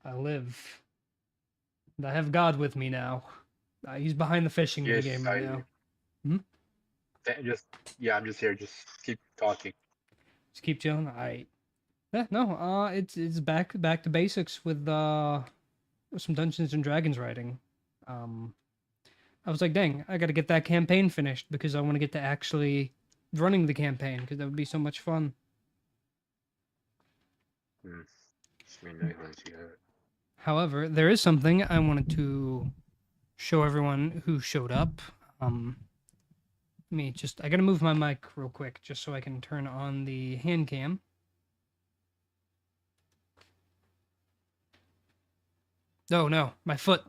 I live. I have God with me now. He's behind the fishing Yes, minigame right now. just yeah, I'm just here. Just keep talking. Just keep chilling. I Yeah, no, it's back to basics with some Dungeons and Dragons writing. Um, I was like, dang, I got to get that campaign finished because I want to get to actually running the campaign because that would be so much fun. Just mean nice you have it. However, there is something I wanted to show everyone who showed up. I gotta move my mic real quick just so I can turn on the hand cam. Oh no, my foot.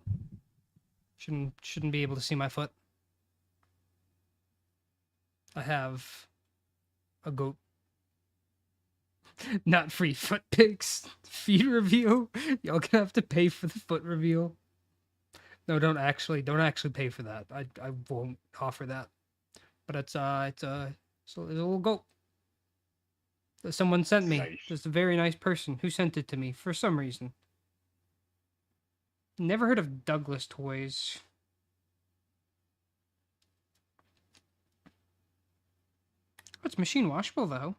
Shouldn't be able to see my foot. I have a goat. Not free foot pics. Feet reveal. Y'all gonna have to pay for the foot reveal. No, don't actually pay for that. I won't offer that. But it's a little goat that someone sent me. Nice. Just a very nice person who sent it to me for some reason. Never heard of Douglas Toys. Oh, it's machine washable though.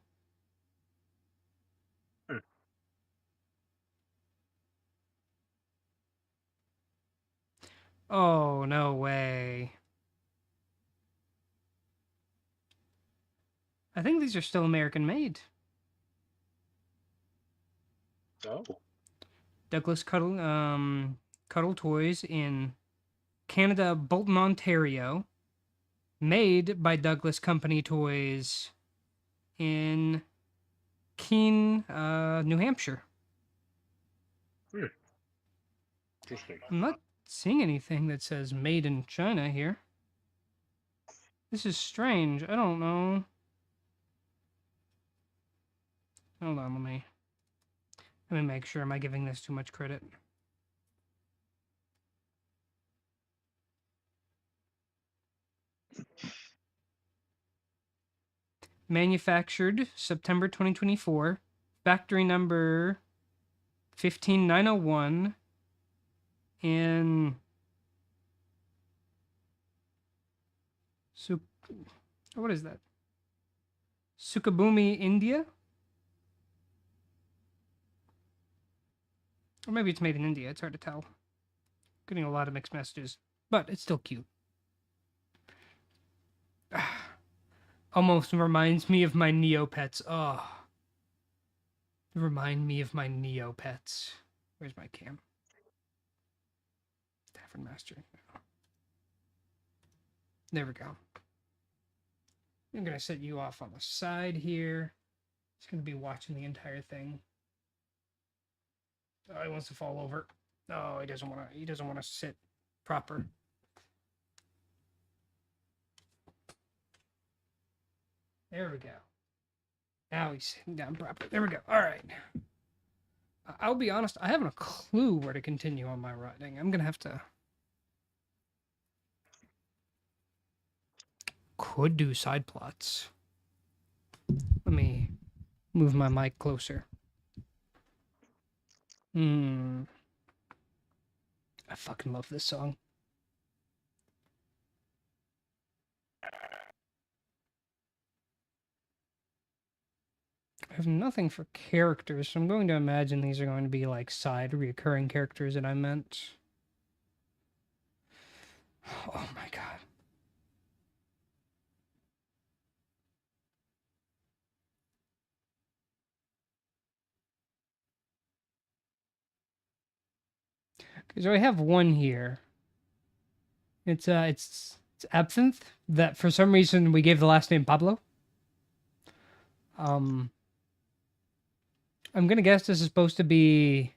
Oh, no way. I think these are still American made. Oh. Douglas Cuddle Toys in Canada, Bolton, Ontario. Made by Douglas Company Toys in Keene, New Hampshire. Interesting. I'm not seeing anything that says made in China here. This is strange. I don't know. Hold on, let me make sure. Am I giving this too much credit? Manufactured September 2024. Factory number 15901 in what is that? Sukabumi, India? Or maybe it's made in India. It's hard to tell. Getting a lot of mixed messages, but it's still cute. Almost reminds me of my Neopets. Oh. Remind me of my Neopets. Where's my cam? Tavern Master. There we go. I'm gonna set you off on the side here. He's gonna be watching the entire thing. Oh, he wants to fall over. No, he doesn't want to. He doesn't want to sit proper. There we go. Now he's sitting down proper. There we go. All right. I'll be honest. I haven't a clue where to continue on my writing. I'm gonna have to. Could do side plots. Let me move my mic closer. I fucking love this song. I have nothing for characters, so I'm going to imagine these are going to be like side reoccurring characters that I meant. Oh my god. Okay, so I have one here. It's Absinthe that for some reason we gave the last name Pablo. I'm gonna guess this is supposed to be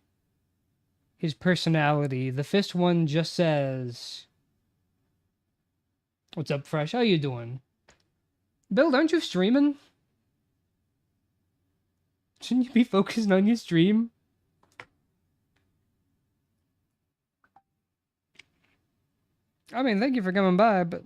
his personality. The fifth one just says, "What's up, Fresh? How you doing? Bill, aren't you streaming? Shouldn't you be focusing on your stream?" I mean, thank you for coming by, but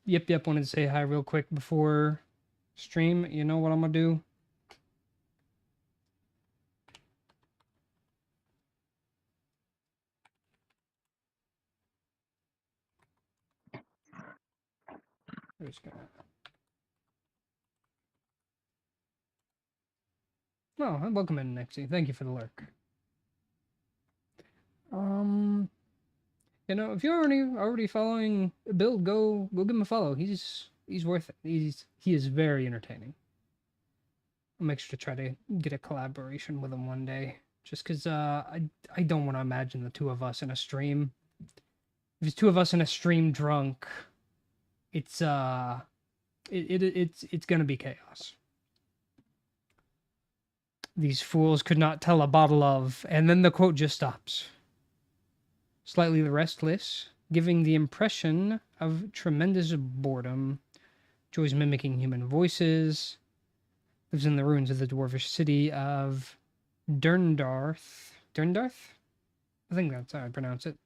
Yep. Wanted to say hi real quick before stream. You know what I'm gonna do? I'm just gonna. Oh, welcome in, Nexie. Thank you for the lurk. If you're already following Bill, go give him a follow. He's worth it. He is very entertaining. I'll make sure to try to get a collaboration with him one day. Just because I don't want to imagine the two of us in a stream. If it's two of us in a stream drunk, it's it's gonna be chaos. These fools could not tell a bottle of, and then the quote just stops. Slightly restless, giving the impression of tremendous boredom. Joys mimicking human voices. Lives in the ruins of the dwarvish city of Derndarth. Derndarth? I think that's how I pronounce it.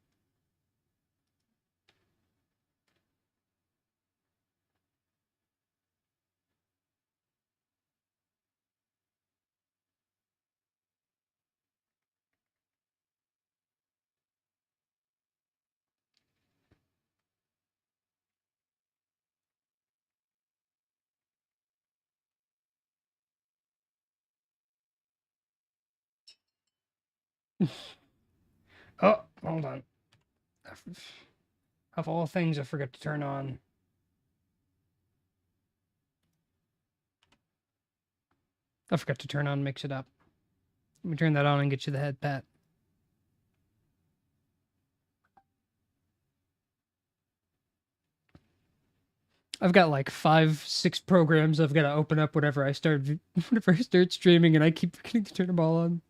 Oh, hold on. Of all things, I forgot to turn on. I forgot to turn on Mix It Up. Let me turn that on and get you the head pat. I've got like 5-6 programs I've got to open up whenever I start streaming, and I keep forgetting to turn them all on.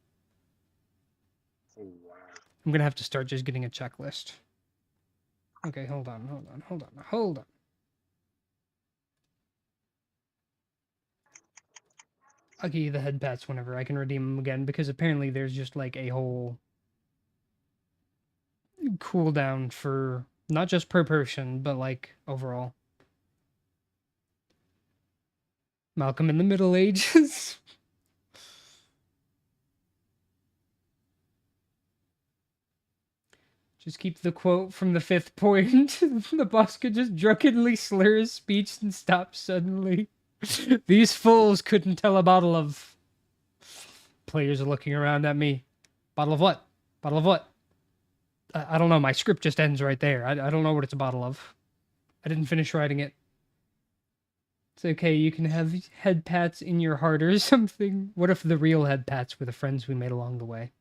Oh, wow. I'm gonna have to start just getting a checklist. Okay, hold on. I'll give you the head pats whenever I can redeem them again, because apparently there's just like a whole cooldown for not just per person, but like overall. Malcolm in the Middle Ages. Just keep the quote from the fifth point. The boss could just drunkenly slur his speech and stop suddenly. These fools couldn't tell a bottle of. Players are looking around at me. Bottle of what? Bottle of what? I don't know. My script just ends right there. I don't know what it's a bottle of. I didn't finish writing it. It's okay. You can have head pats in your heart or something. What if the real head pats were the friends we made along the way?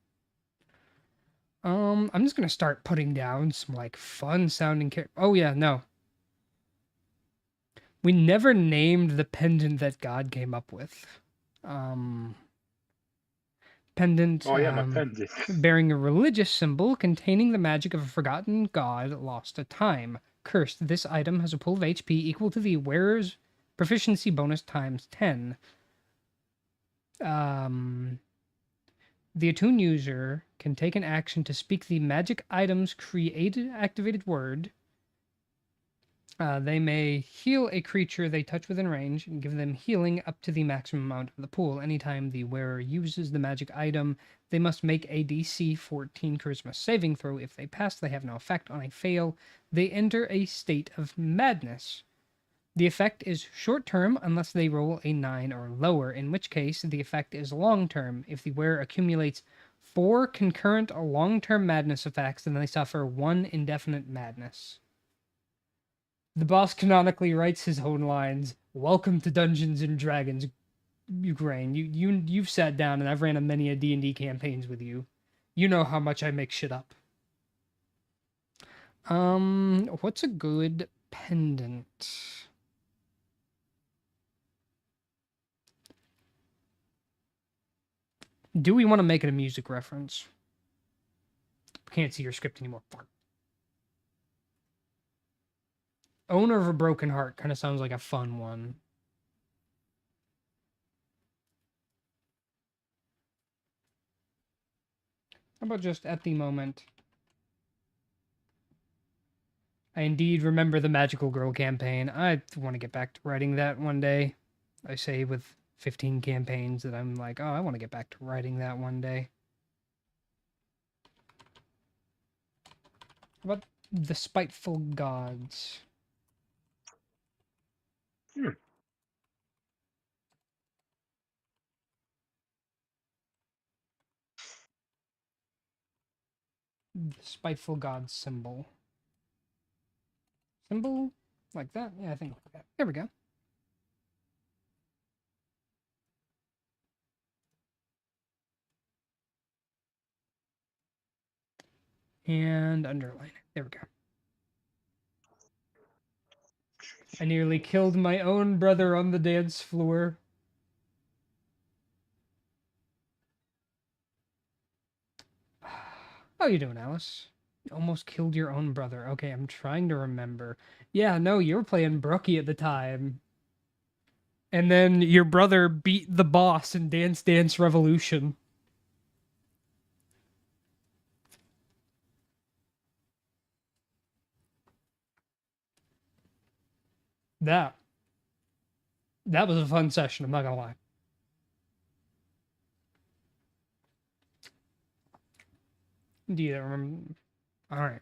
I'm just gonna start putting down some like fun sounding Oh yeah, no. We never named the pendant that God came up with. Pendant. Oh yeah, my pendant. Bearing a religious symbol containing the magic of a forgotten god lost to time. Cursed, this item has a pool of HP equal to the wearer's proficiency bonus times 10. The attuned user can take an action to speak the magic item's created activated word. They may heal a creature they touch within range and give them healing up to the maximum amount of the pool. Anytime the wearer uses the magic item, they must make a DC 14 Charisma saving throw. If they pass, they have no effect. On a fail, they enter a state of madness. The effect is short-term unless they roll a 9 or lower, in which case the effect is long-term. If the wearer accumulates 4 concurrent long-term madness effects, then they suffer 1 indefinite madness. The boss canonically writes his own lines. Welcome to Dungeons and Dragons, Ukraine. You've sat down and I've ran a many a D&D campaigns with you. You know how much I make shit up. What's a good pendant? Do we want to make it a music reference? Can't see your script anymore. Fuck. Owner of a Broken Heart kind of sounds like a fun one. How about just at the moment? I indeed remember the Magical Girl campaign. I want to get back to writing that one day. I say with 15 campaigns that I'm like, oh, I want to get back to writing that one day. How about the Spiteful Gods? Hmm. The Spiteful Gods symbol. Symbol? Like that? Yeah, I think like that. There we go. And underline it. There we go. I nearly killed my own brother on the dance floor. How you doing, Alice? You almost killed your own brother. Okay, I'm trying to remember. Yeah, no, you were playing Brookie at the time. And then your brother beat the boss in Dance Dance Revolution. That was a fun session, I'm not gonna lie. Indeed, I remember. Alright.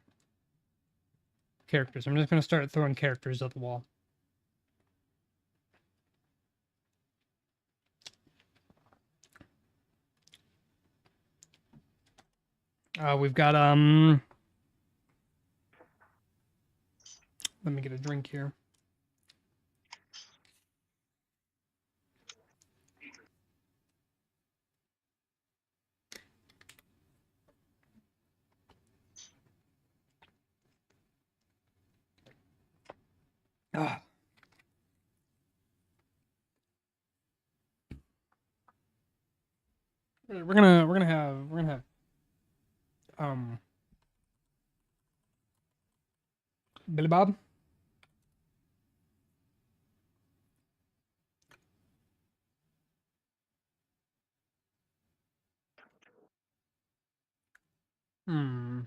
Characters. I'm just gonna start throwing characters at the wall. We've got let me get a drink here. Ah. We're gonna have Billy Bob. Hmm.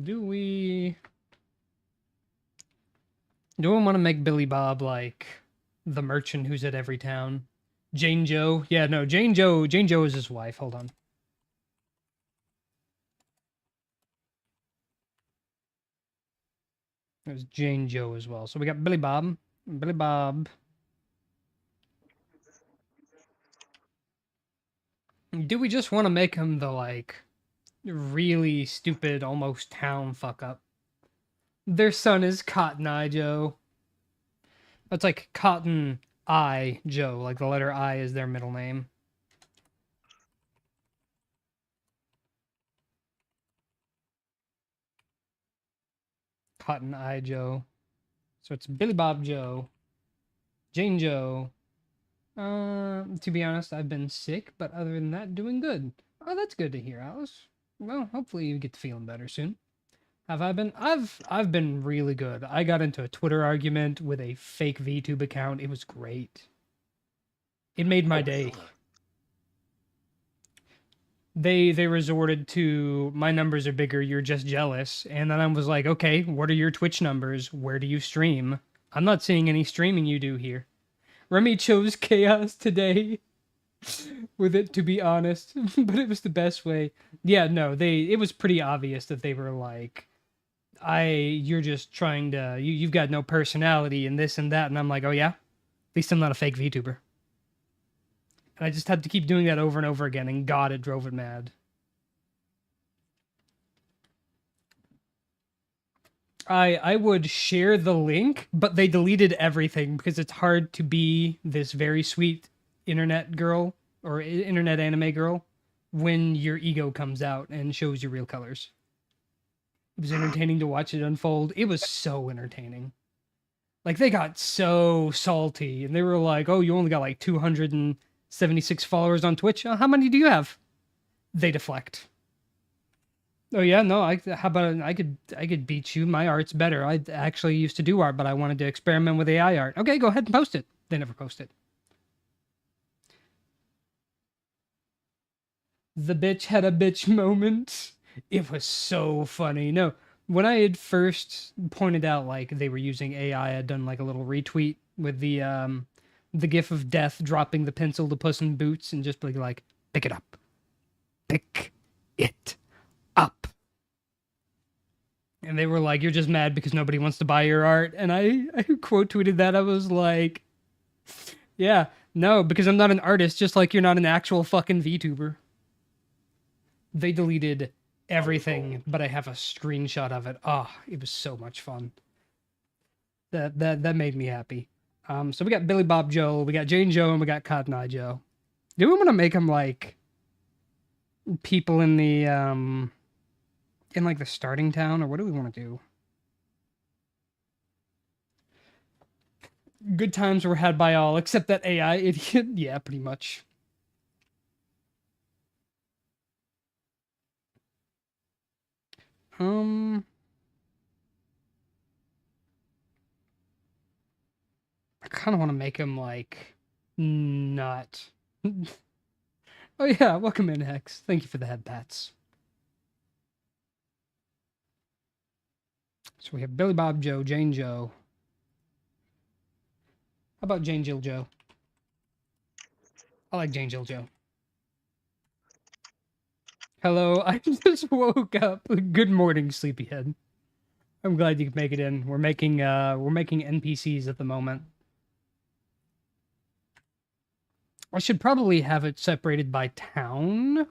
Do we want to make Billy Bob like the merchant who's at every town? Jane Joe? Yeah, no, Jane Joe is his wife. Hold on. It was Jane Joe as well. So we got Billy Bob. Billy Bob. Do we just want to make him the like really stupid, almost town fuck up? Their son is Cotton Eye Joe. That's like Cotton Eye Joe. Like the letter I is their middle name. Cotton Eye Joe. So it's Billy Bob Joe. Jane Joe. To be honest, I've been sick, but other than that, doing good. Oh, that's good to hear, Alice. Well, hopefully you get feeling better soon. Have I been? I've been really good. I got into a Twitter argument with a fake VTube account. It was great. It made my day. They resorted to my numbers are bigger, you're just jealous. And then I was like, okay, what are your Twitch numbers? Where do you stream? I'm not seeing any streaming you do here. Remy chose chaos today with it, to be honest, but it was the best way. Yeah, no, it was pretty obvious that they were like, you're just trying to, you've got no personality and this and that. And I'm like, oh yeah, at least I'm not a fake VTuber. And I just had to keep doing that over and over again, and God, it drove it mad. I would share the link, but they deleted everything because it's hard to be this very sweet internet girl or internet anime girl when your ego comes out and shows your real colors. It was entertaining to watch it unfold. It was so entertaining. Like, they got so salty, and they were like, oh, you only got like 276 followers on Twitch. How many do you have? They deflect. Oh yeah, no, how about I could beat you. My art's better. I actually used to do art, but I wanted to experiment with AI art. Okay, go ahead and post it. They never post it. The bitch had a bitch moment. It was so funny. No, when I had first pointed out like they were using AI, I had done like a little retweet with the gif of death dropping the pencil to Puss in Boots and just being like, pick it up. Pick it up. And they were like, you're just mad because nobody wants to buy your art. And I quote tweeted that. I was like, yeah, no, because I'm not an artist, just like you're not an actual fucking VTuber. They deleted everything, but I have a screenshot of it. Oh, it was so much fun. That made me happy. So we got Billy Bob Joe, we got Jane Joe, and we got Cotton Eye Joe. Do we want to make them like people in the in like the starting town, or what do we want to do? Good times were had by all, except that AI idiot. Yeah, pretty much. Um, I kind of want to make him like not. Oh yeah, welcome in, Hex. Thank you for the head pats. So we have Billy Bob Joe, Jane Joe. How about Jane Jill Joe? I like Jane Jill Joe. Hello, I just woke up. Good morning, sleepyhead. I'm glad you could make it in. We're making NPCs at the moment. I should probably have it separated by town.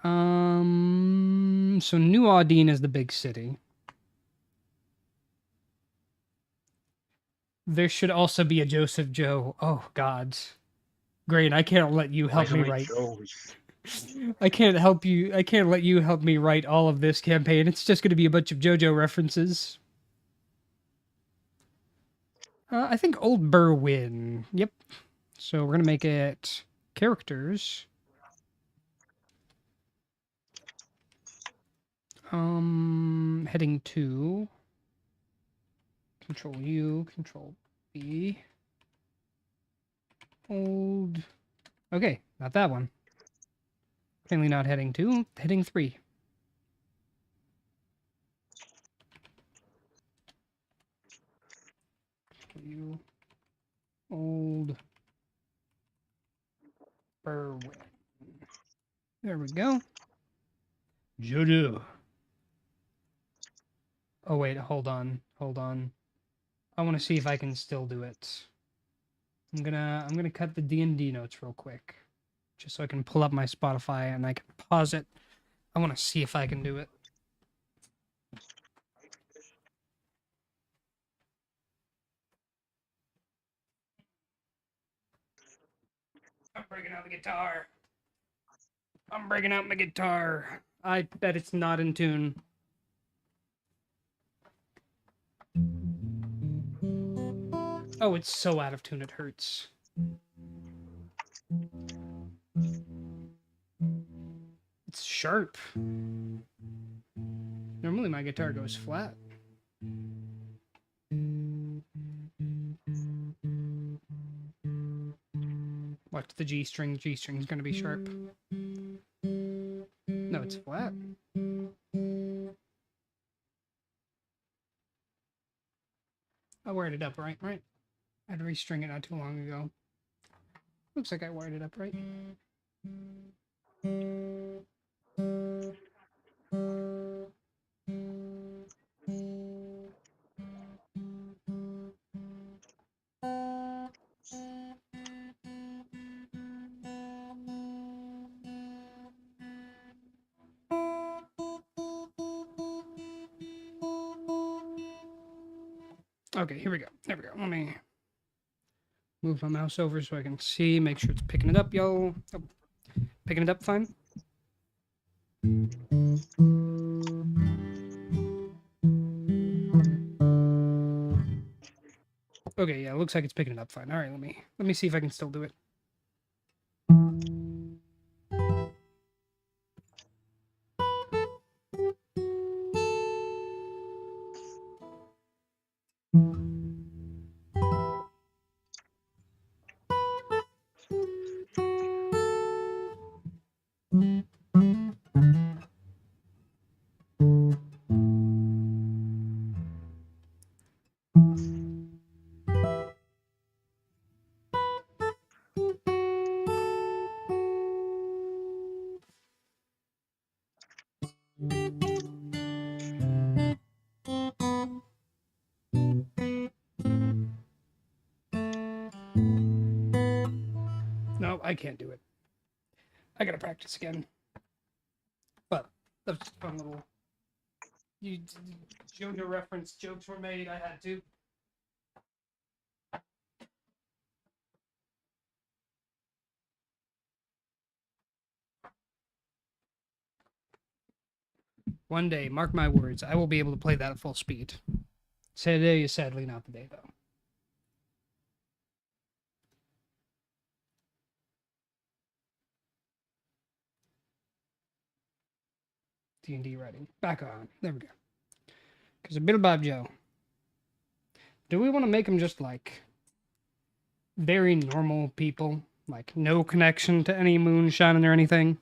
So New Audine is the big city. There should also be a Joseph Joe. Oh God, great! I can't let you help me write. I can't help you. I can't let you help me write all of this campaign. It's just going to be a bunch of JoJo references. I think Old Berwyn. Yep. So we're gonna make it characters. Heading 2. Control U, Control B. Old. Okay, not that one. Plainly not heading 2, heading 3. U. Old. Berwyn. There we go. JoJo. Oh wait, hold on. I want to see if I can still do it. I'm gonna cut the D&D notes real quick, just so I can pull up my Spotify and I can pause it. I want to see if I can do it. I'm breaking out the guitar. I'm breaking out my guitar. I bet it's not in tune. Oh, it's so out of tune it hurts. It's sharp. Normally my guitar goes flat. Watch the G string. G string's gonna be sharp. No, it's flat. I wired it up right? I had to restring it not too long ago. Looks like I wired it up right. Okay, here we go. There we go. Let me move my mouse over so I can see, make sure it's picking it up, yo. Oh, picking it up fine? Okay, yeah, looks like it's picking it up fine. All right, let me see if I can still do it. I can't do it. I gotta practice again. But that was just a fun little. JoJo reference jokes were made. I had to. One day, mark my words, I will be able to play that at full speed. Today is sadly not the day, though. D&D writing. Back on. There we go. Because a bit about Joe. Do we want to make him just like very normal people? Like no connection to any moonshining or anything?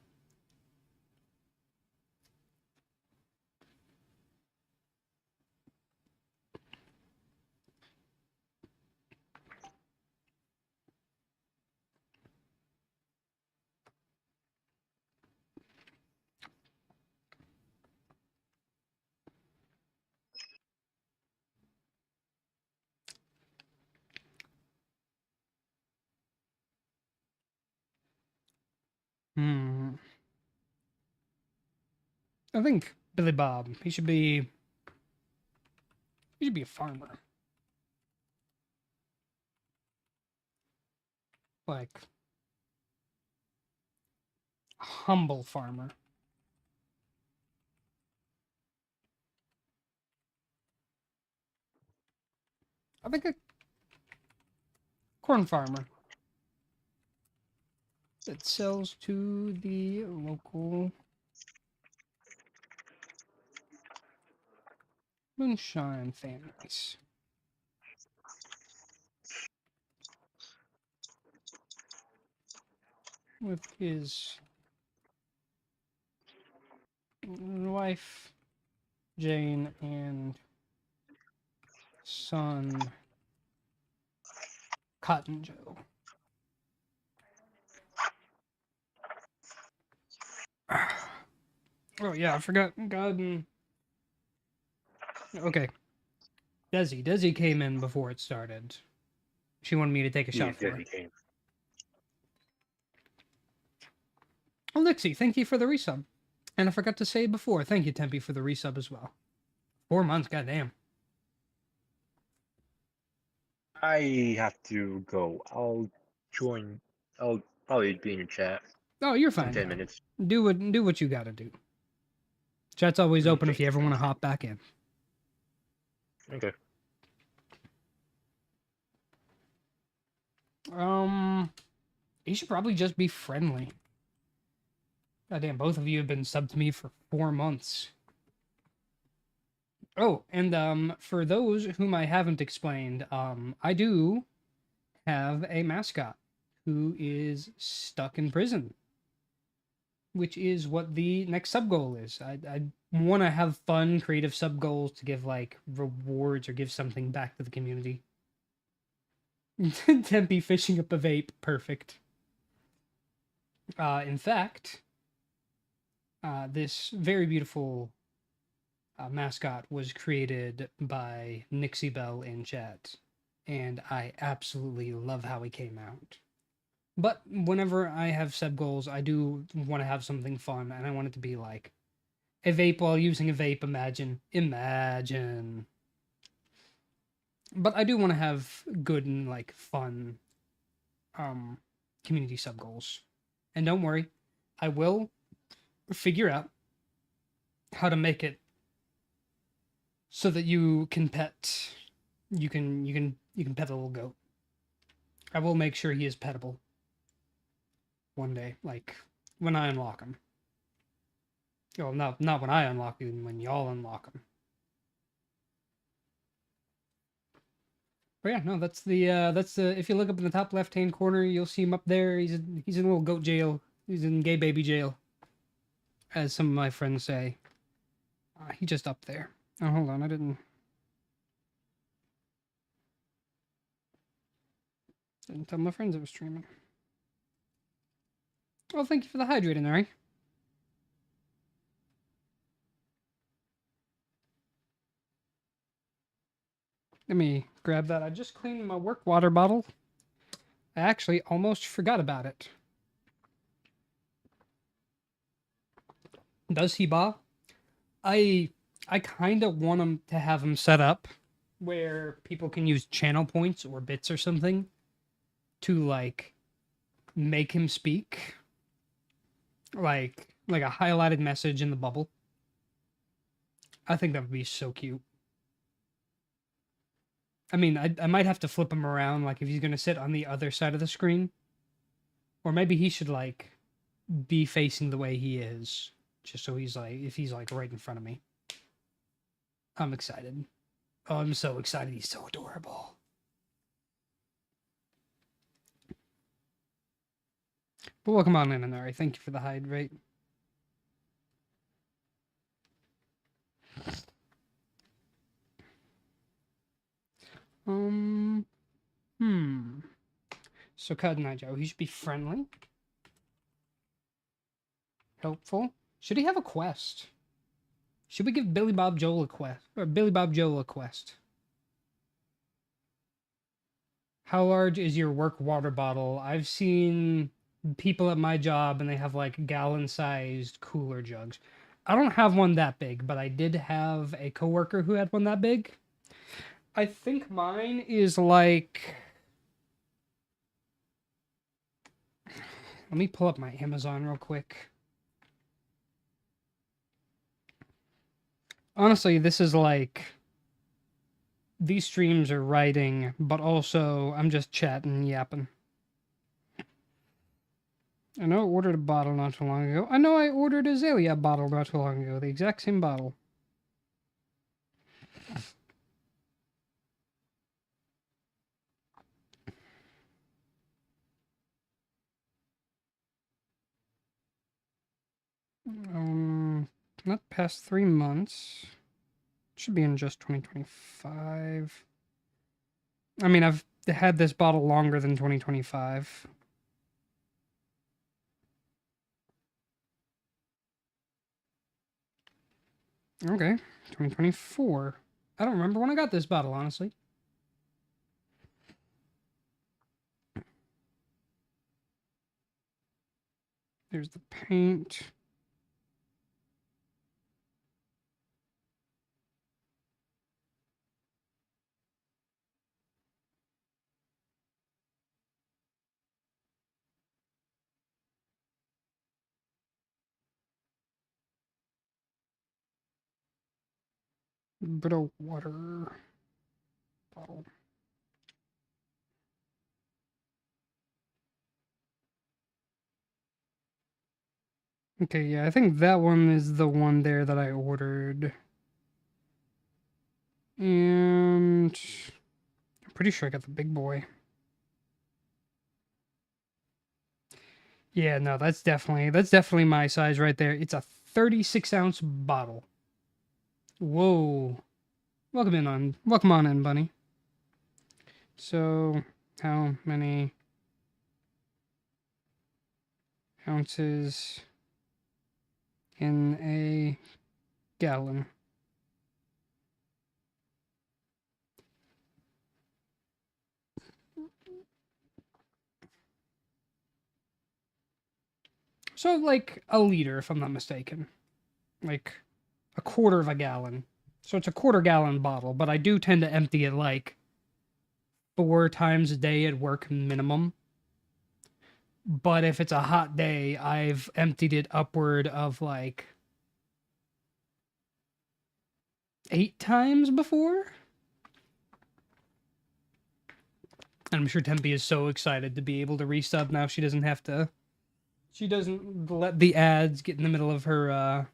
I think Billy Bob. He should be a farmer. Like a humble farmer. I think a corn farmer that sells to the local moonshine families. With his wife, Jane, and son, Cotton Joe. Oh, yeah, I forgot. God. Okay. Desi came in before it started. She wanted me to take a shot for her. Came. Oh, Lixie, thank you for the resub. And I forgot to say before, thank you, Tempe, for the resub as well. 4 months, goddamn. I have to go. I'll join. I'll probably be in your chat. Oh, you're fine. In 10 minutes. Do what you gotta do. Chat's always open if you ever want to hop back in. Okay. You should probably just be friendly. Goddamn, both of you have been subbed to me for 4 months. Oh, and for those whom I haven't explained, I do have a mascot who is stuck in prison, which is what the next sub goal is. I want to have fun, creative sub goals to give like rewards or give something back to the community. Tempe fishing up a vape, perfect. In fact, this very beautiful mascot was created by Nixie Bell in chat, and I absolutely love how he came out. But whenever I have sub goals, I do want to have something fun, and I want it to be like a vape while using a vape. Imagine. But I do want to have good and like fun community sub goals. And don't worry, I will figure out how to make it so that you can pet you can pet a little goat. I will make sure he is pettable one day, like when I unlock him. Well, not when I unlock him, when y'all unlock him. But yeah, no, that's the if you look up in the top left hand corner, you'll see him up there. He's in a little goat jail. He's in gay baby jail, as some of my friends say. He just up there. Oh, hold on, I didn't tell my friends I was streaming. Well, thank you for the hydrating, Larry. Let me grab that. I just cleaned my work water bottle. I actually almost forgot about it. Does he ba? I I kind of want him to have him set up where people can use channel points or bits or something to like make him speak, like a highlighted message in the bubble. I think that would be so cute. I mean, I might have to flip him around, like if he's gonna sit on the other side of the screen, or maybe he should like be facing the way he is, just so he's like if he's like right in front of me. I'm excited. Oh, I'm so excited. He's so adorable. But welcome on in, Anari. Thank you for the hydrate. Um, So Joe, he should be friendly, helpful. Should he have a quest? Should we give Billy Bob Joel a quest? Or Billy Bob Joel a quest? How large is your work water bottle? I've seen people at my job and they have like gallon-sized cooler jugs. I don't have one that big, but I did have a coworker who had one that big. I think mine is like... Let me pull up my Amazon real quick. Honestly, this is like... These streams are writing, but also I'm just chatting, yapping. I know I ordered a bottle not too long ago. I know I ordered a Azalea bottle not too long ago. The exact same bottle. Not past 3 months. Should be in just 2025. I mean, I've had this bottle longer than 2025. Okay, 2024. I don't remember when I got this bottle, honestly. There's the paint. Brittle water bottle. Okay, yeah, I think that one is the one there that I ordered. And I'm pretty sure I got the big boy. Yeah, no, that's definitely my size right there. It's a 36-ounce bottle. Whoa. Welcome on in, bunny. So, how many ounces in a gallon? So, like a liter, if I'm not mistaken. Like a quarter of a gallon. So it's a quarter gallon bottle, but I do tend to empty it like 4 times a day at work minimum. But if it's a hot day, I've emptied it upward of like 8 times before. And I'm sure Tempe is so excited to be able to resub now. She doesn't have to. She doesn't let the ads get in the middle of her.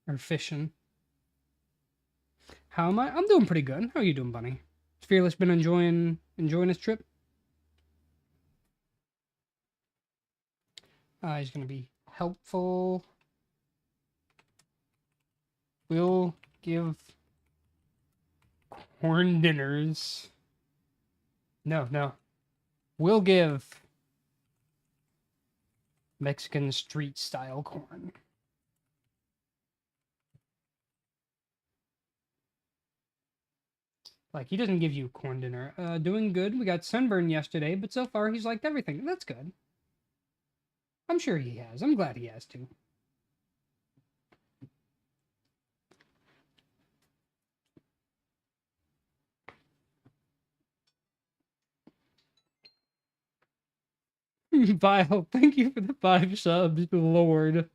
Her fishing. How am I? I'm doing pretty good. How are you doing, Bunny? Fearless been enjoying his trip. He's gonna be helpful. We'll give corn dinners. No. We'll give Mexican street style corn. Like, he doesn't give you corn dinner. Doing good. We got sunburn yesterday, but so far he's liked everything. That's good. I'm sure he has. I'm glad he has to. Vile, thank you for the 5 subs, Lord.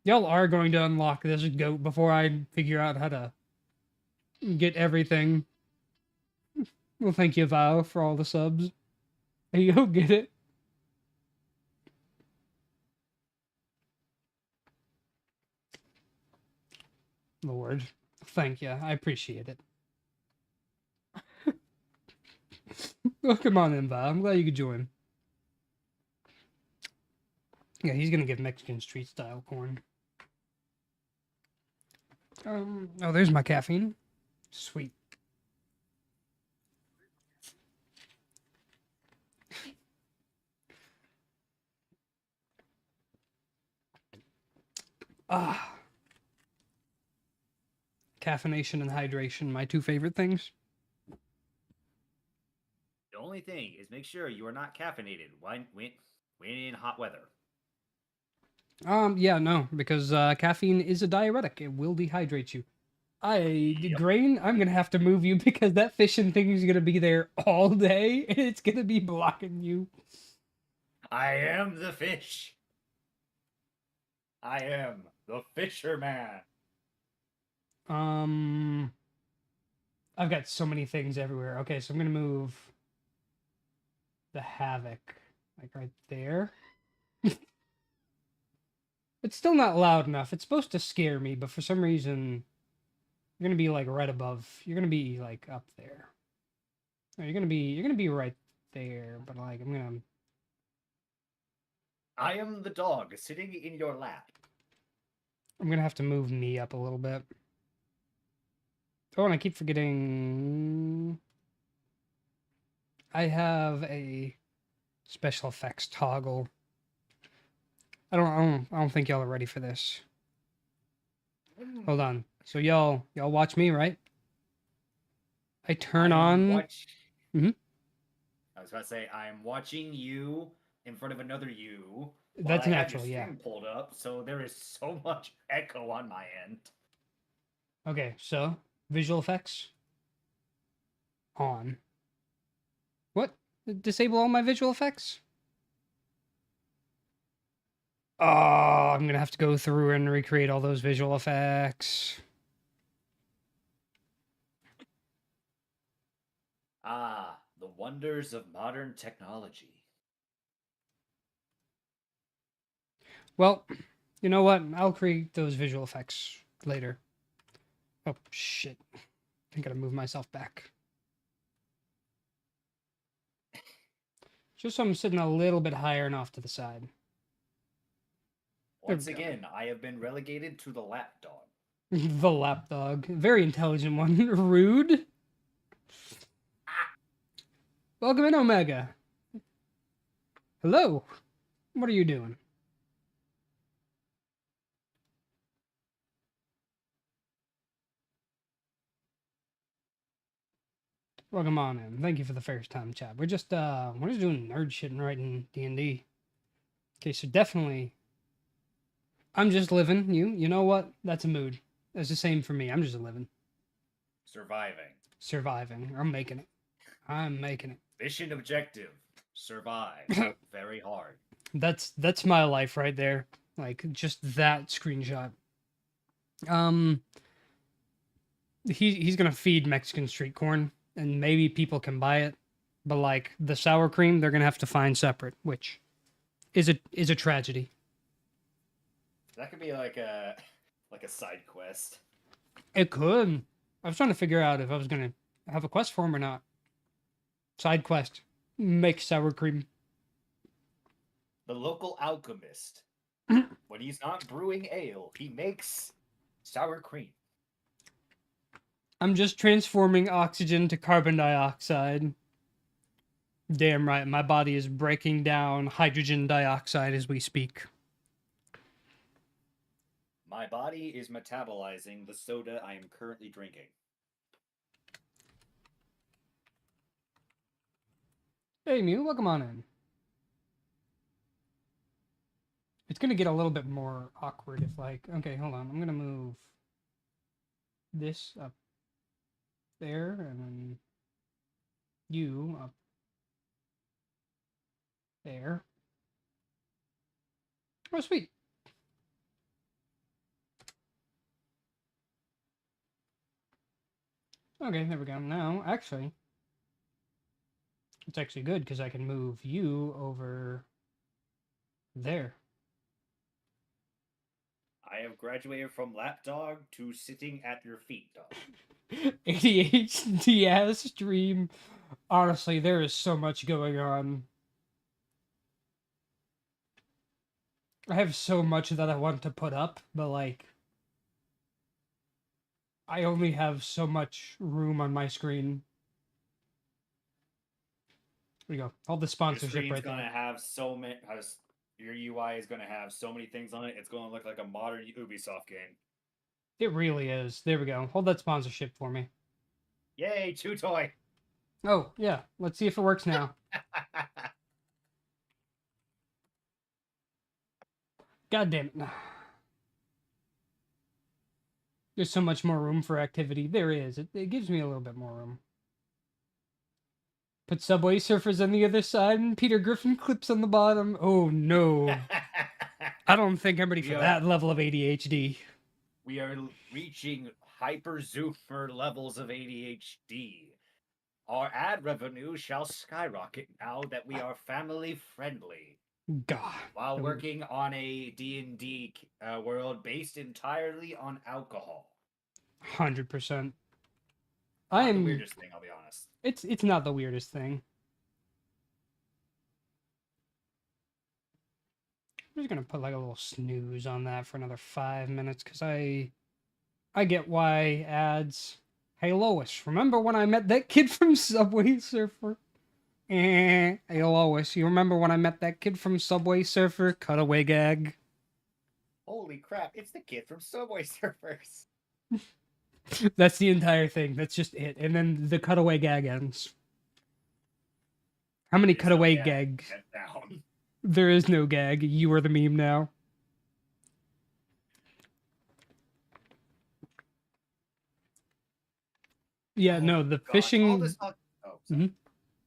Y'all are going to unlock this goat before I figure out how to get everything. Well, thank you, Vile, for all the subs. You'll get it. Lord, thank you. I appreciate it. Well, come on in, Vile. I'm glad you could join. Yeah, he's gonna get Mexican street style corn. Oh, there's my caffeine. Sweet. Ah, caffeination and hydration, my 2 favorite things. The only thing is make sure you are not caffeinated when in hot weather. Yeah, no, because caffeine is a diuretic. It will dehydrate you. Grain, I'm gonna have to move you because that fishing thing is gonna be there all day and it's gonna be blocking you. I am the fish. I am the fisherman. I've got so many things everywhere. Okay, so I'm gonna move the havoc like right there. It's still not loud enough. It's supposed to scare me, but for some reason, you're gonna be like right above. You're gonna be like up there. No, you're gonna be right there. But like I'm I am the dog sitting in your lap. gonna have to move me up a little bit. Oh, and I keep forgetting. I have a special effects toggle. I don't think y'all are ready for this. Hold on. So y'all watch me, right? I turn on. Mhm. I was about to say I'm watching you in front of another you. That's while I natural, have your yeah. stream pulled up, so there is so much echo on my end. Okay, so visual effects on. What? Disable all my visual effects? Oh, I'm gonna have to go through and recreate all those visual effects. Ah, the wonders of modern technology. Well, you know what? I'll create those visual effects later. Oh, shit. I gotta move myself back. Just so I'm sitting a little bit higher and off to the side. Once again, I have been relegated to the lap dog. The lapdog. Very intelligent one. Rude. Welcome in, Omega. Hello. What are you doing? Welcome on in. Thank you for the first time chat. We're just doing nerd shit and writing D&D. Okay, so definitely I'm just living. You know what? That's a mood. That's the same for me. I'm just living. Surviving. I'm making it. I'm making it. Mission objective: survive. Very hard. That's my life right there. Like just that screenshot. He's gonna feed Mexican street corn, and maybe people can buy it, but like the sour cream, they're gonna have to find separate, which is a tragedy. That could be like a side quest. It could. I was trying to figure out if I was gonna have a quest for him or not. Side quest: make sour cream. The local alchemist. When he's not brewing ale, he makes sour cream. I'm just transforming oxygen to carbon dioxide. Damn right, my body is breaking down hydrogen dioxide as we speak. My body is metabolizing the soda I am currently drinking. Hey Mew, welcome on in. gonna get a little bit more awkward if like, okay, hold on, I'm gonna move this up there and then you up there. Oh, sweet. Okay, there we go. Now, actually, it's actually good because I can move you over there. I have graduated from lapdog to sitting at your feet, dog. ADHD ass stream. Honestly, there is so much going on. I have so much that I want to put up, but like, I only have so much room on my screen. There we go. All the Your sponsorship screen's right gonna there. have so many. Your UI is gonna have so many things on it. It's gonna look like a modern Ubisoft game. It really is. There we go. Hold that sponsorship for me. Yay, Chew Toy! Oh, yeah. Let's see if it works now. God damn it. There's so much more room for activity. There is. It gives me a little bit more room. Put Subway Surfers on the other side and Peter Griffin clips on the bottom. Oh, no. I don't think I'm ready for that level of ADHD. We are reaching hyper zoomer levels of ADHD. Our ad revenue shall skyrocket now that we are family friendly. God. While working on a D&D world based entirely on alcohol. 100%. Not the weirdest thing, I'll be honest. It's not the weirdest thing. I'm just gonna put like a little snooze on that for another 5 minutes because I get why ads. Hey Lois, remember when I met that kid from Subway Surfer? Hey Lois, you remember when I met that kid from Subway Surfer? Cutaway gag. Holy crap, it's the kid from Subway Surfers. That's the entire thing. That's just it. And then the cutaway gag ends. How many cutaway gags? There is no gag. You are the meme now. Yeah, no, the fishing.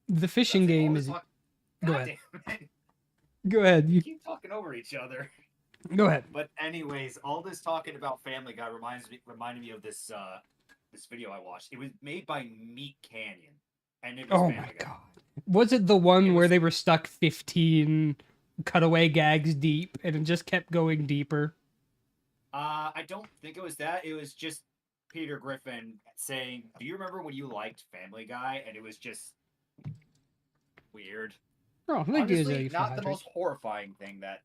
The fishing game is. Go ahead. Go ahead. You keep talking over each other. Go ahead. But anyways, all this talking about Family Guy reminded me of this this video I watched. It was made by Meat Canyon, and it was Oh my god! Was it the one where they were stuck 15 cutaway gags deep, and it just kept going deeper? I don't think it was that. It was just Peter Griffin saying, "Do you remember when you liked Family Guy?" And it was just weird. Oh, honestly, not the most horrifying thing that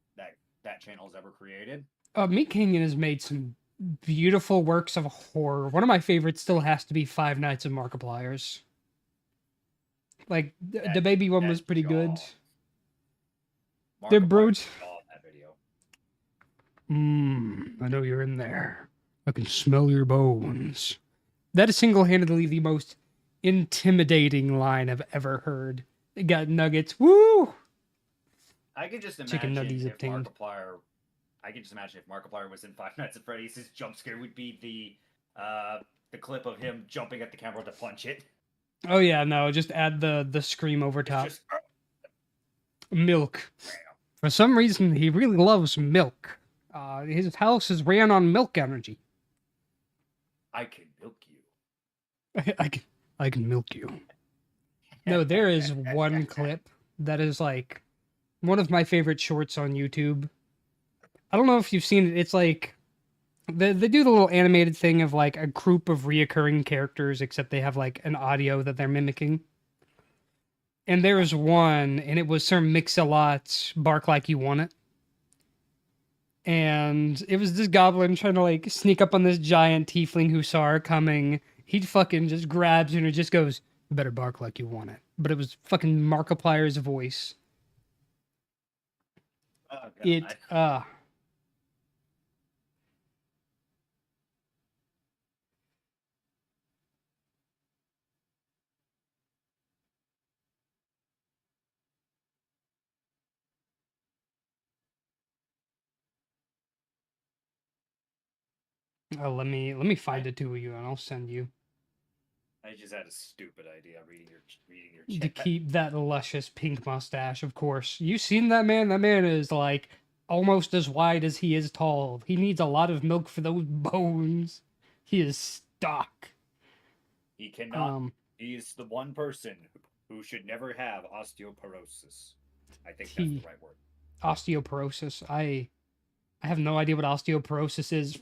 channel's ever created. Meat Canyon has made some beautiful works of horror. One of my favorites still has to be Five Nights at Markiplier's. Like the baby one was pretty good. The brute. I know you're in there. I can smell your bones. That is single-handedly the most intimidating line I've ever heard. It got nuggets. Woo! I could just imagine if Markiplier. I can just imagine if Markiplier was in Five Nights at Freddy's, his jump scare would be the clip of him jumping at the camera to punch it. Oh yeah, no, just add the scream over top. Just... Milk. For some reason, he really loves milk. His house is ran on milk energy. I can milk you. I can milk you. No, there is one clip that is like one of my favorite shorts on YouTube. I don't know if you've seen it. It's like they do the little animated thing of like a group of reoccurring characters, except they have like an audio that they're mimicking. And there was one, and it was Sir Mix-a-Lot Bark Like You Want It. And it was this goblin trying to like sneak up on this giant tiefling hussar coming. He fucking just grabs and it just goes, "Better bark like you want it." But it was fucking Markiplier's voice. Oh, God. Oh, let me find it to you, and I'll send you. I just had a stupid idea reading your To chat. keep that luscious pink mustache, of course. You seen that man? That man is like almost as wide as he is tall. He needs a lot of milk for those bones. He is stock. He cannot. He's the one person who should never have osteoporosis. I think that's the right word. Osteoporosis. I have no idea what osteoporosis is.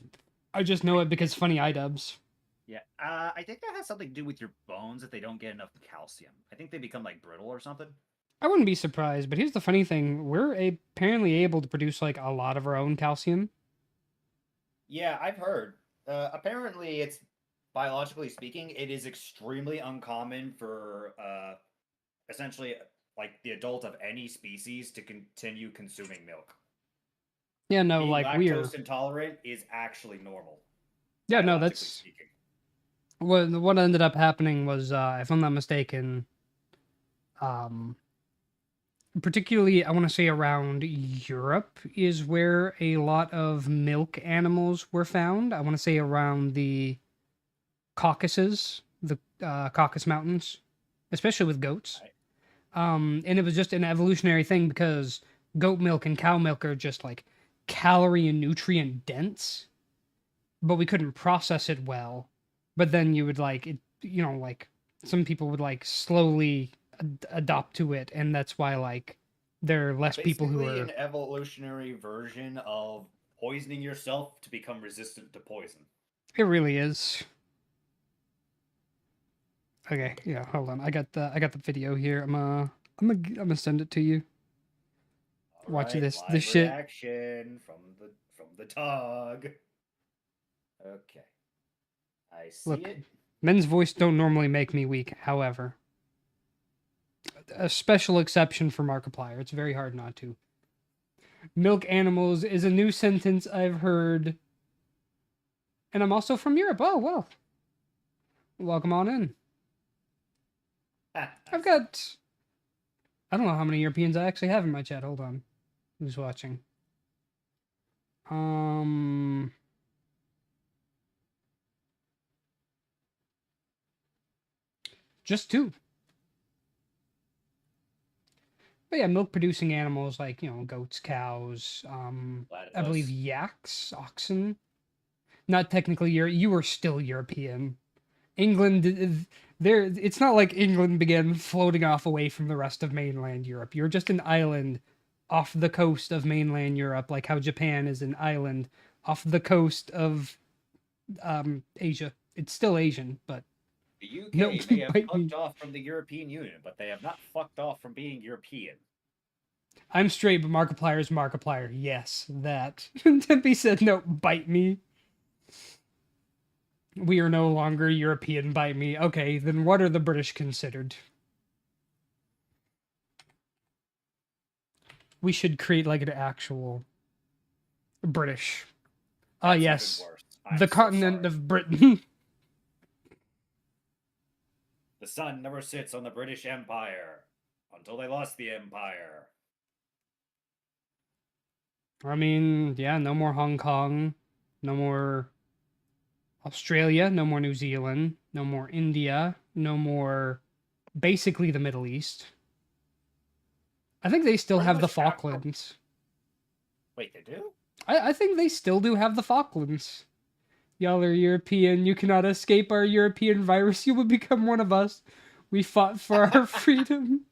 I just know it because funny iDubbbz. Yeah, I think that has something to do with your bones if they don't get enough calcium. I think they become like brittle or something. I wouldn't be surprised, but here's the funny thing: we're apparently able to produce like a lot of our own calcium. Yeah, I've heard. Apparently, it's biologically speaking, it is extremely uncommon for essentially like the adult of any species to continue consuming milk. Yeah, no, being like lactose intolerant is actually normal. Yeah, no, that's speaking. What ended up happening was, if I'm not mistaken, particularly I want to say around Europe is where a lot of milk animals were found. I want to say around the Caucasus, the Caucasus Mountains, especially with goats. And it was just an evolutionary thing because goat milk and cow milk are just like calorie and nutrient dense, but we couldn't process it well. But then you would like it, you know, like some people would like slowly adopt to it, and that's why like there are less people who are an evolutionary version of poisoning yourself to become resistant to poison. It really is. Okay, yeah, hold on. I got the video here. I'm gonna send it to you. All Watch right, this live shit. Reaction from the dog. Okay. I see Look, it. Men's voice don't normally make me weak, however. A special exception for Markiplier. It's very hard not to. Milk animals is a new sentence I've heard. And I'm also from Europe. Oh, well. Welcome on in. I've got... I don't know how many Europeans I actually have in my chat. Hold on. Who's watching? Just 2. But yeah, milk-producing animals like, you know, goats, cows, I believe yaks, oxen. Not technically, you were still European. England, it's not like England began floating off away from the rest of mainland Europe. You're just an island off the coast of mainland Europe, like how Japan is an island off the coast of Asia. It's still Asian, but the UK may have fucked off from the European Union, but they have not fucked off from being European. I'm straight, but Markiplier is Markiplier. Yes, that. Tempe said, no, bite me. We are no longer European, bite me. Okay, then what are the British considered? We should create like an actual British. Yes. The continent of Britain. The sun never sits on the British Empire until they lost the empire. I mean, yeah, no more Hong Kong, no more Australia, no more New Zealand, no more India, no more basically the Middle East. I think they still have the Falklands. Wait, they do? I think they still do have the Falklands. Y'all are European. You cannot escape our European virus. You will become one of us. We fought for our freedom.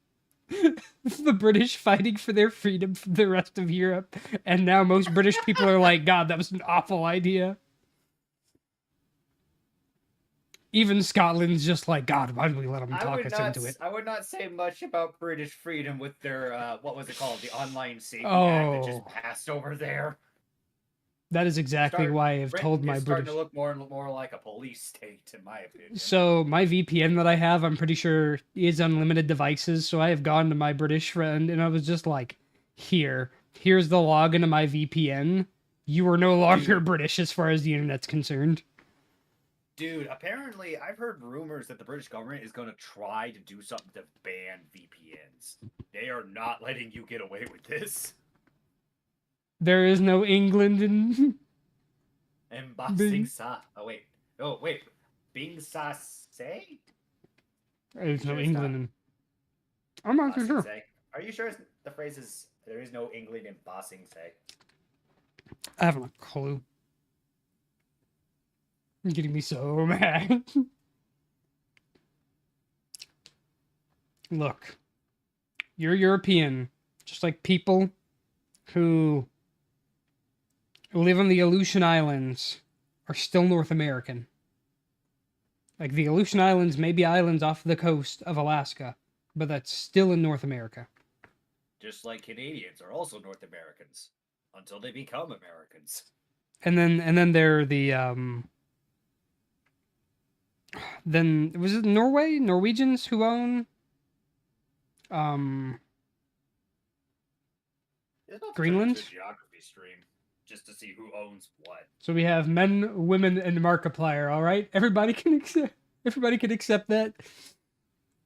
The British fighting for their freedom from the rest of Europe. And now most British people are like, God, that was an awful idea. Even Scotland's just like, God, why did we let them talk us into it? I would not say much about British freedom with their, what was it called? The Online Safety Act that just passed over there. That is exactly why I've told my British... starting to look more and more like a police state, in my opinion. So my VPN that I have, I'm pretty sure is unlimited devices. So I have gone to my British friend and I was just like, here's the login to my VPN. You are no longer British as far as the internet's concerned. Dude, apparently I've heard rumors that the British government is going to try to do something to ban VPNs. They are not letting you get away with this. There is no England in... Embossing sa. Oh wait. Oh wait. Bing sa say? There's no Sure it's England not. in. I'm not too Bossing sure. say. Are you sure the phrase is there is no England in bossing say? I haven't a clue. You're getting me so mad. Look, you're European, just like people who live on the Aleutian Islands are still North American. Like the Aleutian Islands may be islands off the coast of Alaska, but that's still in North America. Just like Canadians are also North Americans until they become Americans. And then they're the then was it Norwegians who own It's about to turn Greenland? into a geography stream just to see who owns what. So we have men, women, and Markiplier. All right, everybody can accept that.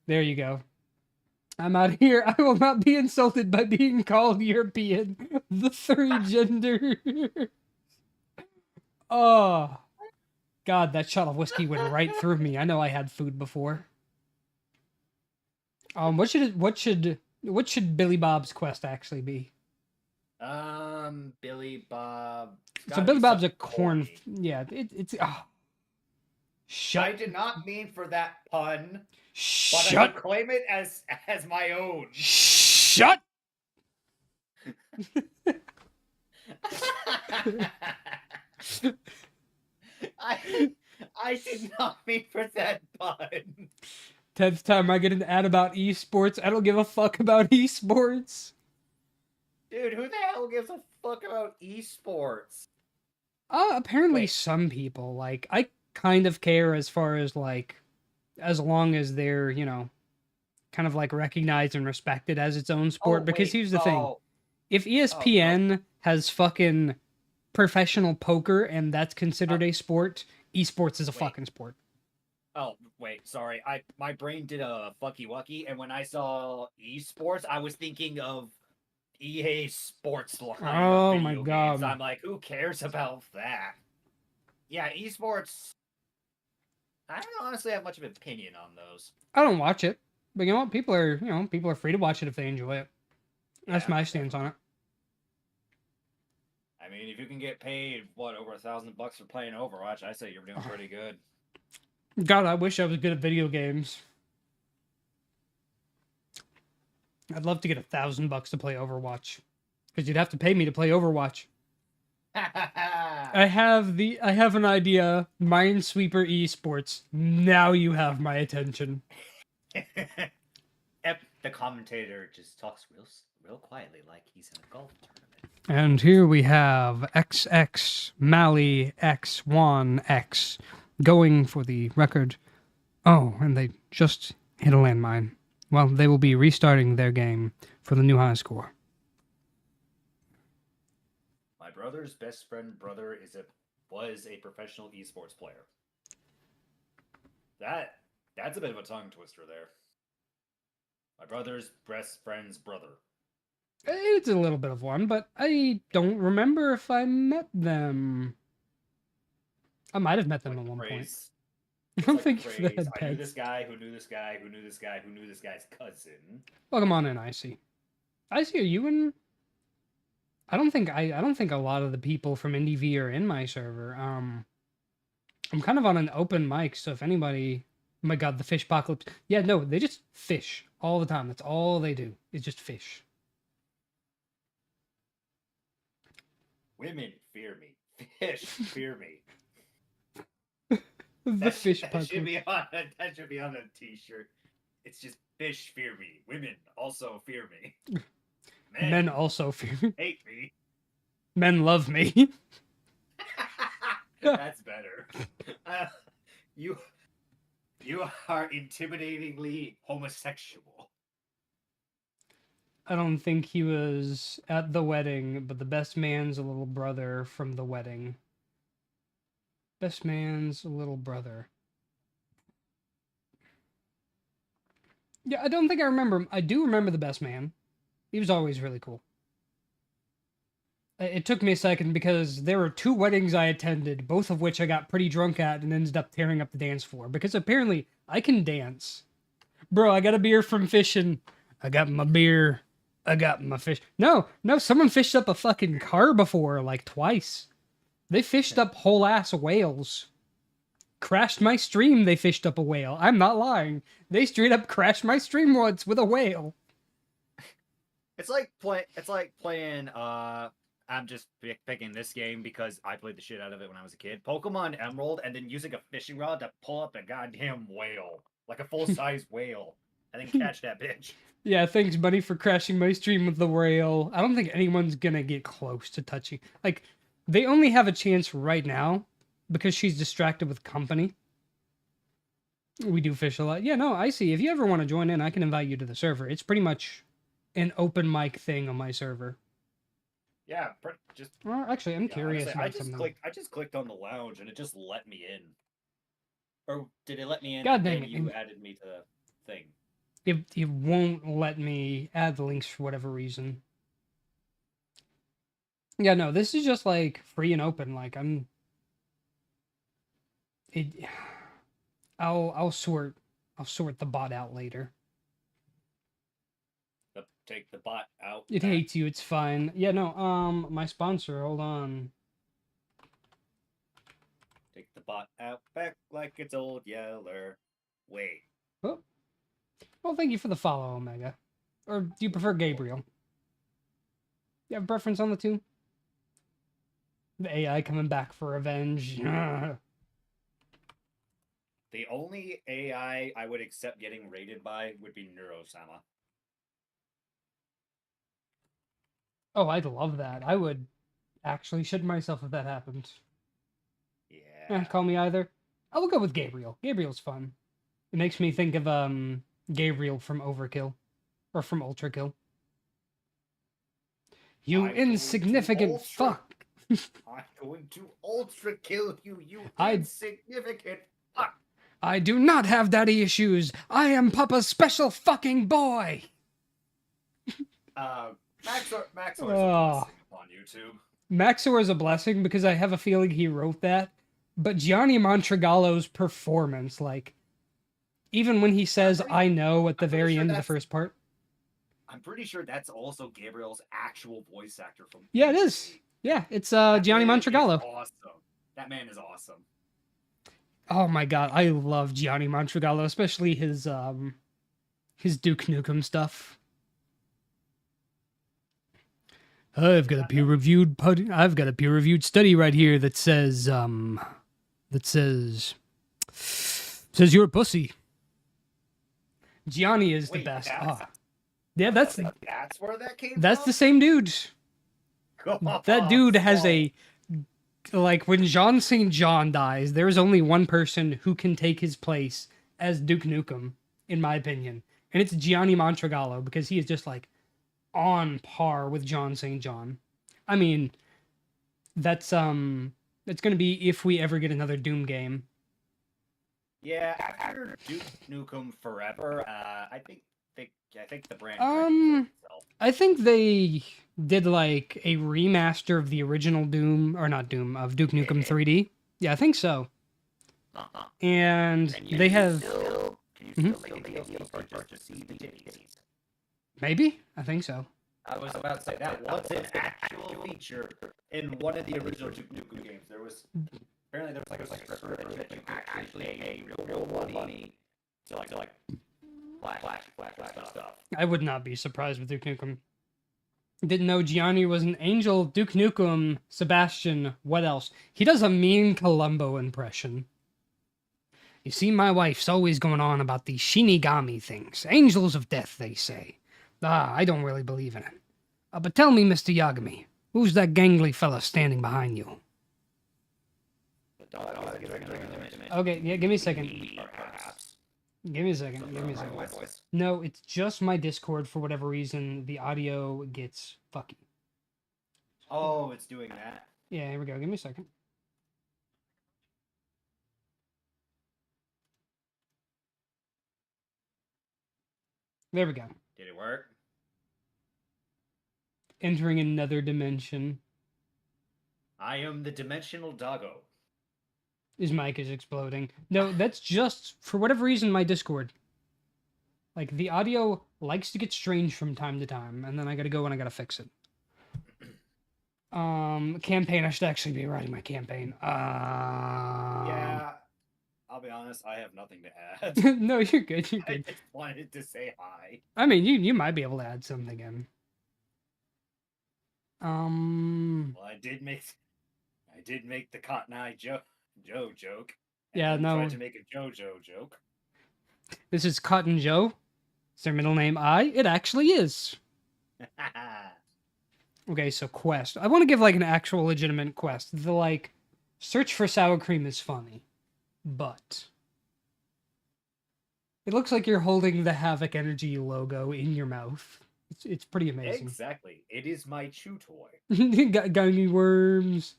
There you go. I'm out of here. I will not be insulted by being called European. The three gender. Oh, God, that shot of whiskey went right through me. I know I had food before. What should Billy Bob's quest actually be? Billy Bob. So Billy Bob's a corn. Yeah, it's. Oh. Shut. I did not mean for that pun, but Shut. I would claim it as my own. Shut. I did not mean for that pun. 10th time I get an ad about esports. I don't give a fuck about esports. Dude, who the hell gives a fuck about esports? Apparently Wait. some people. Like, I kind of care as far as, like, as long as they're, you know, kind of, like, recognized and respected as its own sport. Because here's the thing. If ESPN has fucking professional poker and that's considered a sport, esports is a fucking sport. Oh, wait, sorry. My brain did a fucky wucky, and when I saw esports, I was thinking of EA Sports line Oh of my video God. games. I'm like, who cares about that? Yeah, esports. I don't honestly have much of an opinion on those. I don't watch it, but you know what? People are free to watch it if they enjoy it. That's my stance on it. I mean, if you can get paid over $1,000 for playing Overwatch, I say you're doing pretty good. God, I wish I was good at video games. I'd love to get $1,000 to play Overwatch, because you'd have to pay me to play Overwatch. I have an idea. Minesweeper Esports. Now you have my attention. The commentator just talks real quietly, like he's in a golf tournament. And here we have XX Mali X1X going for the record. Oh, and they just hit a landmine. Well, they will be restarting their game for the new high score. My brother's best friend brother was a professional esports player. That's a bit of a tongue twister there. My brother's best friend's brother. It's a little bit of one, but I don't remember if I met them. I might have met them at one point. I don't think I that knew this guy who knew this guy who knew this guy who knew this guy's cousin. Welcome on in, Icy. Icy, are you in? I don't think a lot of the people from IndieV are in my server. I'm kind of on an open mic, so if anybody, oh my God, the fish apocalypse. Yeah, no, they just fish all the time. That's all they do is just fish. Women fear me. Fish fear me. Fish that should be on a t-shirt. It's just fish fear me. Women also fear me. Men also fear me. Hate me. Men love me. That's better. You are intimidatingly homosexual. I don't think he was at the wedding, but the best man's a little brother from the wedding. Best man's little brother. Yeah, I don't think I remember him. I do remember the best man. He was always really cool. It took me a second because there were 2 weddings I attended, both of which I got pretty drunk at and ended up tearing up the dance floor because apparently I can dance. Bro, I got a beer from fishing. I got my beer. I got my fish. No, someone fished up a fucking car before, like twice. They fished up whole ass whales. Crashed my stream, they fished up a whale. I'm not lying. They straight up crashed my stream once with a whale. It's like playing. I'm just picking this game because I played the shit out of it when I was a kid. Pokemon Emerald, and then using a fishing rod to pull up a goddamn whale, like a full size whale, and then catch that bitch. Yeah, thanks, buddy, for crashing my stream with the whale. I don't think anyone's gonna get close to touching. Like, they only have a chance right now because she's distracted with company. We do fish a lot. Yeah, no, I see. If you ever want to join in, I can invite you to the server. It's pretty much an open mic thing on my server. Yeah, just. Well, actually, I'm curious Honestly, about something. I just clicked on the lounge and it just let me in. Or did it let me in? God and dang then it. you added me to the thing. It won't let me add the links for whatever reason. Yeah, no, this is just like free and open. Like I'll sort the bot out later. Take the bot out. It hates you. It's fine. Yeah, no. My sponsor. Hold on. Take the bot out back like it's old Yeller. Wait. Oh. Well, thank you for the follow, Omega. Or do you prefer Gabriel? You have a preference on the two? The AI coming back for revenge. The only AI I would accept getting raided by would be Neurosama. Oh, I'd love that. I would actually shit myself if that happened. Yeah. Call me either. I will go with Gabriel. Gabriel's fun. It makes me think of Gabriel from Overkill. Or from Ultra Kill. You insignificant fuck! I'm going to ultra kill you, you I- insignificant fuck! I do not have daddy issues. I am Papa's special fucking boy! Maxor is a Oh. blessing upon YouTube. Maxor is a blessing because I have a feeling he wrote that. But Gianni Montragallo's performance, like, even when he says I know at the very end of the first part. I'm pretty sure that's also Gabriel's actual voice actor from. Yeah, it is. Yeah, it's Gianni Montragallo. Awesome. That man is awesome. Oh my god, I love Gianni Montragallo, especially his Duke Nukem stuff. I've got a peer-reviewed study right here that says says you're a pussy. Gianni is the best. Yeah, that's where that came that's from. the same dude. That dude has a, like, when Jean St. John dies, there is only one person who can take his place as Duke Nukem, in my opinion. And it's Gianni Montragallo, because he is just, like, on par with John St. John. I mean, that's gonna be if we ever get another Doom game. Yeah, after Duke Nukem Forever, I think the brand. I think they did like a remaster of the original Doom, or not Doom, of Duke Nukem 3D. Yeah, I think so. And they have. Maybe? I think so. I was about to say that was an actual feature in one of the original Duke Nukem games. Apparently there was like a server that you could actually pay real money to like flash stuff. I would not be surprised with Duke Nukem. Didn't know Gianni was an angel. Duke Nukem, Sebastian, what else? He does a mean Columbo impression. You see, my wife's always going on about these Shinigami things. Angels of death, they say. I don't really believe in it. But tell me, Mr. Yagami, who's that gangly fella standing behind you? Okay, yeah, give me a second. Give me a second. No, it's just my Discord. For whatever reason, the audio gets fucky. Oh, it's doing that. Yeah, here we go. Give me a second. There we go. Did it work? Entering another dimension. I am the dimensional doggo. His mic is exploding. No, that's just for whatever reason my Discord. Like the audio likes to get strange from time to time, and then I gotta go and I gotta fix it. Campaign. I should actually be writing my campaign. Yeah, I'll be honest. I have nothing to add. No, you're good. You're I good. just wanted to say hi. I mean, you might be able to add something in. Well, I did make the Cotton Eye Joe joke. And Yeah, then no. tried to make a JoJo joke. This is Cotton Joe. Is their middle name I? It actually is. Okay, so quest. I want to give like an actual legitimate quest. The like search for sour cream is funny, but it looks like you're holding the Havoc Energy logo in your mouth. It's pretty amazing. Exactly. It is my chew toy. Gummy worms.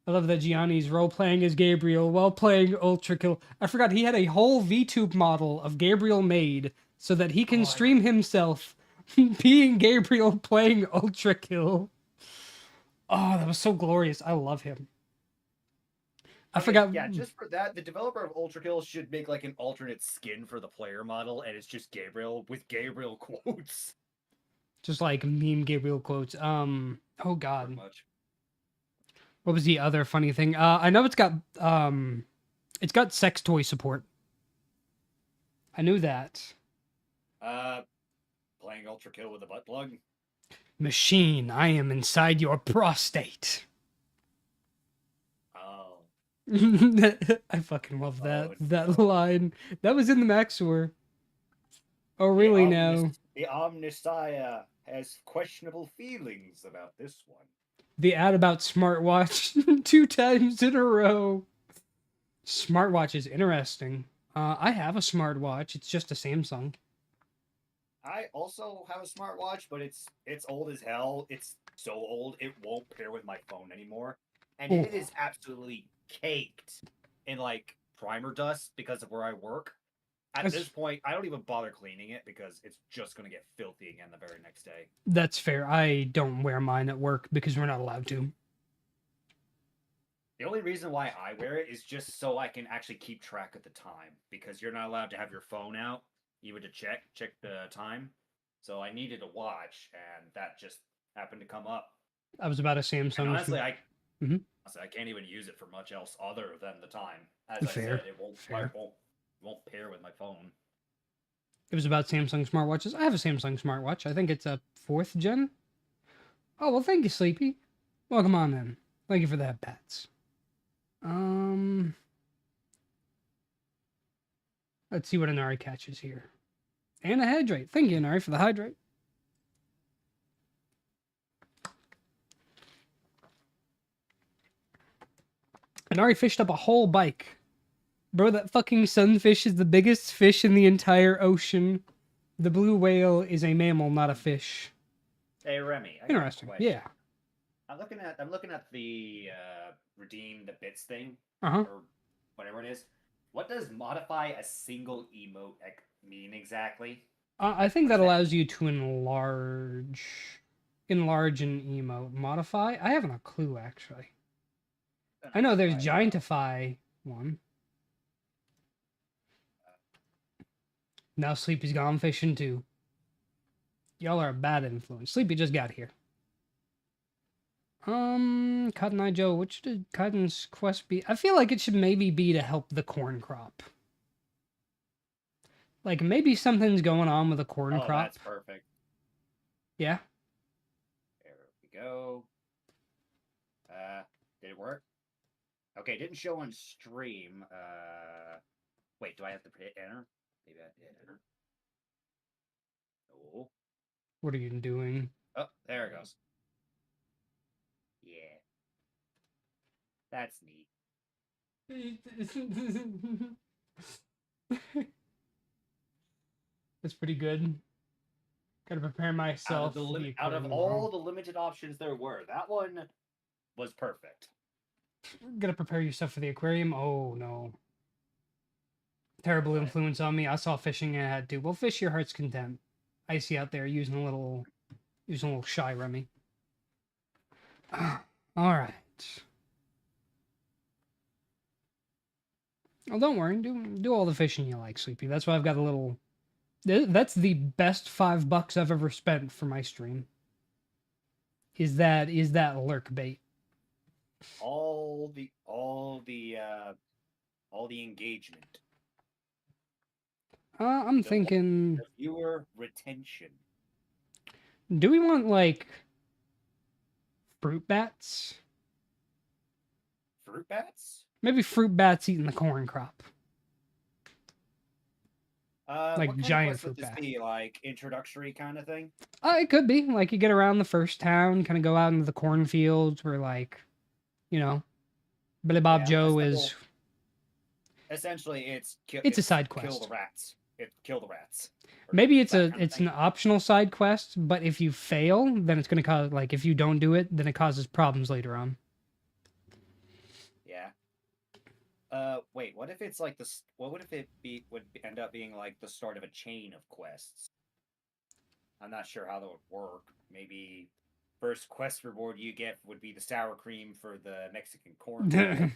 I love that Gianni's role playing as Gabriel while playing Ultra Kill. I forgot he had a whole VTube model of Gabriel made so that he can stream himself being Gabriel playing Ultra Kill. Oh, that was so glorious. I love him. I forgot. Yeah, just for that, the developer of Ultra Kill should make like an alternate skin for the player model, and it's just Gabriel with Gabriel quotes. Just like meme Gabriel quotes. Oh Pretty god. much. What was the other funny thing? I know it's got sex toy support. I knew that. Playing Ultra Kill with a butt plug. Machine, I am inside your prostate. Oh. I fucking love that Oh, that no. line. That was in the Maxwar. Oh really now? The Omnissiah has questionable feelings about this one. The ad about smartwatch 2 times in a row. Smartwatch is interesting. I have a smartwatch. It's just a Samsung. I also have a smartwatch, but it's old as hell. It's so old it won't pair with my phone anymore, and Ooh. it is absolutely caked in like primer dust because of where I work. At That's- this point, I don't even bother cleaning it because it's just gonna get filthy again the very next day. That's fair. I don't wear mine at work because we're not allowed to. The only reason why I wear it is just so I can actually keep track of the time because you're not allowed to have your phone out even to check the time. So I needed a watch, and that just happened to come up. I was about a And Samsung. honestly, Mhm. I can't even use it for much else other than the time. As Fair, I said, it won't pair with my phone. It was about Samsung smartwatches. I have a Samsung smartwatch. I think it's a 4th gen. Oh well, thank you, Sleepy. Welcome on in. Thank you for that, Pats. Let's see what Inari catches here. And a hydrate. Thank you, Inari, for the hydrate. Inari fished up a whole bike. Bro, that fucking sunfish is the biggest fish in the entire ocean. The blue whale is a mammal, not a fish. Hey Remy, I got a Interesting. question. Yeah. I'm looking at the redeem the bits thing Uh-huh. or whatever it is. What does modify a single emote mean exactly? I think that What's that? allows you to enlarge an emote. Modify? I haven't a clue, actually. I know there's Giantify one. Now Sleepy's gone fishing too. Y'all are a bad influence. Sleepy just got here. Cotton Eye Joe, what should Cotton's quest be? I feel like it should maybe be to help the corn crop. Like maybe something's going on with the corn Oh, crop. that's perfect. Yeah. There we go. Did it work? Okay, it didn't show on stream. Wait, do I have to hit enter? Maybe I did enter. Oh. What are you doing? Oh, there it goes. Yeah. That's neat. That's pretty good. Gotta prepare myself. Out of all the limited options there were, that one was perfect. Gotta prepare yourself for the aquarium. Oh no. Terrible influence on me. I saw fishing and I had to. Well, fish your heart's content. Icy out there using a little shy Remy. All right. Oh, don't worry. Do all the fishing you like, Sleepy. That's why I've got a little. That's the best $5 I've ever spent for my stream. Is that lurk bait? All the engagement. I'm The thinking. the viewer retention. Do we want like fruit bats? Fruit bats? Maybe fruit bats eating the corn crop. Like What kind giant of quest would fruit this bat. be? Like introductory kind of thing? It could be like you get around the first town, kind of go out into the cornfields where, like, you know, Billy Bob Yeah, Joe a is. simple- Essentially, it's It's a side Kill quest. the rats. Kill the rats. Or Maybe it's that kind of it's thing. an optional side quest, but if you fail, then it's gonna cause, like, if you don't do it, then it causes problems later on. Yeah. Wait. What if it's like this? What would if it would end up being like the start of a chain of quests? I'm not sure how that would work. Maybe first quest reward you get would be the sour cream for the Mexican corn pie.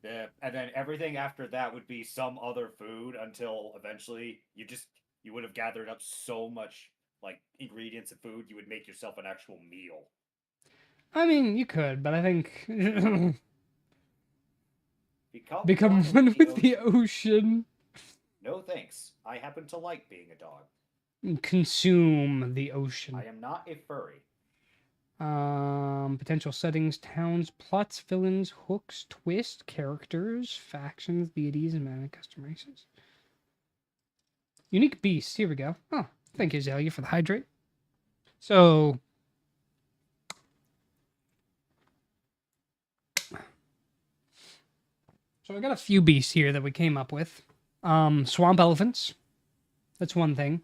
And then everything after that would be some other food until eventually you would have gathered up so much like ingredients and food you would make yourself an actual meal. I mean, you could, but I think Become one with the ocean. No thanks. I happen to like being a dog. Consume the ocean. I am not a furry. Potential settings, towns, plots, villains, hooks, twist, characters, factions, deities, and mana custom races. Unique beasts. Here we go. Oh, thank you, Zelia, for the hydrate. So I got a few beasts here that we came up with. Swamp elephants. That's one thing.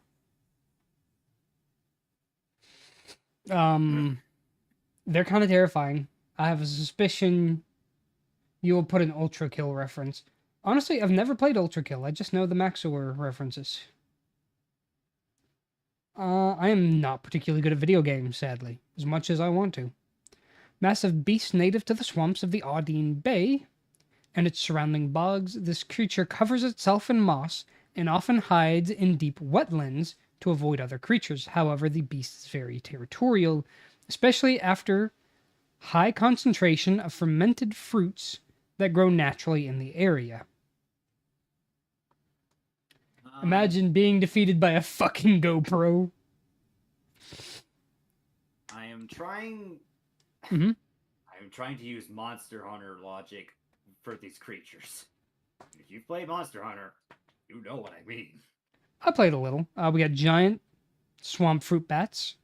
They're kind of terrifying. I have a suspicion you will put an Ultra Kill reference. Honestly, I've never played Ultra Kill. I just know the Maxor references. I am not particularly good at video games, sadly, as much as I want to. Massive beast native to the swamps of the Audine Bay and its surrounding bogs, this creature covers itself in moss and often hides in deep wetlands to avoid other creatures. However, the beast is very territorial, especially after high concentration of fermented fruits that grow naturally in the area. Imagine being defeated by a fucking GoPro. I am trying. Mhm. I am trying to use Monster Hunter logic for these creatures. If you play Monster Hunter, you know what I mean. I played a little. We got giant swamp fruit bats.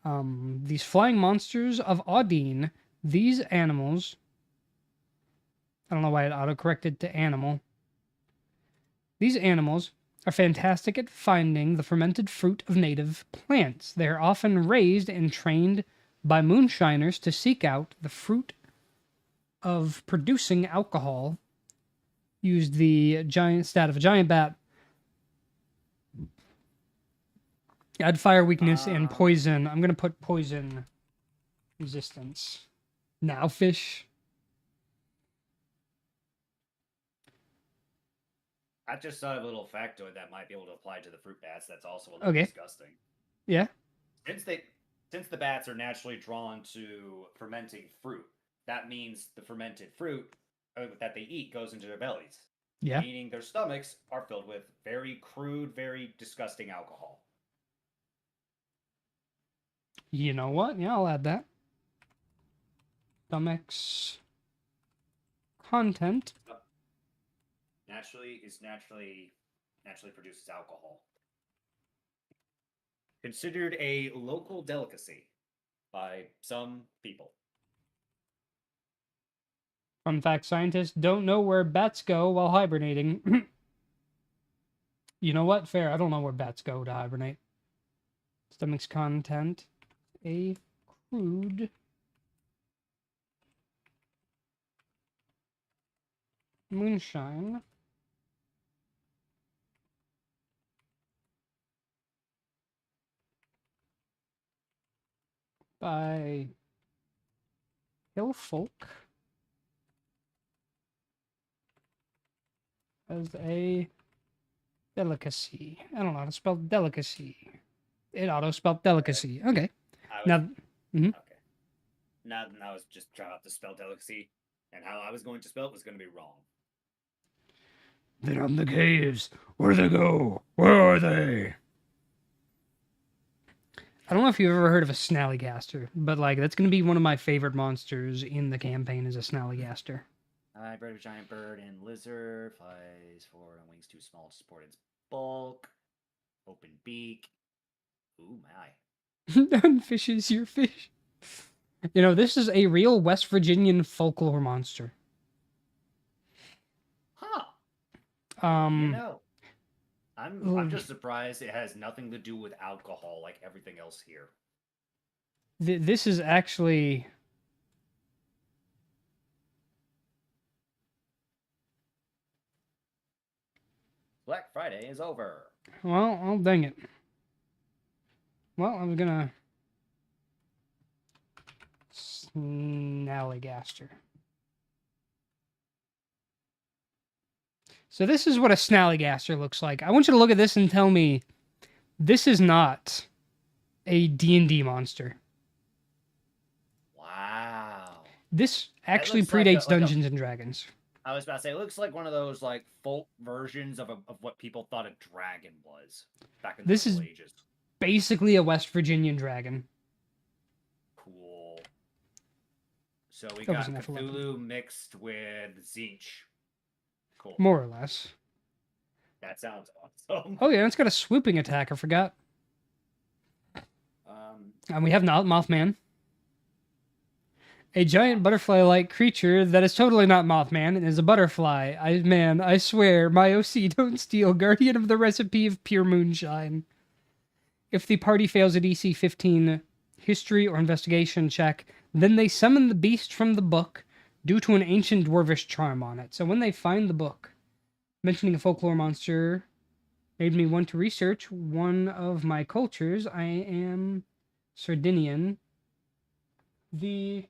These flying monsters of Audine. These animals. I don't know why it autocorrected to animal. These animals are fantastic at finding the fermented fruit of native plants. They are often raised and trained by moonshiners to seek out the fruit of producing alcohol. Use the giant stat of a giant bat. Add fire weakness and poison. I'm going to put poison resistance. Now fish. I just saw a little factoid that might be able to apply to the fruit bats. That's also a little disgusting. Yeah. Since the bats are naturally drawn to fermenting fruit, that means the fermented fruit that they eat goes into their bellies. Yeah. Meaning their stomachs are filled with very crude, very disgusting alcohol. You know what? Yeah, I'll add that. Stomachs. Content. Naturally produces alcohol. Considered a local delicacy by some people. Fun fact, scientists don't know where bats go while hibernating. You know what? Fair. I don't know where bats go to hibernate. Stomach's content. A crude moonshine. By hill folk as a delicacy. I don't know how to spell delicacy. It auto-spelled delicacy. Okay. Now, Okay. Now I was just trying not to spell delicacy, and how I was going to spell it was going to be wrong. they're on the caves. Where'd they go? Where are they? I don't know if you've ever heard of a snallygaster, but like that's gonna be one of my favorite monsters in the campaign is a snallygaster. Bird of a giant bird and lizard, flies forward on wings too small to support its bulk. Open beak. Ooh my. Unfishes your fish. You know, this is a real West Virginian folklore monster. Huh. Um, You know, I'm just surprised it has nothing to do with alcohol like everything else here. this is actually Black Friday is over. well, oh dang it. Well, I'm gonna snallygaster. So this is what a snallygaster looks like. I want you to look at this and tell me this is not a D&D monster. Wow. This actually looks like predates a- like a- Dungeons and Dragons. I was about to say, it looks like one of those like folk versions of what people thought a dragon was back in the This Middle is- Ages. Basically a West Virginian dragon. Cool. So we That got was an F11. Cthulhu mixed with Zinch. Cool. More or less. That sounds awesome. Oh yeah, it's got a swooping attack, I forgot. And we have Mothman. A giant butterfly-like creature that is totally not Mothman and is a butterfly. I swear, my OC don't steal. Guardian of the recipe of pure moonshine. If the party fails a DC 15 history or investigation check, then they summon the beast from the book due to an ancient dwarvish charm on it. So when they find the book, mentioning a folklore monster made me want to research one of my cultures. I am Sardinian. The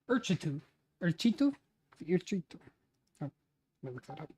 Urchitu. Urchitu? The Urchitu. Oh, let me look that up.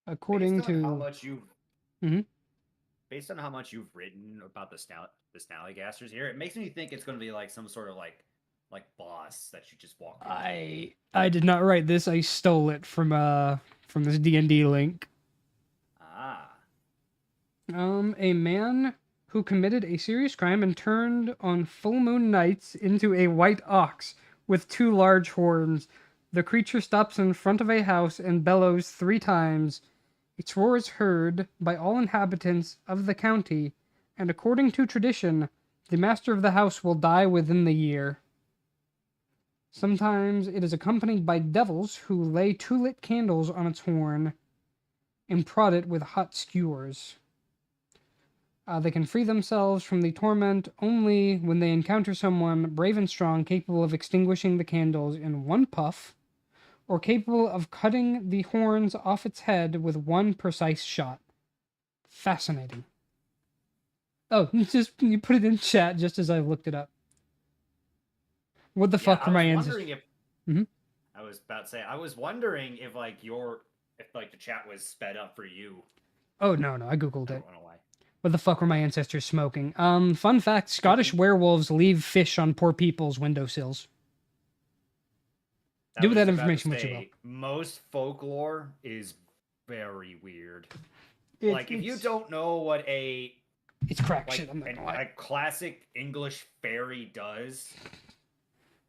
According based on how to much you've Mhm. based on how much you've written about the snallygasters here, it makes me think it's going to be like some sort of like boss that you just walk into. I did not write this. I stole it from this D&D link. Ah. A man who committed a serious crime and turned on full moon nights into a white ox with 2 large horns. The creature stops in front of a house and bellows 3 times. Its roar is heard by all inhabitants of the county, and according to tradition, the master of the house will die within the year. Sometimes it is accompanied by devils who lay 2 lit candles on its horn and prod it with hot skewers. They can free themselves from the torment only when they encounter someone brave and strong, capable of extinguishing the candles in 1 puff, or capable of cutting the horns off its head with 1 precise shot. Fascinating. Oh, you put it in chat just as I looked it up. What the fuck were my ancestors? I was about to say, I was wondering if like the chat was sped up for you. Oh no, I googled I it. don't know why. What the fuck were my ancestors smoking? Fun fact: Scottish werewolves leave fish on poor people's windowsills. Do with that information what you will. Most folklore is very weird. If you don't know what it's crack shit, I'm not gonna lie. a classic English fairy does,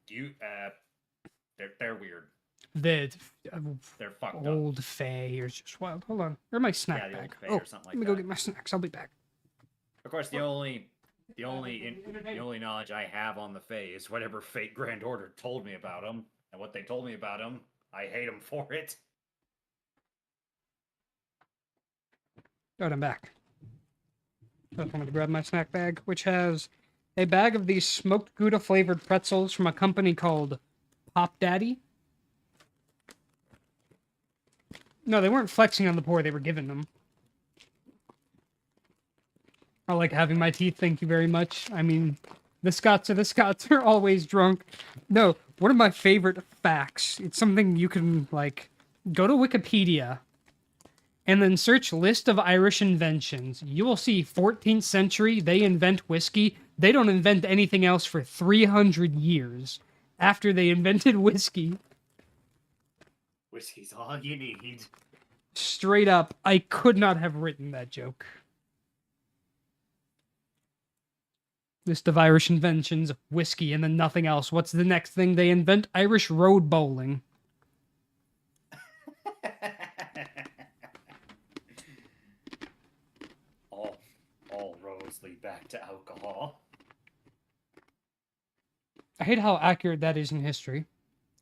they're weird. They're fucked up. old fae is just wild. Hold on, where's my snack The old bag? fae Oh, or something like let me go that. get my snacks. I'll be back. Of course, the only the only knowledge I have on the Fae is whatever Fate Grand Order told me about them, and what they told me about them, I hate them for it. Good, I'm back. So I'm going to grab my snack bag, which has a bag of these smoked Gouda flavored pretzels from a company called Pop Daddy. No, they weren't flexing on the poor, they were giving them. I like having my teeth, thank you very much. I mean, the Scots are always drunk. No, one of my favorite facts, it's something you can, like, go to Wikipedia and then search list of Irish inventions. You will see 14th century, they invent whiskey. They don't invent anything else for 300 years after they invented whiskey. Whiskey's all you need. Straight up, I could not have written that joke. List of Irish inventions, whiskey, and then nothing else. What's the next thing they invent? Irish road bowling. all roads lead back to alcohol. I hate how accurate that is in history.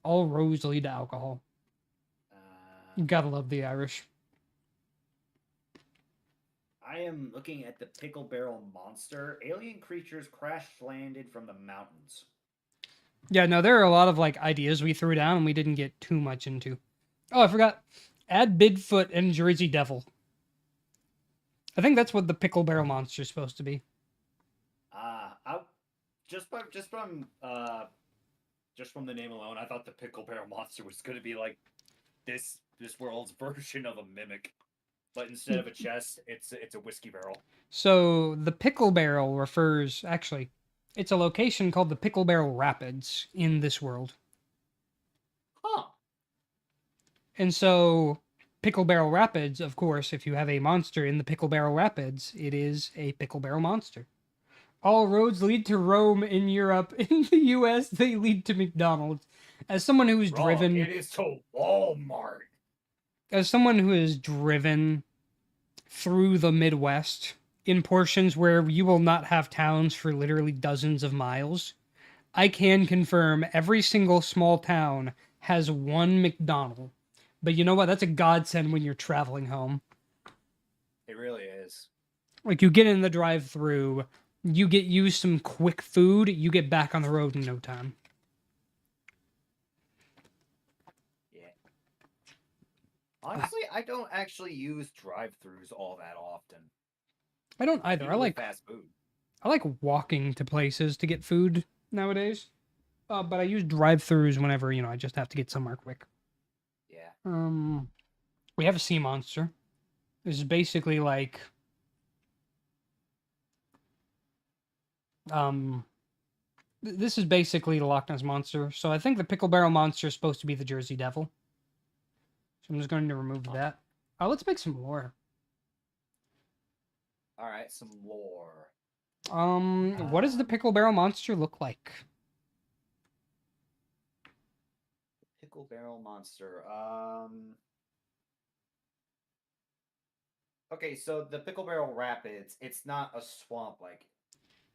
All roads lead to alcohol. You gotta love the Irish. I am looking at the pickle barrel monster. Alien creatures crash landed from the mountains. Yeah, no, there are a lot of like ideas we threw down and we didn't get too much into. Oh, I forgot. Add Bigfoot and Jersey Devil. I think that's what the pickle barrel monster is supposed to be. Just from the name alone, I thought the pickle barrel monster was going to be like this world's version of a mimic, but instead of a chest, it's a whiskey barrel. So the pickle barrel refers, actually, it's a location called the Pickle Barrel Rapids in this world. Huh. And so Pickle Barrel Rapids, of course, if you have a monster in the Pickle Barrel Rapids, it is a pickle barrel monster. All roads lead to Rome in Europe. In the US, they lead to McDonald's. As someone who's driven... It is to Walmart. As someone who is driven through the Midwest in portions where you will not have towns for literally dozens of miles, I can confirm every single small town has one McDonald's. But you know what? That's a godsend when you're traveling home. It really is. Like, you get in the drive-thru, you get used some quick food, you get back on the road in no time. Yeah. Honestly, I don't actually use drive-thrus all that often. I don't either. Even I with like fast food. I like walking to places to get food nowadays. But I use drive-thrus whenever, I just have to get somewhere quick. Yeah. We have a sea monster. This is basically like this is basically the Loch Ness Monster. So I think the Pickle Barrel Monster is supposed to be the Jersey Devil. So I'm just going to remove that. Let's make some lore. All right, some lore. What does the Pickle Barrel Monster look like? Pickle barrel monster. Okay, so the Pickle Barrel Rapids, it's not a swamp like.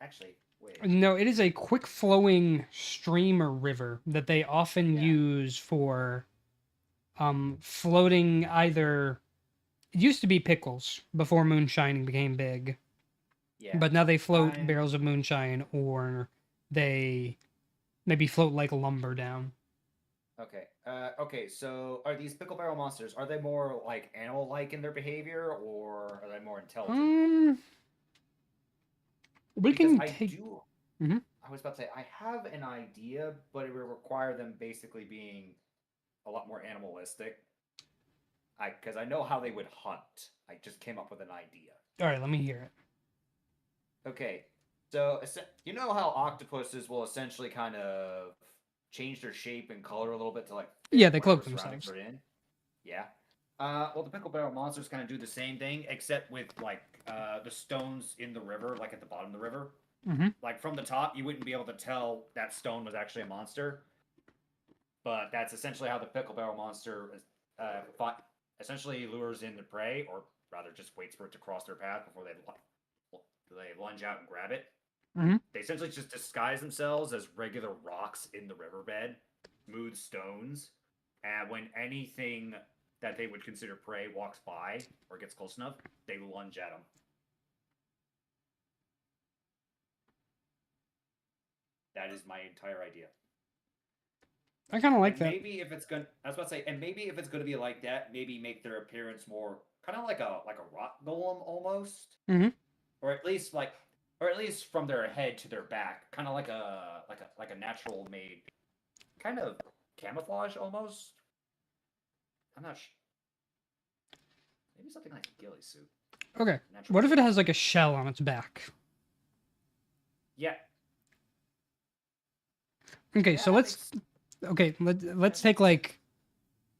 Actually, wait. No, it is a quick flowing stream or river that they often use for floating either. It used to be pickles before moonshining became big. Yeah. But now they float barrels of moonshine, or they maybe float like lumber down. Okay. Okay. So, are these pickle barrel monsters? Are they more like animal-like in their behavior, or are they more intelligent? We Because can I take. do. Mm-hmm. I was about to say I have an idea, but it would require them basically being a lot more animalistic. Because I know how they would hunt. I just came up with an idea. All right, let me hear it. Okay, so you know how octopuses will essentially kind of change their shape and color a little bit to like Yeah, they cloak whatever surroundings themselves. they're in? Yeah. Well, the pickle barrel monsters kind of do the same thing, except with like the stones in the river, like at the bottom of the river. Mm-hmm. Like from the top, you wouldn't be able to tell that stone was actually a monster. But that's essentially how the pickle barrel monster essentially lures in the prey, or rather just waits for it to cross their path before they lunge out and grab it. They essentially just disguise themselves as regular rocks in the riverbed, smooth stones, and when anything that they would consider prey walks by or gets close enough, they lunge at them. That is my entire idea. I kind of like and that. Maybe if it's gonna, I was about to say, and maybe if it's gonna be like that, maybe make their appearance more kind of like a rock golem almost, or at least from their head to their back, kind of like a natural made kind of camouflage almost. I'm not sure. Maybe something like a ghillie suit. Okay. What if it has like a shell on its back? Yeah. Okay, so let's take like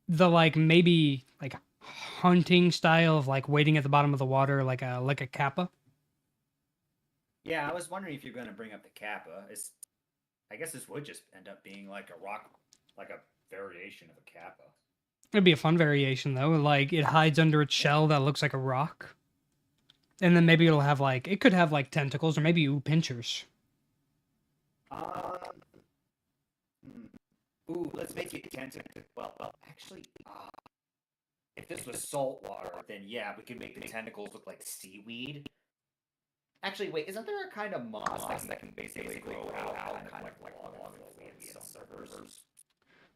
the maybe like hunting style of like waiting at the bottom of the water like a kappa. Yeah, I was wondering if you're going to bring up the kappa. I guess this would just end up being like a rock, like a variation of a kappa. It'd be a fun variation though. Like it hides under its shell that looks like a rock. And then maybe it'll have like it could have like tentacles or maybe pinchers. Ooh, let's make it tentacle. Well, actually, if this was salt water, then yeah, we could make the tentacles look like seaweed. Actually, wait, isn't there a kind of moss that can basically grow out kind of like along some rivers?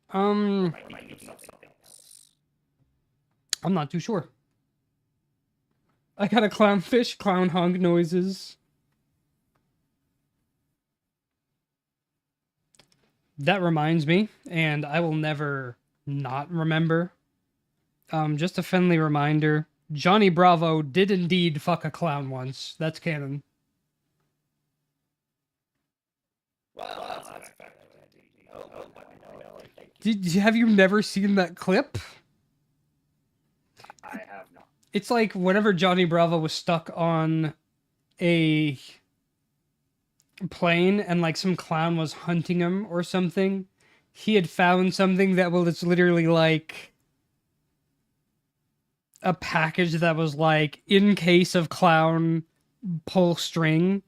I'm not too sure. I got a clownfish, clown honk noises. That reminds me, and I will never not remember. Just a friendly reminder, Johnny Bravo did indeed fuck a clown once. That's canon. Well, that's have you never seen that clip? I have not. It's like whenever Johnny Bravo was stuck on a plane and like some clown was hunting him or something, he had found something that was literally like a package that was like in case of clown pull string.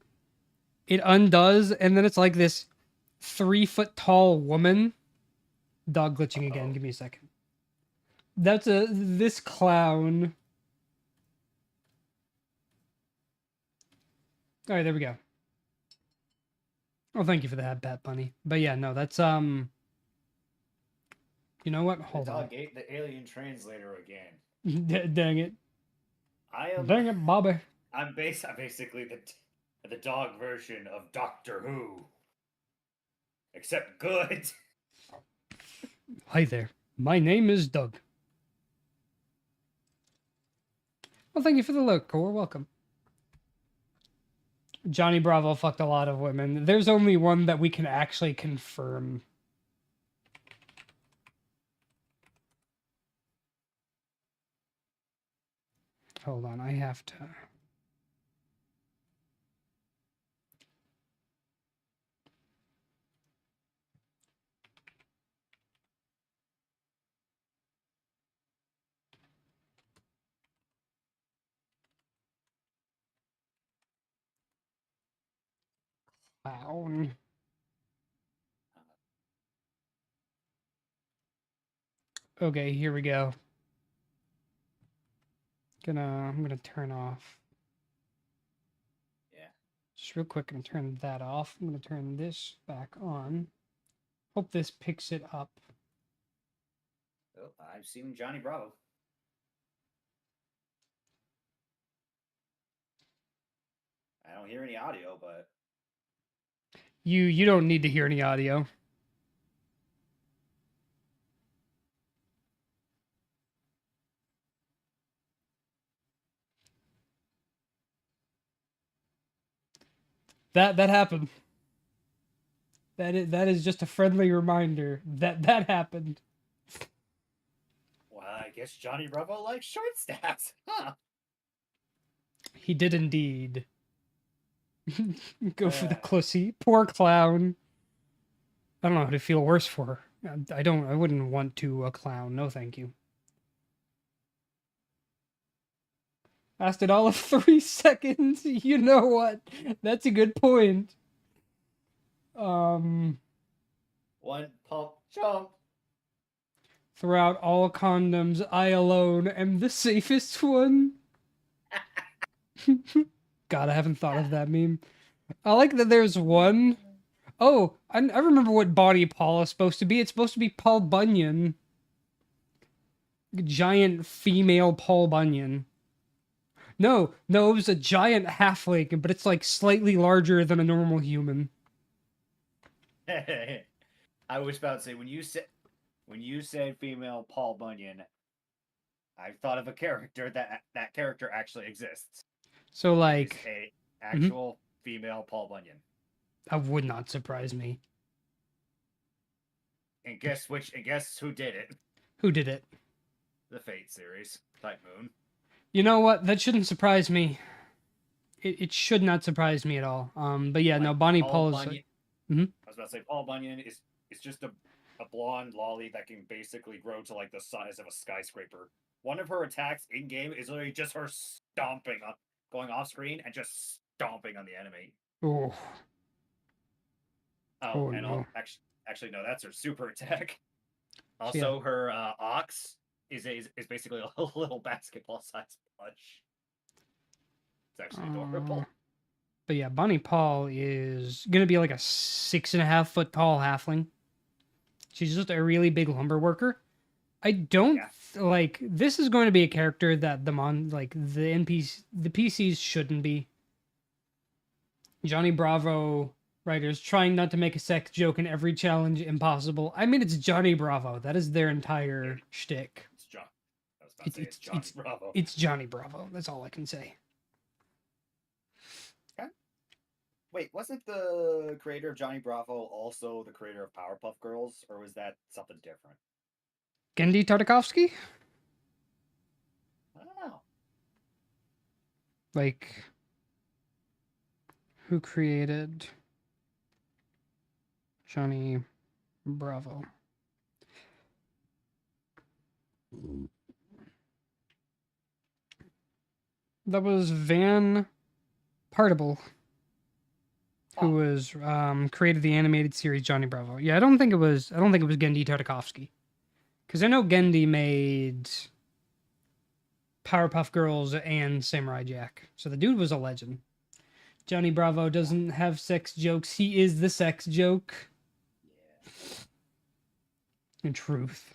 It undoes and then it's like this 3-foot tall woman. Dog glitching again. Give me a second. That's this clown. All right, there we go. Oh, thank you for that, Bat Bunny. But yeah, no, that's you know what? Hold on. The alien translator again. Dang it! Dang it, Bobby. I'm basically the dog version of Doctor Who, except good. Hi there. My name is Doug. Well, thank you for the look, Core. Welcome. Johnny Bravo fucked a lot of women. There's only one that we can actually confirm. Hold on, I have to... Clown. Okay, here we go. I'm gonna turn off. Yeah. Just real quick, I'm gonna turn that off. I'm gonna turn this back on. Hope this picks it up. Oh, I've seen Johnny Bravo. I don't hear any audio, but You don't need to hear any audio. That happened. That is just a friendly reminder that happened. Well, I guess Johnny Bravo likes short staffs, huh? He did indeed. Go for the clussy. Poor clown. I don't know how to feel worse for her. I wouldn't want to a clown. No, thank you. Lasted all of 3 seconds. You know what? That's a good point. One pump jump. Throughout all condoms, I alone am the safest one. God, I haven't thought of that meme. I like that there's one. Oh, I remember what body Paul is supposed to be. It's supposed to be Paul Bunyan. Giant female Paul Bunyan. No, it was a giant halfling, but it's like slightly larger than a normal human. I was about to say when you said female Paul Bunyan, I thought of a character that character actually exists. So He's like, a actual female Paul Bunyan. that would not surprise me. And guess who did it? Who did it? The Fate series, Type Moon. You know what? That shouldn't surprise me. It should not surprise me at all. But yeah, no, Bonnie Paul is. Bunyan, Mhm. I was about to say Paul Bunyan is just a blonde lolly that can basically grow to like the size of a skyscraper. One of her attacks in game is literally just her stomping on, going off screen and just stomping on the enemy. Oh. Oh, and no. actually no, that's her super attack. So, Also, her ox is basically a little basketball sized plush. It's actually adorable. But yeah, Bonnie Paul is gonna be like a 6.5 foot tall halfling. She's just a really big lumber worker. I don't like this is going to be a character that the PCs shouldn't be. Johnny Bravo writers trying not to make a sex joke in every challenge impossible. I mean, it's Johnny Bravo. That is their entire shtick. It's John. I was about to say it's Johnny Bravo. It's Johnny Bravo. That's all I can say. Okay. Wait, wasn't the creator of Johnny Bravo also the creator of Powerpuff Girls, or was that something different? Gendy Tartakovsky? I don't know. Like, who created Johnny Bravo? That was Van Partible, who was created the animated series Johnny Bravo. Yeah, I don't think it was Gendy Tartakovsky, because I know Gendy made Powerpuff Girls and Samurai Jack, so the dude was a legend. Johnny Bravo doesn't have sex jokes. He is the sex joke. Yeah. In truth.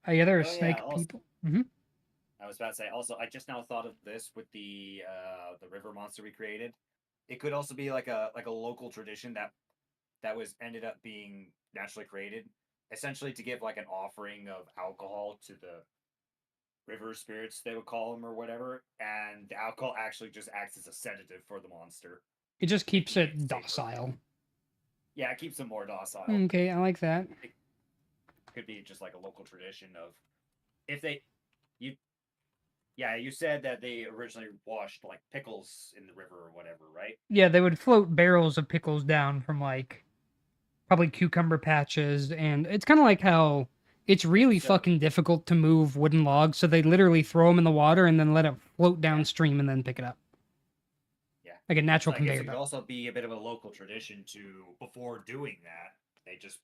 Yeah, there are snake people. I was about to say, also, I just now thought of this with the river monster we created. It could also be like a local tradition that was ended up being naturally created, essentially to give like an offering of alcohol to the river spirits, they would call them or whatever, and the alcohol actually just acts as a sedative for the monster. It just keeps it docile. Yeah, it keeps them more docile. Okay, I like that. It could be just like a local tradition of you said that they originally washed like pickles in the river or whatever, right? Yeah, they would float barrels of pickles down from like probably cucumber patches, and it's kind of like how it's really fucking difficult to move wooden logs, so they literally throw them in the water and then let it float downstream and then pick it up. Yeah. Like a natural So conveyor it could belt. also be a bit of a local tradition to, before doing that, they just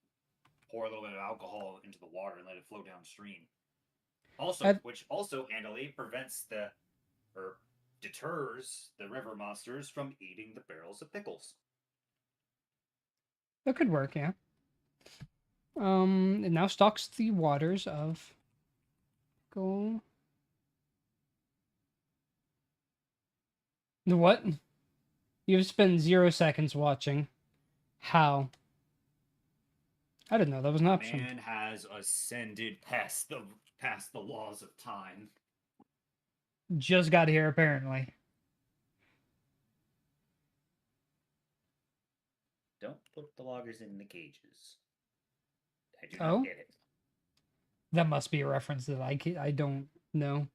pour a little bit of alcohol into the water and let it flow downstream. Also, which also handily deters the river monsters from eating the barrels of pickles. That could work, yeah. It now stalks the waters of Go. The what? You've spent 0 seconds watching. How? I didn't know that was an option. Man has ascended past the laws of time. Just got here, apparently. Don't put the loggers in the cages. I do not get it. That must be a reference that I don't know.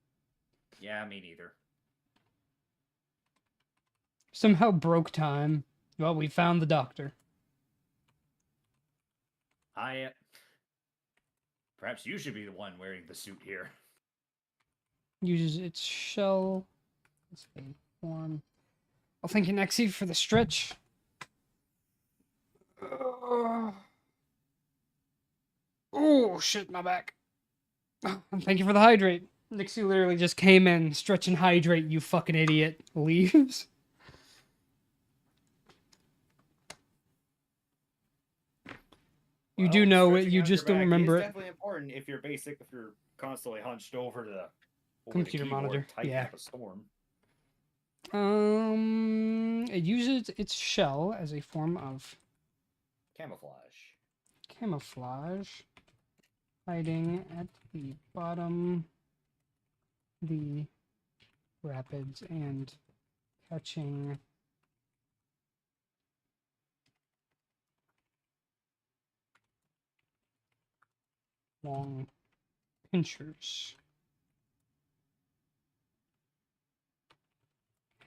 Yeah, me neither. Somehow broke time. Well, we found the doctor. Perhaps you should be the one wearing the suit here. Uses its shell as a form. I'll thank you, Nexi, for the stretch. Oh, shit, my back. And thank you for the hydrate. Nixie literally just came in, stretch and hydrate, you fucking idiot. Leaves. You do know it, stretching you out just your don't back remember is it. definitely important if you're constantly hunched over the Computer keyboard, monitor, typing yeah. up a storm. It uses its shell as a form of Camouflage. Hiding at the bottom, the rapids, and catching long pinchers.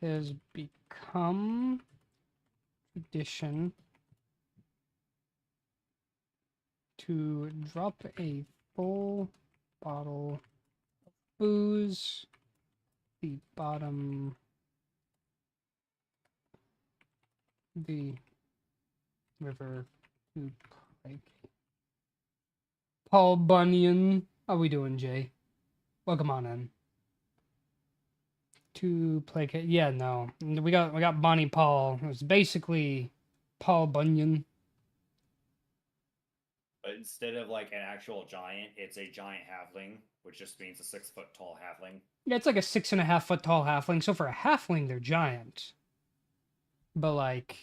Has become tradition to drop a full bottle of booze the bottom the river to like Paul Bunyan. How we doing, Jay? Welcome on in. To placate. Yeah, no. We got Bonnie Paul. It was basically Paul Bunyan. But instead of like an actual giant, it's a giant halfling, which just means a 6 foot tall halfling. Yeah, it's like a 6.5 foot tall halfling. So for a halfling, they're giant. But like,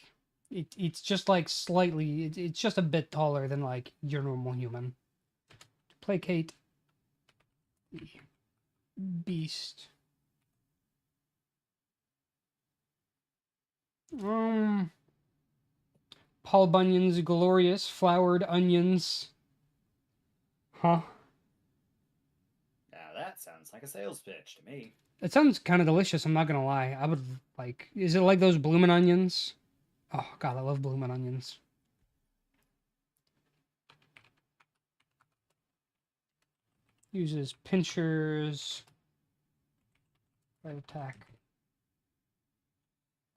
it's just like slightly. It's just a bit taller than like your normal human. To placate the beast. Paul Bunyan's glorious flowered onions. Huh? Now that sounds like a sales pitch to me. It sounds kind of delicious, I'm not gonna lie. I would like... Is it like those bloomin' onions? Oh, God, I love bloomin' onions. Uses pinchers. Right attack.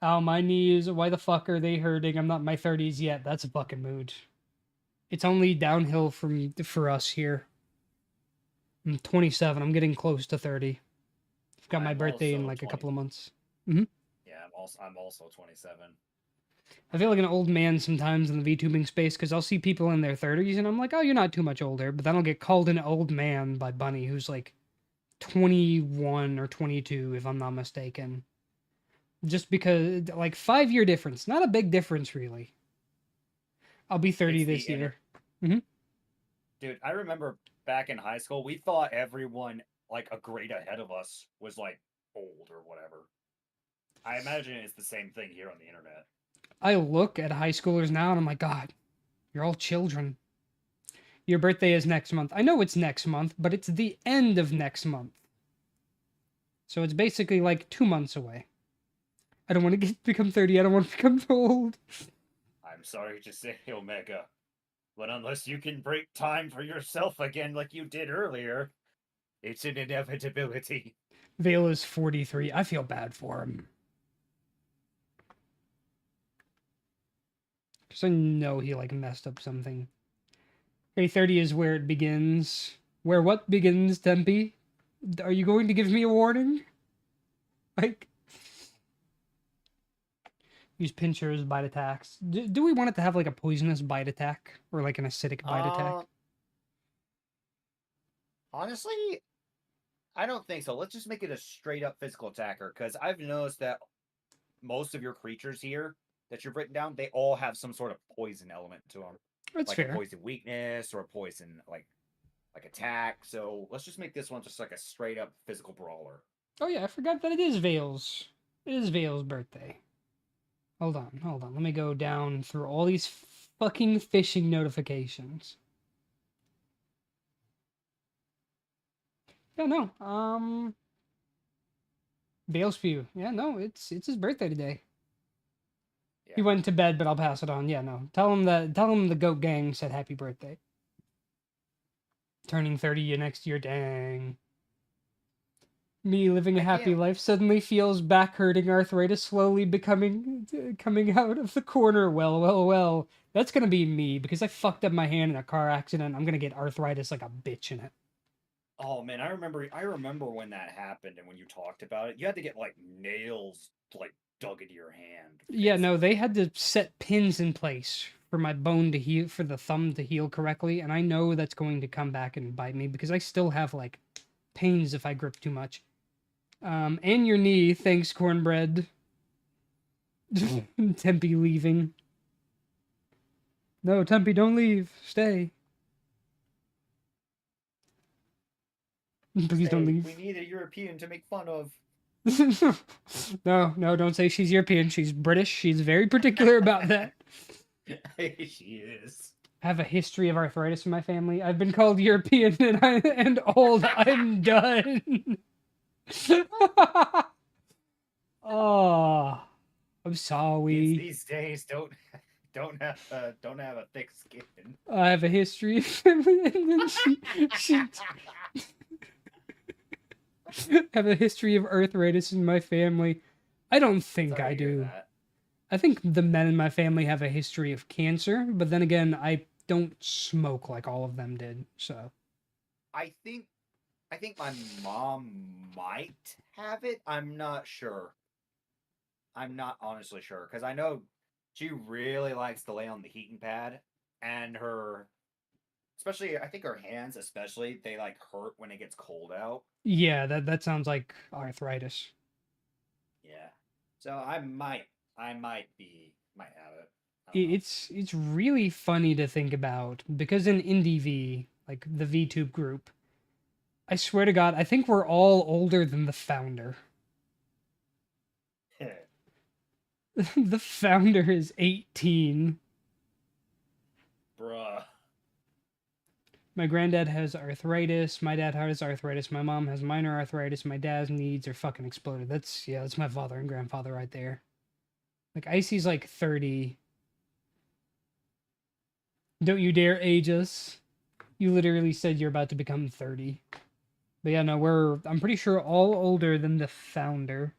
Ow, my knees. Why the fuck are they hurting? I'm not in my 30s yet. That's a fucking mood. It's only downhill for us here. I'm 27. I'm getting close to 30. I've got my birthday in like a couple of months. Yeah, I'm also 27. I feel like an old man sometimes in the VTubing space because I'll see people in their 30s and I'm like, oh, you're not too much older. But then I'll get called an old man by Bunny who's like 21 or 22, if I'm not mistaken. Just because, like, 5-year difference. Not a big difference, really. I'll be 30 this year. Dude, I remember back in high school, we thought everyone, like, a grade ahead of us was, like, old or whatever. I imagine it's the same thing here on the internet. I look at high schoolers now and I'm like, God, you're all children. Your birthday is next month. I know it's next month, but it's the end of next month. So it's basically like 2 months away. I don't want to become 30. I don't want to become old. I'm sorry to say, Omega, but unless you can break time for yourself again like you did earlier, it's an inevitability. Vale is 43. I feel bad for him. Because I know he, like, messed up something. Okay, 30 is where it begins. Where what begins, Tempe? Are you going to give me a warning? Like... Use pinchers, bite attacks. Do we want it to have like a poisonous bite attack or like an acidic bite attack? Honestly, I don't think so. Let's just make it a straight up physical attacker because I've noticed that most of your creatures here that you've written down, they all have some sort of poison element to them. That's like fair. A poison weakness or a poison like attack. So let's just make this one just like a straight up physical brawler. Oh yeah, I forgot that it is Vale's. It is Vale's birthday. Hold on. Let me go down through all these fucking phishing notifications. Yeah, no. Vale's Spew. Yeah, no, it's his birthday today. Yeah. He went to bed, but I'll pass it on. Yeah, no. Tell him the Goat Gang said happy birthday. Turning 30 next year, dang. Me living a I happy can't. life suddenly feels back hurting arthritis slowly coming out of the corner. Well. That's gonna be me because I fucked up my hand in a car accident. I'm gonna get arthritis like a bitch in it. Oh man, I remember when that happened and when you talked about it, you had to get like nails like dug into your hand to Yeah, fix no, it. they had to set pins in place for my bone to heal, for the thumb to heal correctly, and I know that's going to come back and bite me because I still have like pains if I grip too much. And your knee, thanks, cornbread. Tempe leaving. No, Tempe, don't leave. Stay. Please don't Say, leave. we need a European to make fun of. No, don't say she's European. She's British. She's very particular about that. She is. I have a history of arthritis in my family. I've been called European and old. I'm done. Oh, I'm Kids sorry. these days don't have a thick skin. I have a history of family, and then she have a history of arthritis in my family. I don't think Sorry I to hear do. that. I think the men in my family have a history of cancer, but then again, I don't smoke like all of them did. So I think my mom might have it. I'm not sure. I'm not honestly sure because I know she really likes to lay on the heating pad, and her, especially I think her hands, especially they like hurt when it gets cold out. yeah, that sounds like arthritis. Yeah, so might have it. I don't know. It's really funny to think about because in IndieV, like the VTube group, I swear to God, I think we're all older than the founder. The founder is 18. Bruh. My granddad has arthritis. My dad has arthritis. My mom has minor arthritis. My dad's needs are fucking exploded. That's my father and grandfather right there. Like Icy's like 30. Don't you dare age us. You literally said you're about to become 30. But yeah, no, I'm pretty sure all older than the founder.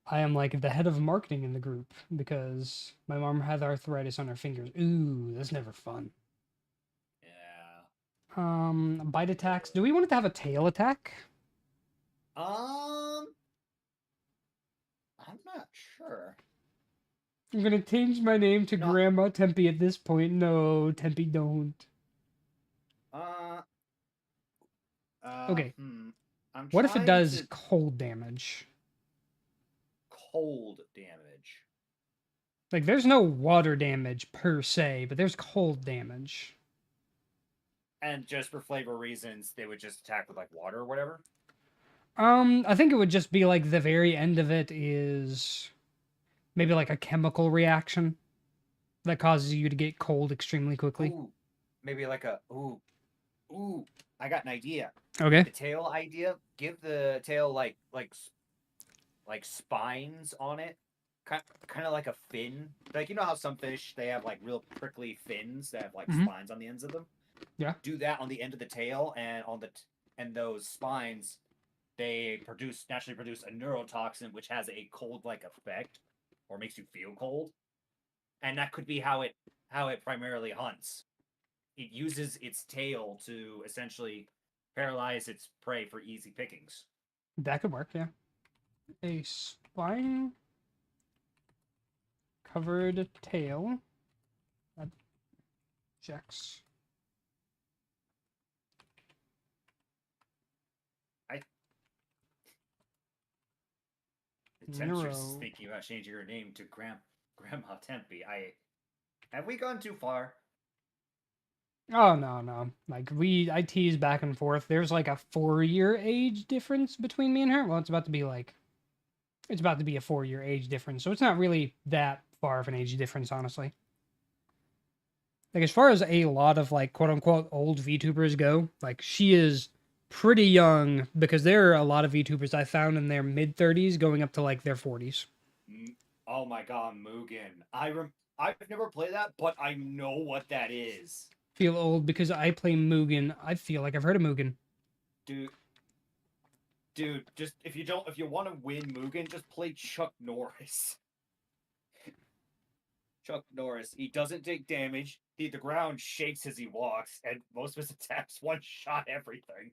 I am like the head of marketing in the group because my mom had arthritis on her fingers. Ooh, that's never fun. Yeah. Bite attacks. Do we want it to have a tail attack? I'm not sure. I'm gonna change my name to No. Grandma Tempe at this point. No, Tempe, don't. Uh. Okay. I'm What if it trying does to cold damage? cold damage. Like, there's no water damage per se, but there's cold damage. And just for flavor reasons, they would just attack with like water or whatever. I think it would just be like the very end of it is maybe like a chemical reaction that causes you to get cold extremely quickly. Ooh, maybe like a ooh. I got an idea. Okay. The tail idea. Give the tail like spines on it, kind of like a fin. Like you know how some fish they have like real prickly fins that have like spines on the ends of them. Yeah. Do that on the end of the tail and on the and those spines, they naturally produce a neurotoxin which has a cold like effect, or makes you feel cold, and that could be how it primarily hunts. It uses its tail to essentially paralyze its prey for easy pickings. That could work, yeah. A spine covered tail. That checks. The Temptress is thinking about changing her name to Grandma Tempe. Have we gone too far? Oh no. Like I tease back and forth. There's like a 4-year age difference between me and her. Well, it's about to be a 4-year age difference. So it's not really that far of an age difference, honestly. Like as far as a lot of like quote unquote old VTubers go, like she is pretty young because there are a lot of VTubers I found in their mid-30s going up to like their 40s. Oh my god, Mugen. I've never played that, but I know what that is. feel old because I play Mugen. I feel like I've heard of Mugen. Dude, just if you want to win Mugen, just play Chuck Norris. Chuck Norris. He doesn't take damage. The ground shakes as he walks, and most of his attacks one-shot everything.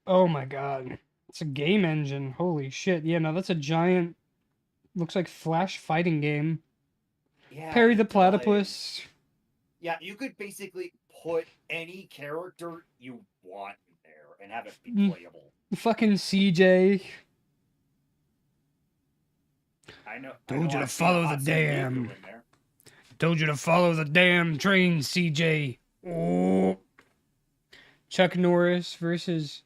Oh my god. It's a game engine. Holy shit. Yeah, no, that's a giant, looks like Flash fighting game. Yeah, Perry the it does. Platypus. Yeah, you could basically put any character you want in there and have it be Mm. playable. Fucking CJ. I know. Told you to I've seen a follow the Hatsune Miku dam. in there. Told you to follow the damn train, CJ. Oh. Chuck Norris versus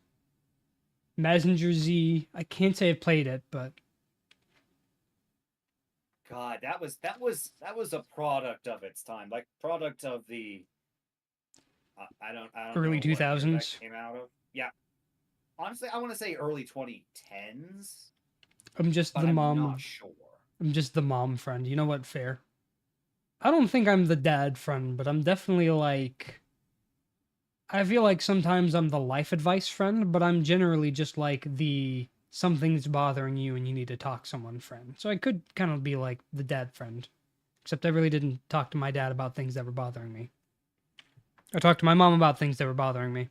Mazinger Z. I can't say I've played it, but God, that was a product of its time, like product of the. I don't Early know what year 2000s. that came out of. Yeah, honestly, I want to say early 2010s, I'm just but the I'm mom. not sure. I'm just the mom friend. You know what? Fair. I don't think I'm the dad friend, but I'm definitely like. I feel like sometimes I'm the life advice friend, but I'm generally just like the something's bothering you and you need to talk to someone friend. So I could kind of be like the dad friend. Except I really didn't talk to my dad about things that were bothering me. I talked to my mom about things that were bothering me.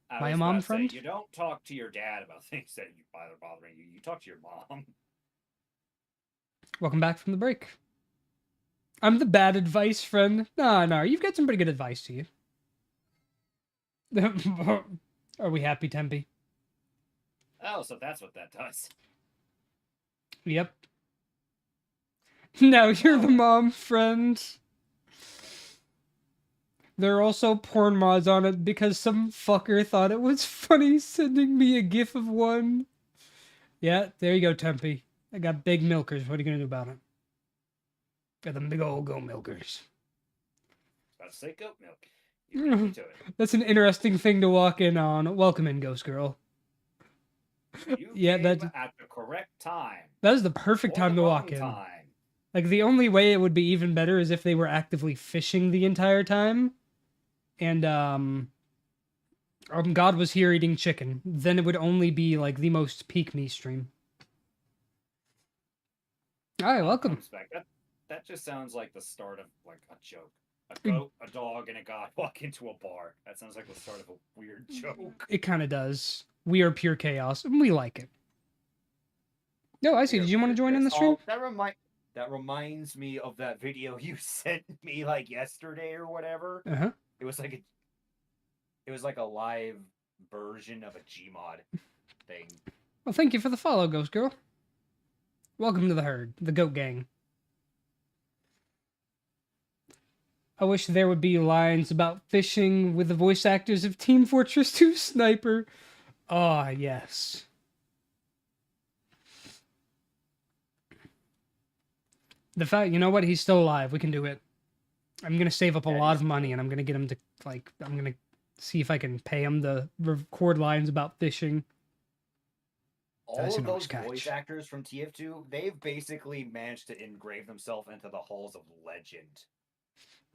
I My was mom about to say, friend? you don't talk to your dad about things that are bothering you. You talk to your mom. Welcome back from the break. I'm the bad advice friend. No, you've got some pretty good advice to you. Are we happy, Tempe? Oh, so that's what that does. Yep. Now you're the mom friend. There are also porn mods on it because some fucker thought it was funny sending me a gif of one. Yeah, there you go, Tempe. I got big milkers. What are you gonna do about it? Got them big old goat milkers. About to say goat milk. You beat me to it. That's an interesting thing to walk in on. Welcome in, Ghost Girl. You Yeah, came that's at the correct time. that is the perfect Or time the to walk wrong in. time. Like the only way it would be even better is if they were actively fishing the entire time, and God was here eating chicken. Then it would only be like the most peak me stream. All right, welcome. Respect. That just sounds like the start of like a joke. A goat, a dog, and a god walk into a bar. That sounds like the start of a weird joke. It kind of does. We are pure chaos, and we like it. No, I see. Did you want to join in the stream? That reminds me of that video you sent me like yesterday or whatever. Uh huh. It was like a live version of a Gmod thing. Well, thank you for the follow, Ghost Girl. Welcome to the herd, the Goat Gang. I wish there would be lines about fishing with the voice actors of Team Fortress 2 Sniper. Ah, yes. The fact, you know what? He's still alive. We can do it. I'm going to save up a lot of money, and I'm going to get him to, like, I'm going to see if I can pay him to record lines about fishing. All of those voice actors from TF2, they've basically managed to engrave themselves into the halls of legend.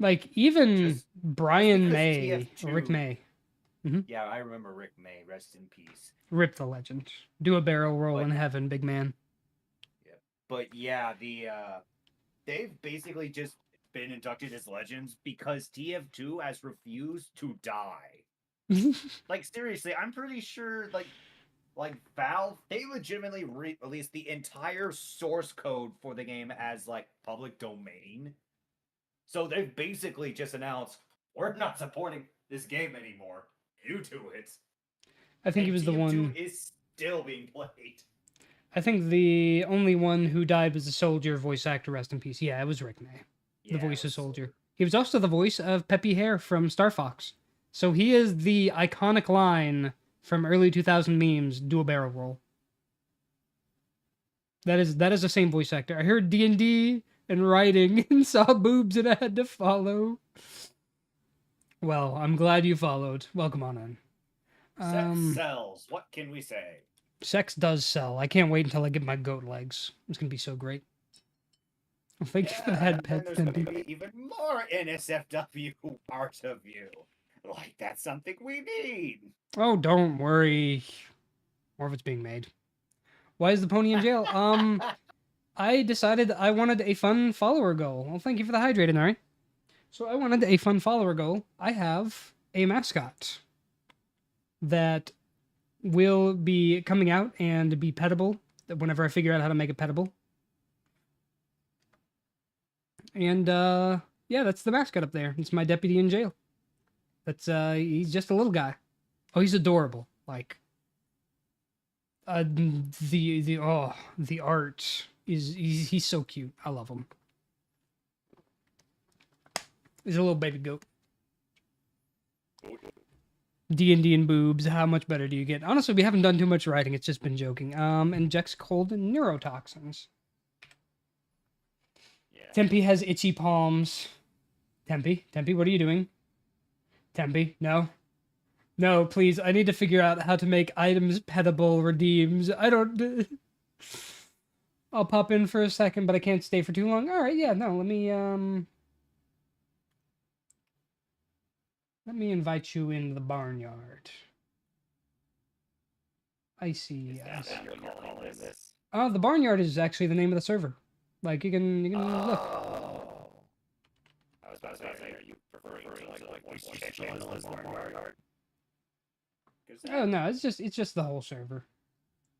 Like, even Brian May, TF2, Rick May. Mm-hmm. Yeah, I remember Rick May. Rest in peace. Rip the legend. Do a barrel roll in heaven, big man. Yeah. But yeah, they've basically just been inducted as legends because TF2 has refused to die. Like, seriously, I'm pretty sure, like Valve, they legitimately released the entire source code for the game as, like, public domain. So they've basically just announced, we're not supporting this game anymore. You do it. I think he was the one... is still being played. I think the only one who died was the Soldier voice actor, rest in peace. Yeah, it was Rick May. The voice of Soldier. He was also the voice of Peppy Hare from Star Fox. So he is the iconic line from early 2000 memes, do a barrel roll. That is the same voice actor. I heard D&D and writing and saw boobs and I had to follow. Well, I'm glad you followed. Welcome on in. Sex sells. What can we say? Sex does sell. I can't wait until I get my goat legs. It's going to be so great. Well, thank you for the Yeah, head and then pets, there's Tempe. maybe even more NSFW part of you. Like, that's something we need. Oh, don't worry. More of it's being made. Why is the pony in jail? I decided I wanted a fun follower goal. Well, thank you for the hydrated, Nari. So I wanted a fun follower goal. I have a mascot that will be coming out and be pettable whenever I figure out how to make it pettable. And yeah, that's the mascot up there. It's my deputy in jail. That's he's just a little guy. Oh, he's adorable. Like the art is he's so cute. I love him. He's a little baby goat. D&D and boobs. How much better do you get? Honestly, we haven't done too much writing. It's just been joking. Injects cold neurotoxins. Yeah. Tempe has itchy palms. Tempe, what are you doing? Tempe, no. No, please. I need to figure out how to make items pettable redeems. I don't... I'll pop in for a second, but I can't stay for too long. All right, yeah, no, let me invite you into the barnyard. I see. I see. Oh, the barnyard is actually the name of the server. Like you can look. Oh. I was about to say, are you preferring to like voice channel as the barnyard? Oh no, it's just the whole server.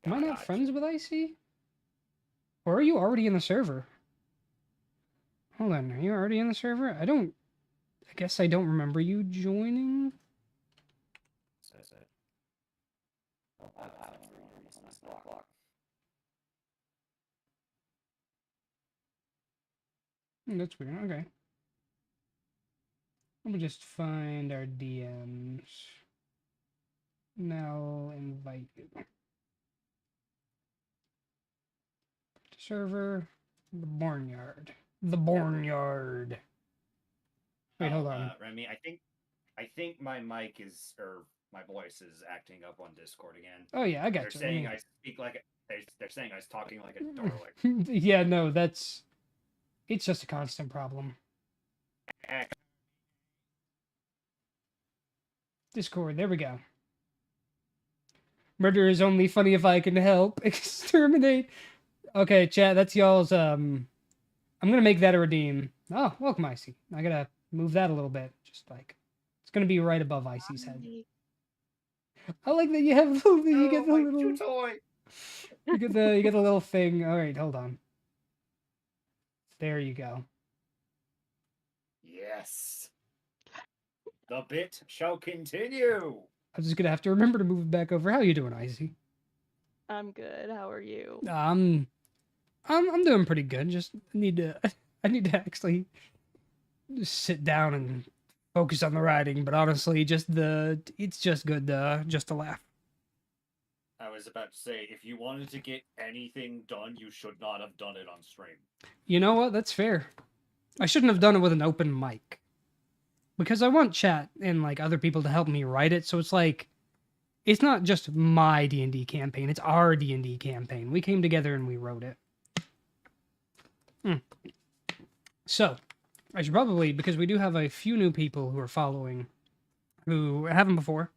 Am I not friends with IC? Or are you already in the server? Hold on, are you already in the server? I guess I don't remember you joining. That's weird. Okay. Let me just find our DMs. Now invite you. Server, the barnyard. The barnyard. Wait, hold on. Remy, I think my mic is, or my voice is acting up on Discord again. Oh yeah, I got They're you. saying I speak like they're saying I was talking like a Darlic. Yeah, no, it's just a constant problem. Discord, there we go. Murder is only funny if I can help. Exterminate. Okay, chat, that's y'all's I'm gonna make that a redeem. Oh, welcome, Icy. I gotta move that a little bit. Just like it's gonna be right above Icy's head. I like that you have you get the little toy. you get the little thing. Alright, hold on. There you go. Yes. The bit shall continue. I'm just gonna have to remember to move it back over. How you doing, Icy? I'm good. How are you? I'm doing pretty good. Just need to I need to actually just sit down and focus on the writing. But honestly, it's just good just to laugh. I was about to say, if you wanted to get anything done, you should not have done it on stream. You know what? That's fair. I shouldn't have done it with an open mic. Because I want chat and like other people to help me write it, so it's like it's not just my D&D campaign, it's our D&D campaign. We came together and we wrote it. So, I should probably, because we do have a few new people who are following who haven't before.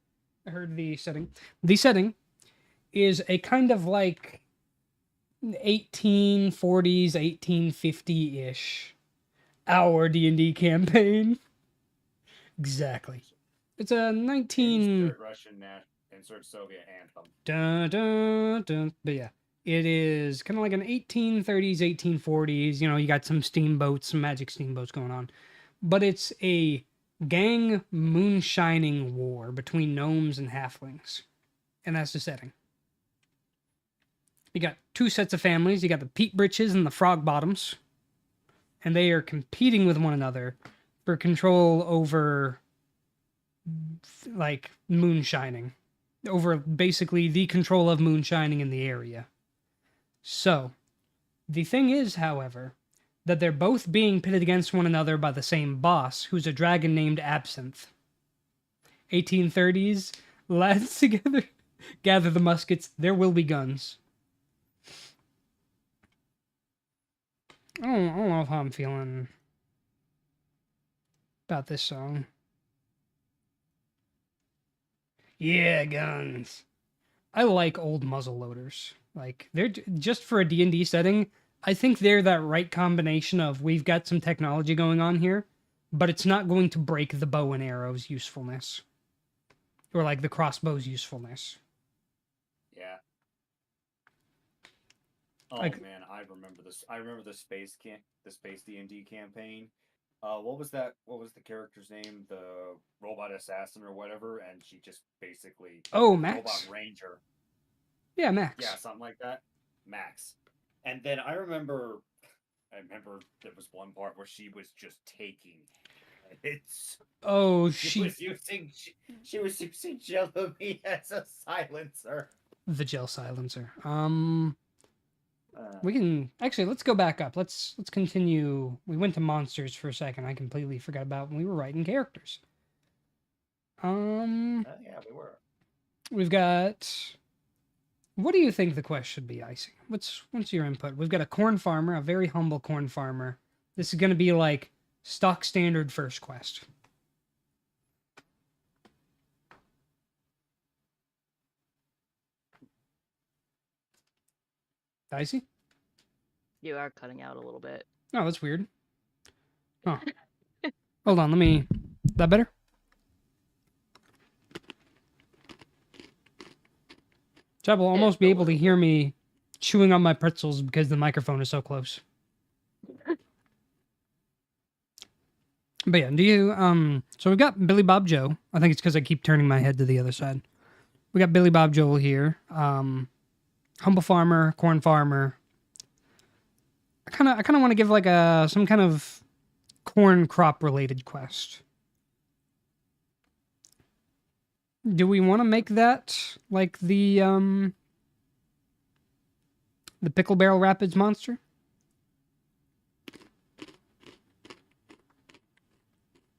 I heard the setting. The setting is a kind of like 1840s, 1850-ish our D&D campaign. Exactly. It's a 19... Insert Russian insert Soviet anthem. Dun, dun, dun. But yeah, it is kind of like an 1830s, 1840s. You know, you got some steamboats, some magic steamboats going on. But it's a gang moonshining war between gnomes and halflings. And that's the setting. You got two sets of families. You got the Peat Britches and the Frog Bottoms. And they are competing with one another for control over, like, moonshining. Over basically the control of moonshining in the area. So, the thing is, however, that they're both being pitted against one another by the same boss, who's a dragon named Absinthe. 1830s, lads together, gather the muskets, there will be guns. I don't know how I'm feeling about this song. Yeah, guns. I like old muzzle loaders. Like they're just for a D&D setting. I think they're that right combination of we've got some technology going on here, but it's not going to break the bow and arrow's usefulness, or like the crossbow's usefulness. Yeah. Oh Like- man, I remember this. I remember the space D&D campaign. What was that? What was the character's name? The robot assassin or whatever, and she just basically Oh, robot Max. ranger. Yeah, Max. Yeah, something like that. Max. And then I remember there was one part where she was just taking hits. Oh, She was using Jello Me as a silencer. the gel silencer. Uh, We can actually let's go back up. Let's continue. We went to monsters for a second. I completely forgot about when we were writing characters. yeah, we were. We've got. What do you think the quest should be, Icy? What's your input? We've got a corn farmer, a very humble corn farmer. This is going to be like stock standard first quest. Icy? You are cutting out a little bit. Oh, that's weird. Huh. Hold on, let me. That better? Chad will almost be able to hear me chewing on my pretzels because the microphone is so close. But yeah, do you so we've got Billy Bob Joe. I think it's because I keep turning my head to the other side. We got Billy Bob Joel here. Humble farmer, corn farmer. I kinda want to give like some kind of corn crop related quest. Do we want to make that like the Pickle Barrel Rapids monster?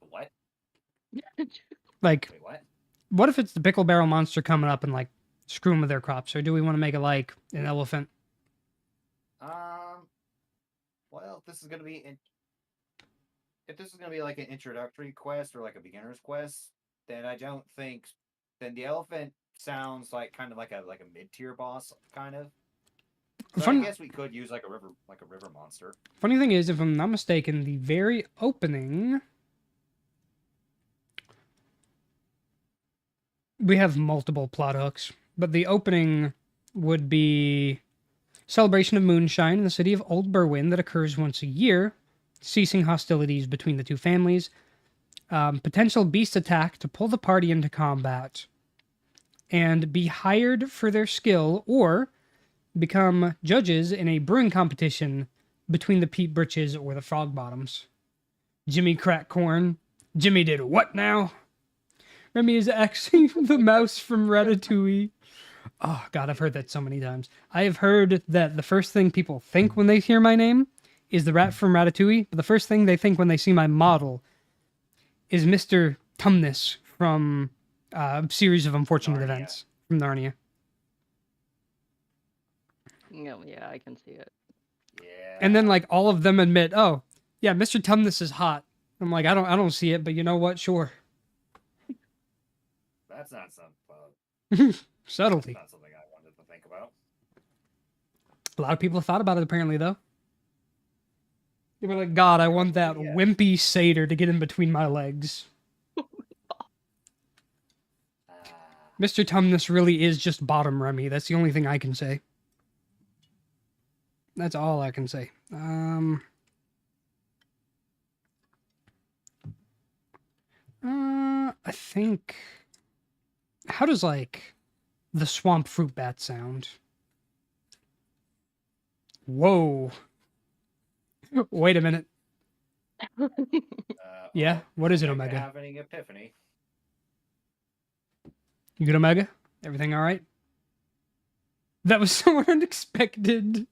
What? Like, Wait, what? what if it's the Pickle Barrel monster coming up and like screwing with their crops? Or do we want to make it like an elephant? Well, if this is gonna be like an introductory quest or like a beginner's quest, then I don't think. Then the elephant sounds like kind of like a mid-tier boss kind of. So I guess we could use like a river monster. Funny thing is, if I'm not mistaken, the very opening, we have multiple plot hooks, but the opening would be celebration of moonshine in the city of Old Berwyn that occurs once a year, ceasing hostilities between the two families. Potential beast attack to pull the party into combat, and be hired for their skill or become judges in a brewing competition between the Peat Britches or the Frog Bottoms. Jimmy cracked corn. Jimmy did what now? Remy is actually the mouse from Ratatouille. Oh, God, I've heard that so many times. I have heard that the first thing people think when they hear my name is the rat from Ratatouille, but the first thing they think when they see my model is Mr. Tumnus from a series of unfortunate Narnia. events from Narnia. No, yeah, I can see it. Yeah. And then like all of them admit, oh, yeah, Mr. Tumnus is hot. I'm like, I don't see it, but you know what? Sure. That's not something. Subtlety. Not something I wanted to think about. A lot of people have thought about it apparently, though. They were like, God, I want that Yeah. wimpy satyr to get in between my legs. Mr. Tumnus really is just bottom Remy. That's the only thing I can say. That's all I can say. I think... How does, like, the swamp fruit bat sound? Whoa. Wait a minute. Yeah? What is it, Omega? Having an epiphany. You good, Omega? Everything all right? That was so unexpected.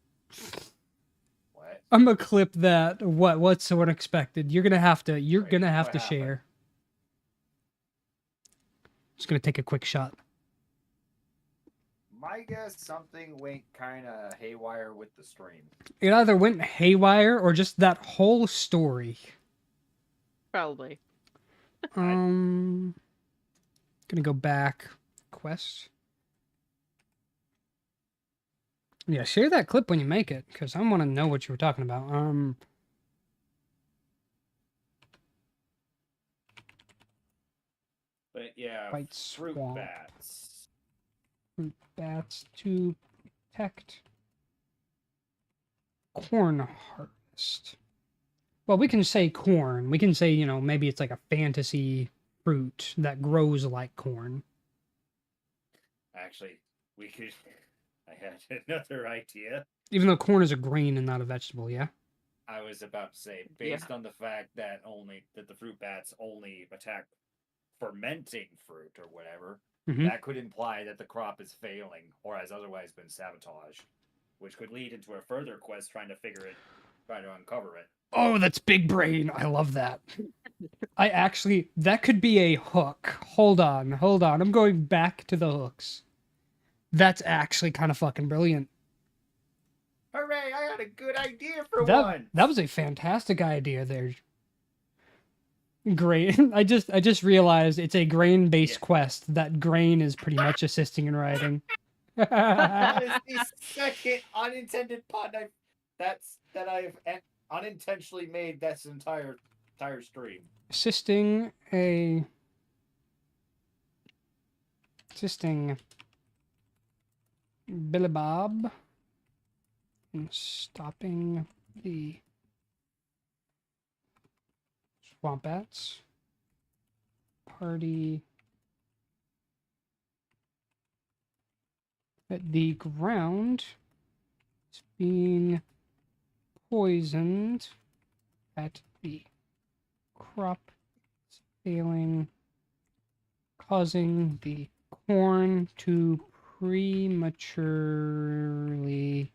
What? I'm gonna clip that. What's so unexpected? You're gonna have to. You're Wait, gonna have what to happened? share. Just gonna take a quick shot. My guess, something went kind of haywire with the stream. It either went haywire or just that whole story. Probably. Gonna go back. Quest. Yeah, share that clip when you make it, because I want to know what you were talking about. But yeah, White fruit swamp. bats. Fruit bats to protect corn harvest. Well, we can say corn. We can say, maybe it's like a fantasy fruit that grows like corn. Actually, we could. I had another idea. Even though corn is a grain and not a vegetable, yeah? I was about to say, based on the fact that the fruit bats only attack fermenting fruit or whatever, that could imply that the crop is failing or has otherwise been sabotaged, which could lead into a further quest trying to uncover it. Oh, that's big brain. I love that. That could be a hook. Hold on. I'm going back to the hooks. That's actually kind of fucking brilliant. Hooray, I had a good idea for one. That was a fantastic idea there. Grain. I just realized it's a grain-based quest. That grain is pretty much assisting in writing. That is the second unintended pun that I've unintentionally made this entire stream. Assisting Billy Bob in stopping the swamp bats. Party that the ground is being poisoned at the crop is failing, causing the corn to prematurely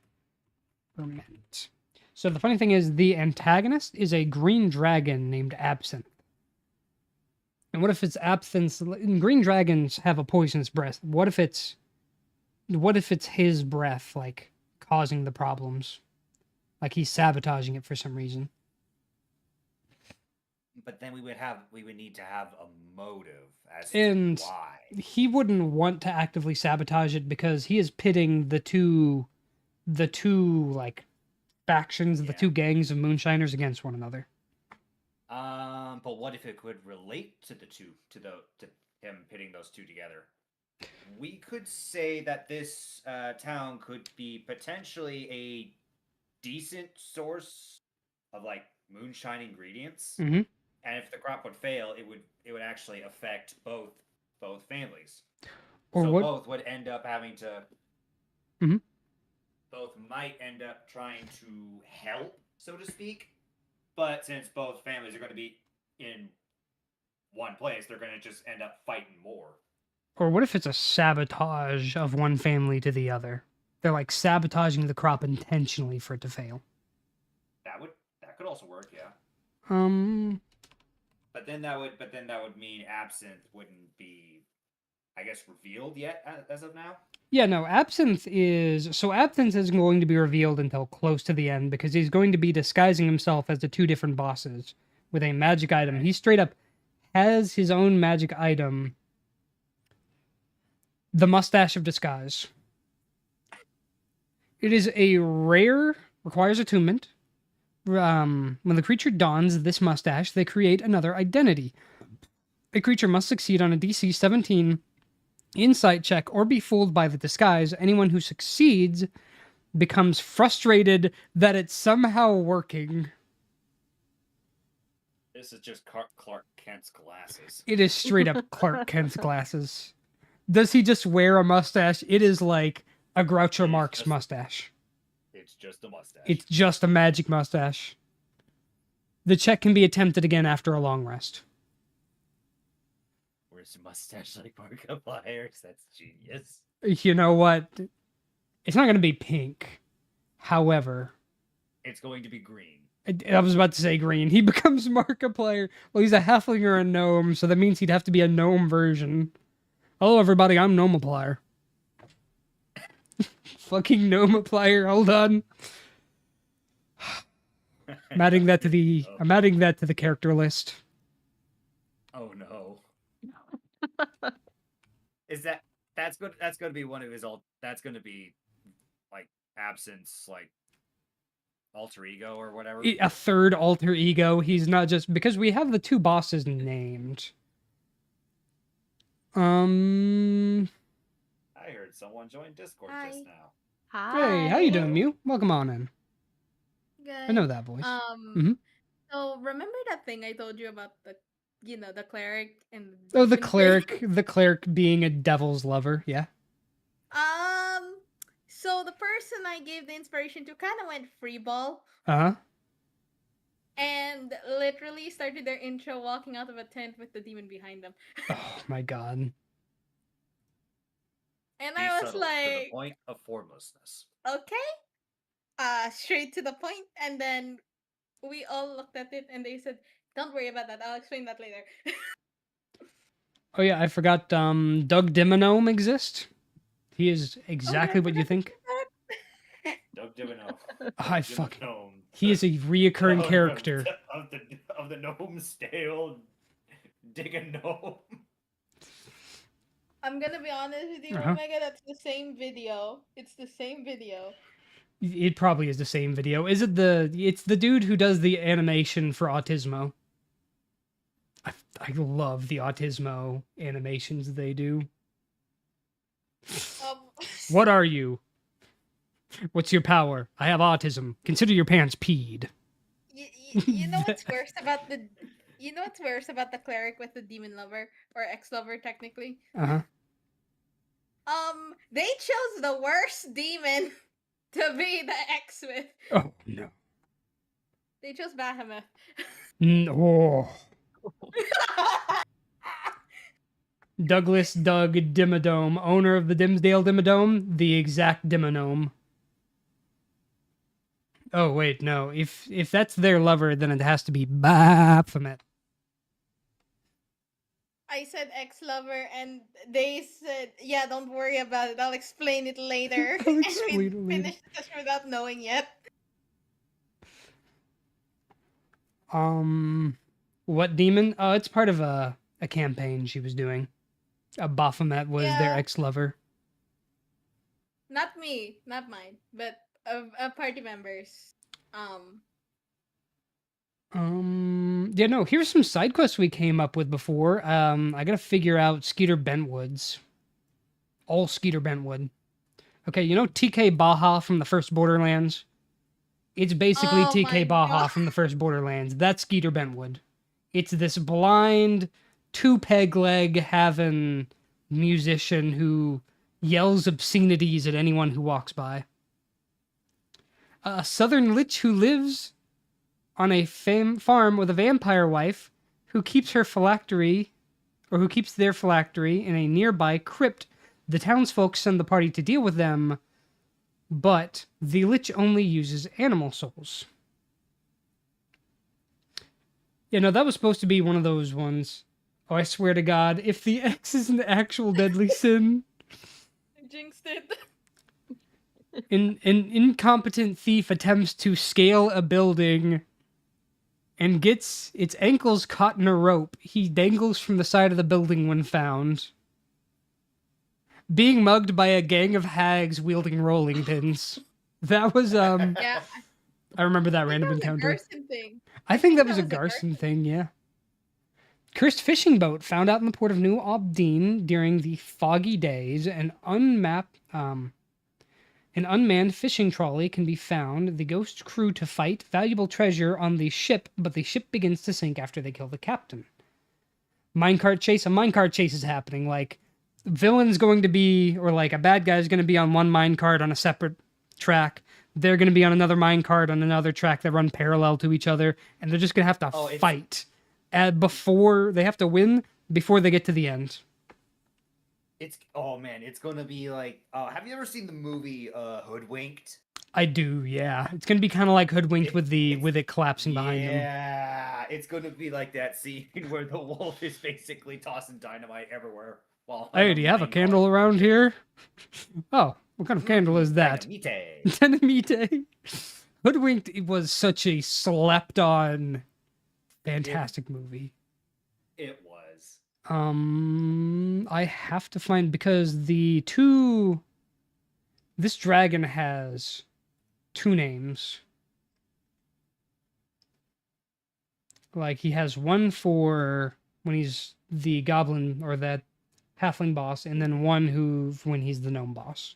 ferment. So the funny thing is, the antagonist is a green dragon named Absinthe. And what if it's Absinthe? Green dragons have a poisonous breath. What if it's his breath, like, causing the problems? Like he's sabotaging it for some reason. But then we would need to have a motive as to why. He wouldn't want to actively sabotage it because he is pitting the two like factions, the two gangs of moonshiners against one another. But what if it could relate to him pitting those two together? We could say that this town could be potentially a decent source of like moonshine ingredients. Mm-hmm. And if the crop would fail, it would actually affect both families. Both would end up having to. Mm-hmm. Both might end up trying to help, so to speak. But since both families are going to be in one place, they're going to just end up fighting more. Or what if it's a sabotage of one family to the other? They're like sabotaging the crop intentionally for it to fail. That could also work, yeah. But then that would mean Absinthe wouldn't be, I guess, revealed yet as of now. Yeah, no, Absinthe is going to be revealed until close to the end because he's going to be disguising himself as the two different bosses with a magic item. He straight up has his own magic item, the Mustache of Disguise. It is a rare, requires attunement. When the creature dons this mustache, they create another identity. A creature must succeed on a DC 17 insight check or be fooled by the disguise. Anyone who succeeds becomes frustrated that it's somehow working. This is just Clark Kent's glasses. It is straight up Clark Kent's glasses. Does he just wear a mustache? It is like a Groucho Marx mustache. It's just a mustache. It's just a magic mustache. The check can be attempted again after a long rest. Where's the mustache like Markiplier? That's genius. You know what? It's not going to be pink. However, it's going to be green. I was about to say green. He becomes Markiplier. Well, he's a halfling or a gnome, so that means he'd have to be a gnome version. Hello, everybody. I'm Gnomeplier. fucking gnome applier. Hold on. I'm adding that to the character list. Oh no. That's gonna be one of his that's gonna be like Absint's like alter ego or whatever. A third alter ego. He's not just because we have the two bosses named. I heard someone join Discord Hi. just now. Hi. Hey, how you doing, Mew? Welcome on in. Good. I know that voice. Mhm. So remember that thing I told you about the cleric and Oh, the demon thing? cleric being a devil's lover. Yeah. So the person I gave the inspiration to kind of went free ball Uh huh. and literally started their intro walking out of a tent with the demon behind them. Oh my god. And Be I was subtle, to the like, point of formlessness. okay. Straight to the point, and then we all looked at it and they said, don't worry about that, I'll explain that later. Oh yeah, I forgot. Doug Dimonome exists. He is exactly what you think. Doug Divino. I fuck. He is a reoccurring character. Of the gnome's tale. Dig a gnome. I'm gonna be honest with you, Uh-huh. Omega, that's the same video. It's the same video. It probably is the same video. Is it it's the dude who does the animation for Autismo. I love the Autismo animations they do. What are you? What's your power? I have autism. Consider your parents peed. You know what's worse about the cleric with the demon lover or ex-lover technically? Uh-huh. They chose the worst demon to be the ex with. Oh no. They chose Bahamut. No. Douglas Doug Dimmadome, owner of the Dimsdale Dimmadome, the exact Dimmonome. Oh wait, no. If that's their lover, then it has to be Baphomet. I said ex-lover, and they said, "Yeah, don't worry about it. I'll explain it later." I'll And explain we it later. finished this without knowing yet. What demon? Oh, it's part of a campaign she was doing. Baphomet was their Yeah. ex-lover. Not me, not mine, but of party members. Yeah, no, here's some side quests we came up with before. I gotta figure out Skeeter Bentwood's. All Skeeter Bentwood. Okay, you know TK Baja from the first Borderlands? It's basically Oh my TK Baja God. from the first Borderlands. That's Skeeter Bentwood. It's this blind, two-peg-leg having musician who yells obscenities at anyone who walks by. A southern lich who lives on a farm with a vampire wife who keeps their phylactery in a nearby crypt. The townsfolk send the party to deal with them, but the lich only uses animal souls. Yeah, no, that was supposed to be one of those ones. Oh, I swear to God, if the X is an actual deadly sin, I jinxed it. an incompetent thief attempts to scale a building and gets its ankles caught in a rope. He dangles from the side of the building when found. Being mugged by a gang of hags wielding rolling pins. That was, Yeah, I remember that I think random that was a encounter. Garson thing. I think that was a Garson thing, yeah. Cursed fishing boat found out in the port of New Abdeen during the foggy days. An unmanned fishing trolley can be found. The ghost crew to fight valuable treasure on the ship, but the ship begins to sink after they kill the captain. Minecart chase. A minecart chase is happening. Like, villain's going to be, or like a bad guy's going to be on one minecart on a separate track. They're going to be on another minecart on another track that run parallel to each other, and they're just going to have to fight before they have to win before they get to the end. It's gonna be like. Have you ever seen the movie Hoodwinked? I do, yeah. It's going to be kind of like Hoodwinked with it collapsing behind them. Yeah, it's gonna be like that scene where the wolf is basically tossing dynamite everywhere. Well, Hey, do you have a candle around here? Oh, what kind of candle is that? Dynamite. Hoodwinked was such a slept-on, fantastic movie. It was. I have to find because this dragon has 2 names. Like he has one for when he's the goblin or that halfling boss, and then one when he's the gnome boss.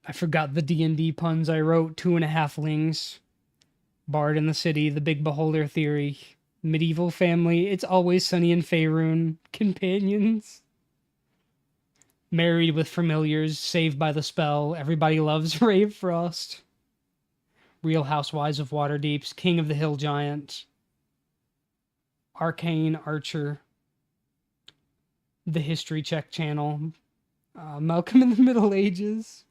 I forgot the D&D puns I wrote. 2.5 lings. Bard in the city. The big beholder theory. Medieval family. It's always sunny in Faerun. Companions. Married with familiars. Saved by the spell. Everybody loves Rave Frost. Real Housewives of Waterdeeps. King of the Hill Giant. Arcane Archer. The History Check channel. Malcolm in the Middle Ages.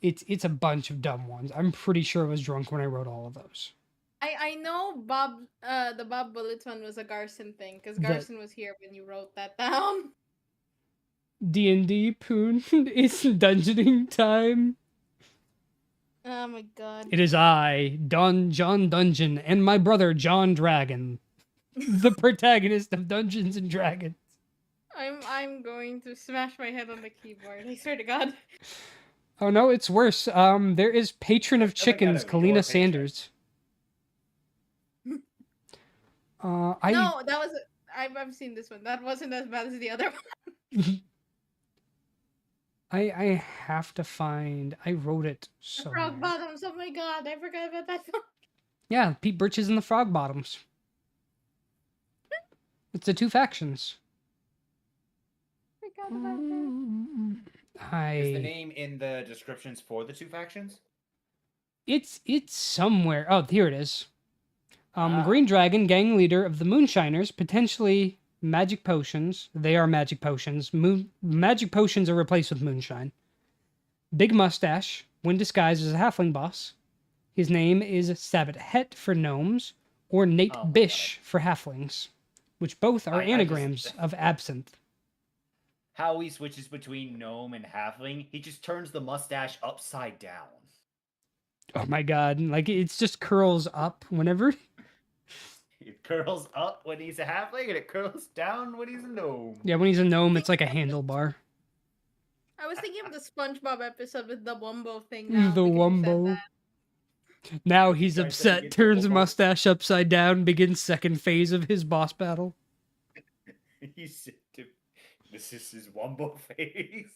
It's a bunch of dumb ones. I'm pretty sure I was drunk when I wrote all of those. I know Bob the Bob Bullets one was a Garson thing because Garson was here when you wrote that down. D&D Poon, it's dungeoning time. Oh my god. It is I, John Dungeon, and my brother John Dragon, the protagonist of Dungeons and Dragons. I'm going to smash my head on the keyboard. I swear to God. Oh no, it's worse. There is Patron of Chickens, Kalina Sanders. No, that was I've seen this one. That wasn't as bad as the other one. I have to find. I wrote it somewhere. Frog Bottoms. Oh my god, I forgot about that one. Yeah, Pete Birches and the Frog Bottoms. It's the 2 factions. Forgot about that. Is the name in the descriptions for the 2 factions? It's somewhere. Oh, here it is. Green Dragon, gang leader of the Moonshiners, potentially magic potions. They are magic potions. Magic potions are replaced with moonshine. Big mustache, when disguised as a halfling boss. His name is Sabbat Het for gnomes, or Nate Bish for halflings, which both are anagrams of absinthe. How he switches between gnome and halfling, he just turns the mustache upside down. Oh my god, like it's just curls up whenever. It curls up when he's a halfling, and it curls down when he's a gnome. Yeah, when he's a gnome, it's like a handlebar. I was thinking of the SpongeBob episode with the Wumbo thing now. The Wumbo. Now he's upset, turns the mustache upside down, begins second phase of his boss battle. This is his Wumbo face.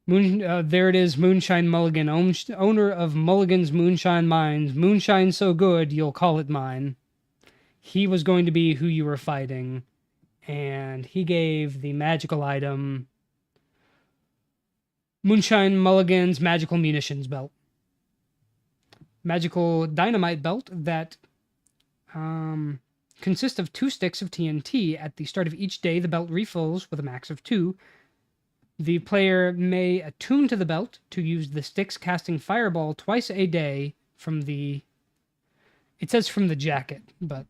There it is, Moonshine Mulligan, owner of Mulligan's Moonshine Mines. Moonshine so good, you'll call it mine. He was going to be who you were fighting, and he gave the magical item Moonshine Mulligan's Magical Munitions Belt. Magical dynamite belt that consists of 2 sticks of TNT. At the start of each day, the belt refills with a max of 2. The player may attune to the belt to use the sticks, casting Fireball twice a day from the... It says from the jacket, but...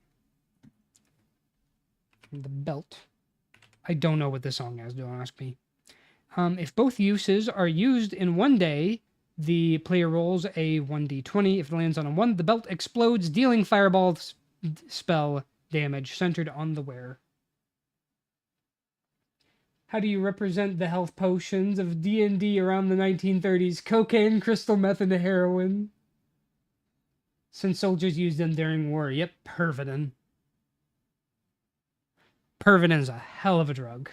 from the belt. I don't know what this song has, don't ask me. If both uses are used in one day, the player rolls a 1d20. If it lands on a 1, the belt explodes, dealing Fireball spell damage centered on the wearer. How do you represent the health potions of D&D around the 1930s? Cocaine, crystal meth, and heroin. Since soldiers used them during war. Yep, Pervitin. Pervitin is a hell of a drug.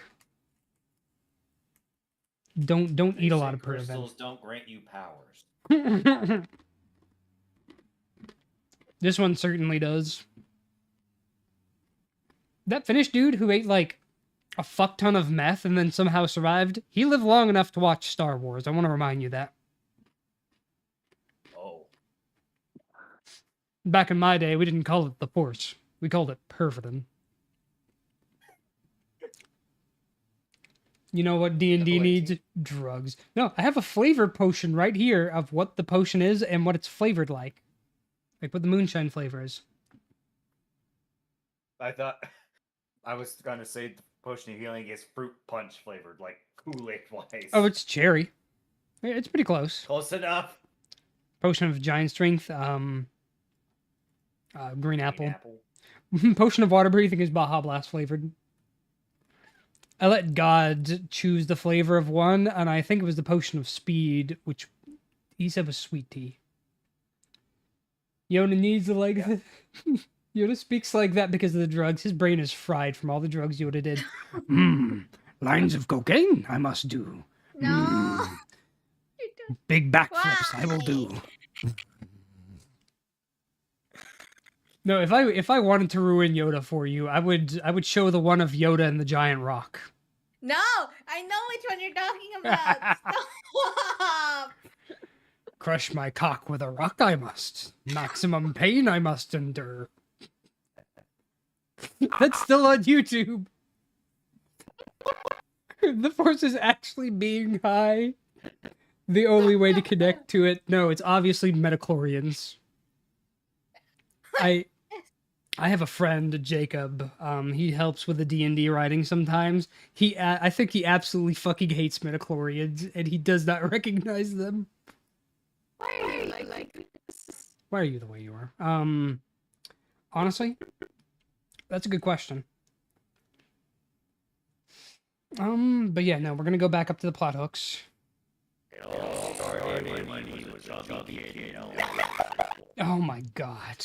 Don't eat a lot of Pervitin. Crystals don't grant you powers. This one certainly does. That Finnish dude who ate like a fuck ton of meth and then somehow survived, he lived long enough to watch Star Wars. I want to remind you that. Oh. Back in my day, we didn't call it the Force. We called it Pervitin. You know what D&D needs? Drugs. No, I have a flavor potion right here of what the potion is and what it's flavored like. Like what the moonshine flavor is. I thought I was gonna say the potion of healing is fruit punch flavored, like Kool-Aid wise. Oh, it's cherry. Yeah, it's pretty close. Close enough. Potion of giant strength, green apple. Apple. Potion of water breathing is Baja Blast flavored. I let God choose the flavor of one, and I think it was the potion of speed, which he said was sweet tea. Yoda needs Yoda speaks like that because of the drugs. His brain is fried from all the drugs Yoda did. Lines of cocaine I must do. No. Big backflips I will do. No, if I wanted to ruin Yoda for you, I would show the one of Yoda and the giant rock. No, I know which one you're talking about. Stop. Crush my cock with a rock I must. Maximum pain I must endure. That's still on YouTube. The Force is actually being high. The only way to connect to it. No, it's obviously metachlorians. I have a friend, Jacob. He helps with the D&D writing sometimes. I think he absolutely fucking hates metachlorians, and he does not recognize them. Why are you like this? Why are you the way you are? Honestly, that's a good question. But yeah, no, we're gonna go back up to the plot hooks. Oh my god.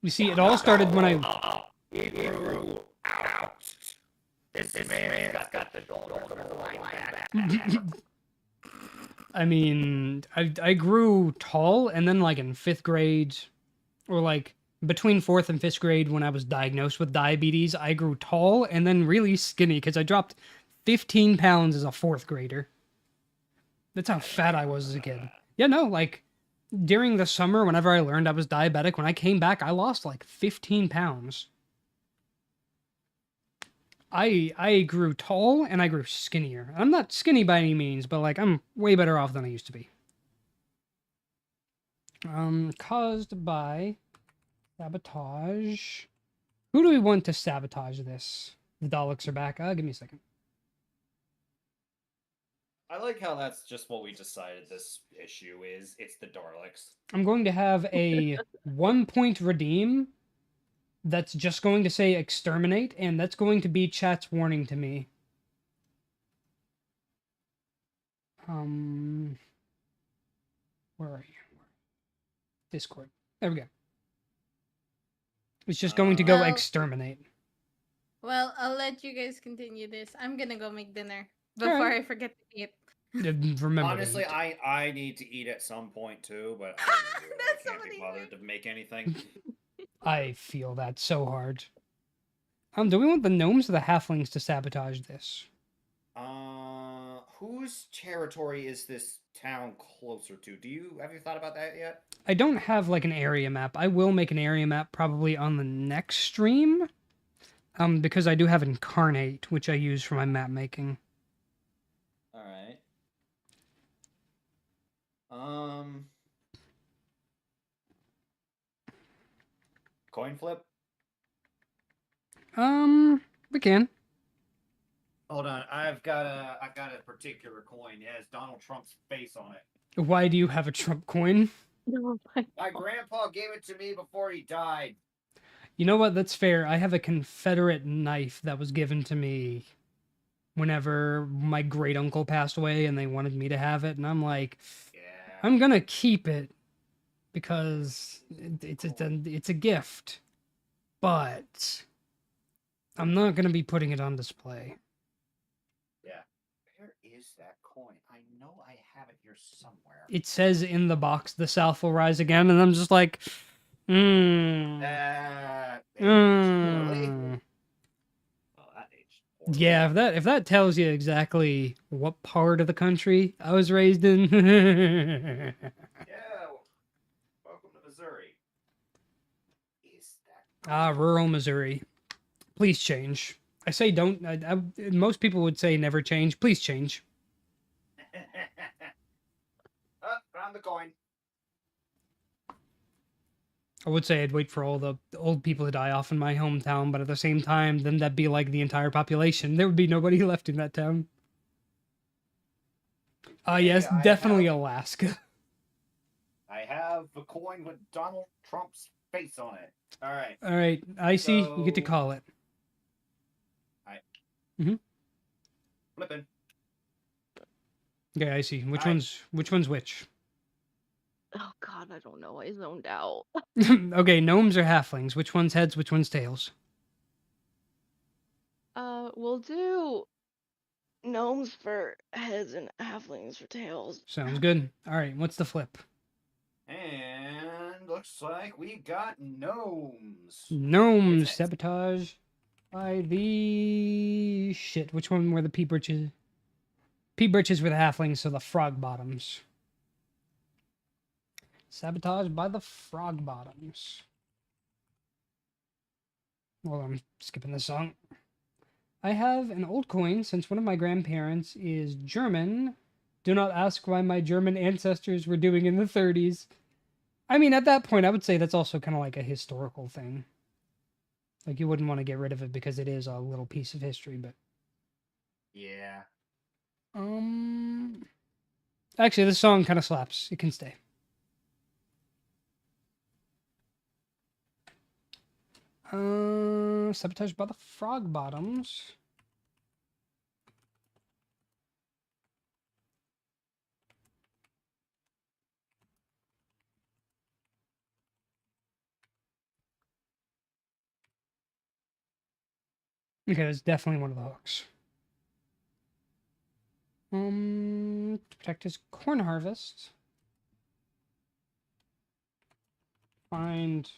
You see, it all started when I... I mean, I grew tall, and then like in 5th grade, or like between 4th and 5th grade when I was diagnosed with diabetes, I grew tall and then really skinny because I dropped 15 pounds as a 4th grader. That's how fat I was as a kid. Yeah, no, like during the summer, whenever I learned I was diabetic, when I came back, I lost like 15 pounds. I grew tall and I grew skinnier. I'm not skinny by any means, but like I'm way better off than I used to be. Caused by sabotage. Who do we want to sabotage this? The Daleks are back. Give me a second. I like how that's just what we decided this issue is. It's the Daleks. I'm going to have a 1-point redeem that's just going to say exterminate, and that's going to be chat's warning to me. Where are you? Discord. There we go. It's just going to go Well- exterminate. Well, I'll let you guys continue this. I'm gonna go make dinner Alright. before I forget to eat. Remember to Honestly, eat. I need to eat at some point too, but I really That's can't so be bothered to amazing. make anything. I feel that so hard. Do we want the gnomes or the halflings to sabotage this? Whose territory is this town closer to? Have you thought about that yet? I don't have like an area map. I will make an area map probably on the next stream. Because I do have Incarnate, which I use for my map making. Alright. Coin flip? We can. Hold on, I've got a particular coin. It has Donald Trump's face on it. Why do you have a Trump coin? No, my My grandpa gave it to me before he died. You know what? That's fair. I have a Confederate knife that was given to me whenever my great uncle passed away, and they wanted me to have it, and I'm like, Yeah. I'm gonna keep it because it's a gift, but I'm not gonna be putting it on display. Yeah. Where is that coin? I know I have it here somewhere. It says in the box, "The South will rise again," and I'm just like, Really? mm. Oh, that aged poorly. Yeah, if that tells you exactly what part of the country I was raised in. Yeah. Welcome to Missouri. Is that Rural Missouri. Please change. I say don't. Most people would say never change. Please change. Oh, found the coin. I would say I'd wait for all the old people to die off in my hometown, but at the same time, then that'd be like the entire population. There would be nobody left in that town. Yes, I definitely have- Alaska. I have a coin with Donald Trump's face on it. All right. All right, Icy, you get to So- call it. Flipping. Okay, Icy. Which Alright. one's which? Oh god, I don't know. I zoned out. Okay, gnomes or halflings? Which one's heads? Which one's tails? We'll do gnomes for heads and halflings for tails. Sounds good. All right, what's the flip? And looks like we got gnomes. Gnomes It's heads. sabotage by the shit. Which one were the pea britches? Pea britches were the halflings, so the frog bottoms. Sabotage by the frog bottoms. Well, I'm skipping the song. I have an old coin since one of my grandparents is German. Do not ask why my German ancestors were doing in the 30s. I mean, at that point, I would say that's also kind of like a historical thing. Like, you wouldn't want to get rid of it because it is a little piece of history, but... Yeah. Actually, this song kind of slaps. It can stay. Sabotage by the frog bottoms. Okay, that's definitely one of the hooks. To protect his corn harvest. Find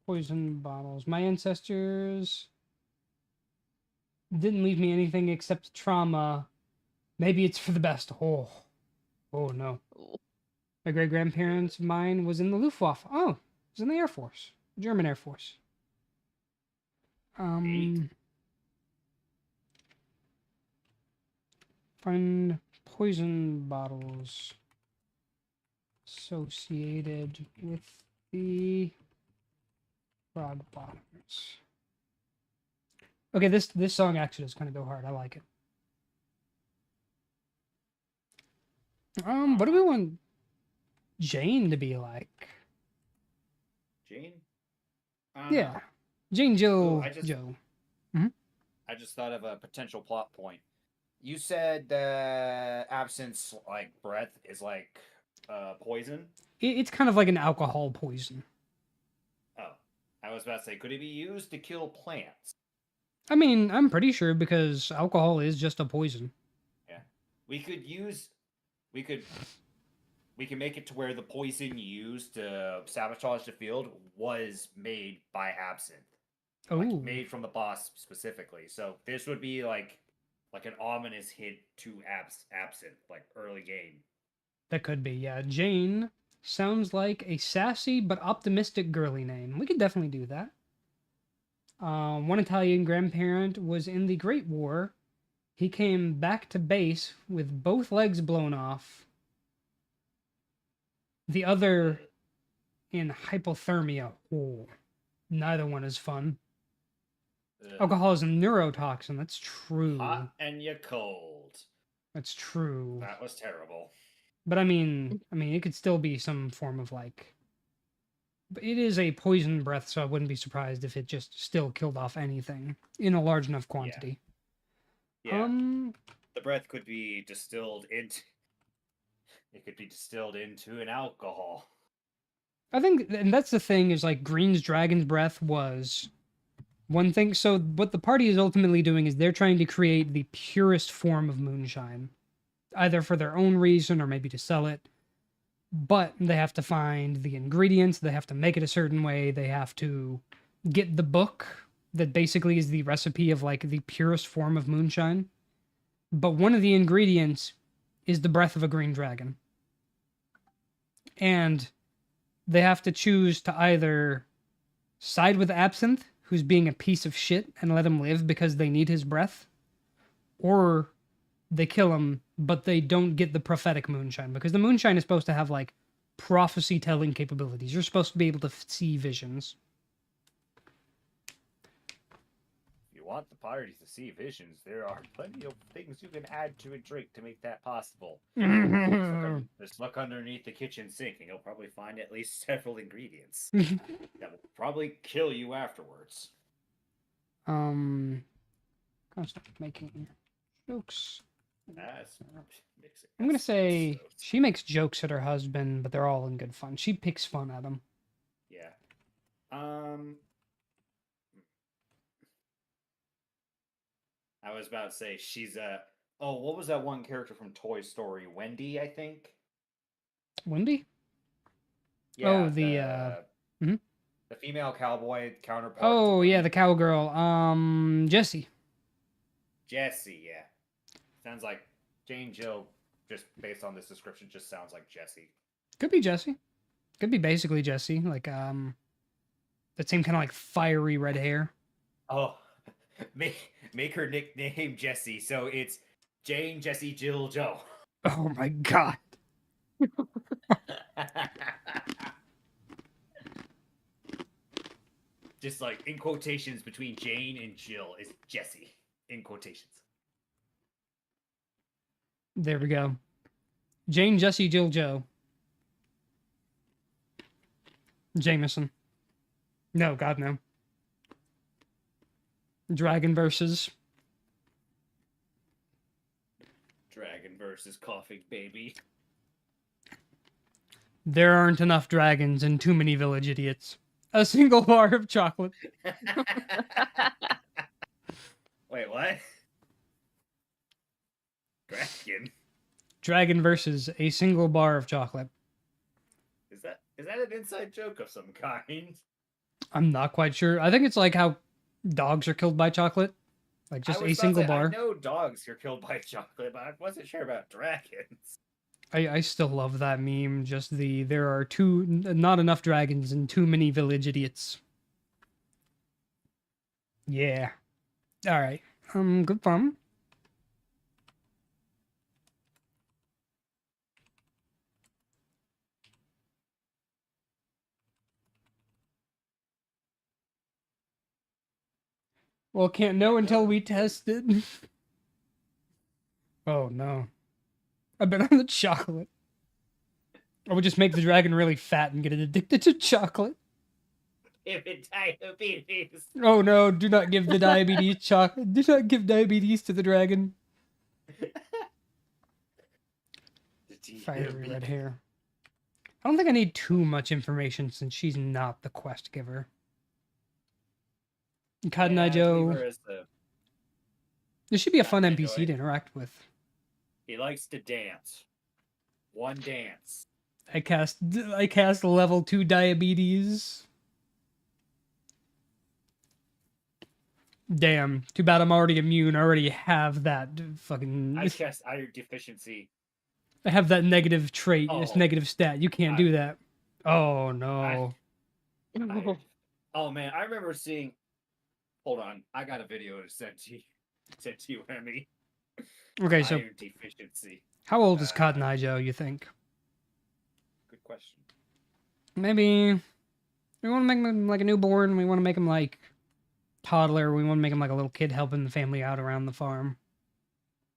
poison bottles. My ancestors didn't leave me anything except trauma. Maybe it's for the best. Oh no. Ooh. My great grandparents, mine was in the Luftwaffe. Oh, it was in the Air Force, German Air Force. Find poison bottles associated with the frog bottoms. Okay, this song actually does kind of go hard. I like it. What do we want Jane to be like? Jane? Yeah, Jane, Joe, I just- Joe. I just thought of a potential plot point. You said that absinthe, like breath, is like poison. It's kind of like an alcohol poison. Oh, I was about to say, could it be used to kill plants? I mean, I'm pretty sure because alcohol is just a poison. We could make it to where the poison used to sabotage the field was made by absinthe. Oh, Like made from the boss specifically. So this would be like an ominous hint to absinthe, like early game. that could be. Yeah, Jane sounds like a sassy but optimistic girly name. We could definitely do that. One Italian grandparent was in the Great War. He came back to base with both legs blown off. The other in hypothermia. Oh, neither one is fun. Ugh. Alcohol is a neurotoxin. That's true. Hot and you cold. That's true. That was terrible. But I mean, it could still be some form of like. But it is a poison breath, so I wouldn't be surprised if it just still killed off anything in a large enough quantity. Yeah. The breath could be distilled into. It could be distilled into an alcohol. I think, and that's the thing, is like Green's Dragon's Breath was one thing. So what the party is ultimately doing is they're trying to create the purest form of moonshine, either for their own reason or maybe to sell it. But they have to find the ingredients, they have to make it a certain way, they have to get the book that basically is the recipe of like the purest form of moonshine. But one of the ingredients is the breath of a green dragon. And they have to choose to either side with Absinthe, who's being a piece of shit and let him live because they need his breath, or they kill him but they don't get the prophetic moonshine, because the moonshine is supposed to have like prophecy telling capabilities. You're supposed to be able to see visions. If you want the party to see visions, there are plenty of things you can add to a drink to make that possible. Just look underneath the kitchen sink and you'll probably find at least several ingredients that will probably kill you afterwards. Gotta stop making jokes. I'm gonna say she makes jokes at her husband, but they're all in good fun. She picks fun at him. Yeah. I was about to say she's a. Oh, what was that one character from Toy Story? Wendy, I think. Wendy? Yeah, Oh, the female cowboy counterpart. Oh yeah, the cowgirl. Jessie. Jessie, yeah. Sounds like Jane Jill, just based on this description, just sounds like Jessie. Could be Jessie. Could be basically Jessie. Like that same kind of like fiery red hair. Oh, make her nickname Jessie, so it's Jane, Jessie, Jill, Joe. Oh my god. Just like in quotations between Jane and Jill is Jessie in quotations. There we go. Jane, Jessie, Jill, Joe. Jameson. No, God, no. Dragon versus. Dragon versus coughing baby. There aren't enough dragons and too many village idiots. A single bar of chocolate. Wait, what? Dragon? Dragon versus a single bar of chocolate. Is that an inside joke of some kind? I'm not quite sure. I think it's like how dogs are killed by chocolate. Like just a single bar. I know dogs are killed by chocolate, but I wasn't sure about dragons. I still love that meme. Just there are not enough dragons and too many village idiots. Yeah. All right. Good fun. Well, can't know until we test it. Oh no. I've been on the chocolate. I would just make the dragon really fat and get it addicted to chocolate. Give it diabetes. Oh no, do not give the diabetes chocolate. Do not give diabetes to the dragon. Fiery red hair. I don't think I need too much information since she's not the quest giver. Cotton Eye Joe. This should be a fun NPC to interact with. He likes to dance. One dance. I cast level 2 diabetes. Damn. Too bad I'm already immune. I already have that fucking... I cast iron deficiency. I have that negative trait. Oh. It's negative stat. You can't do that. Oh, no. Oh, man. I remember seeing... Hold on. I got a video to send to you, Emmy. Okay, so... Iron deficiency. How old is Cotton Eye Joe, you think? Good question. Maybe... We want to make him like a newborn. We want to make him like... toddler. We want to make him like a little kid helping the family out around the farm.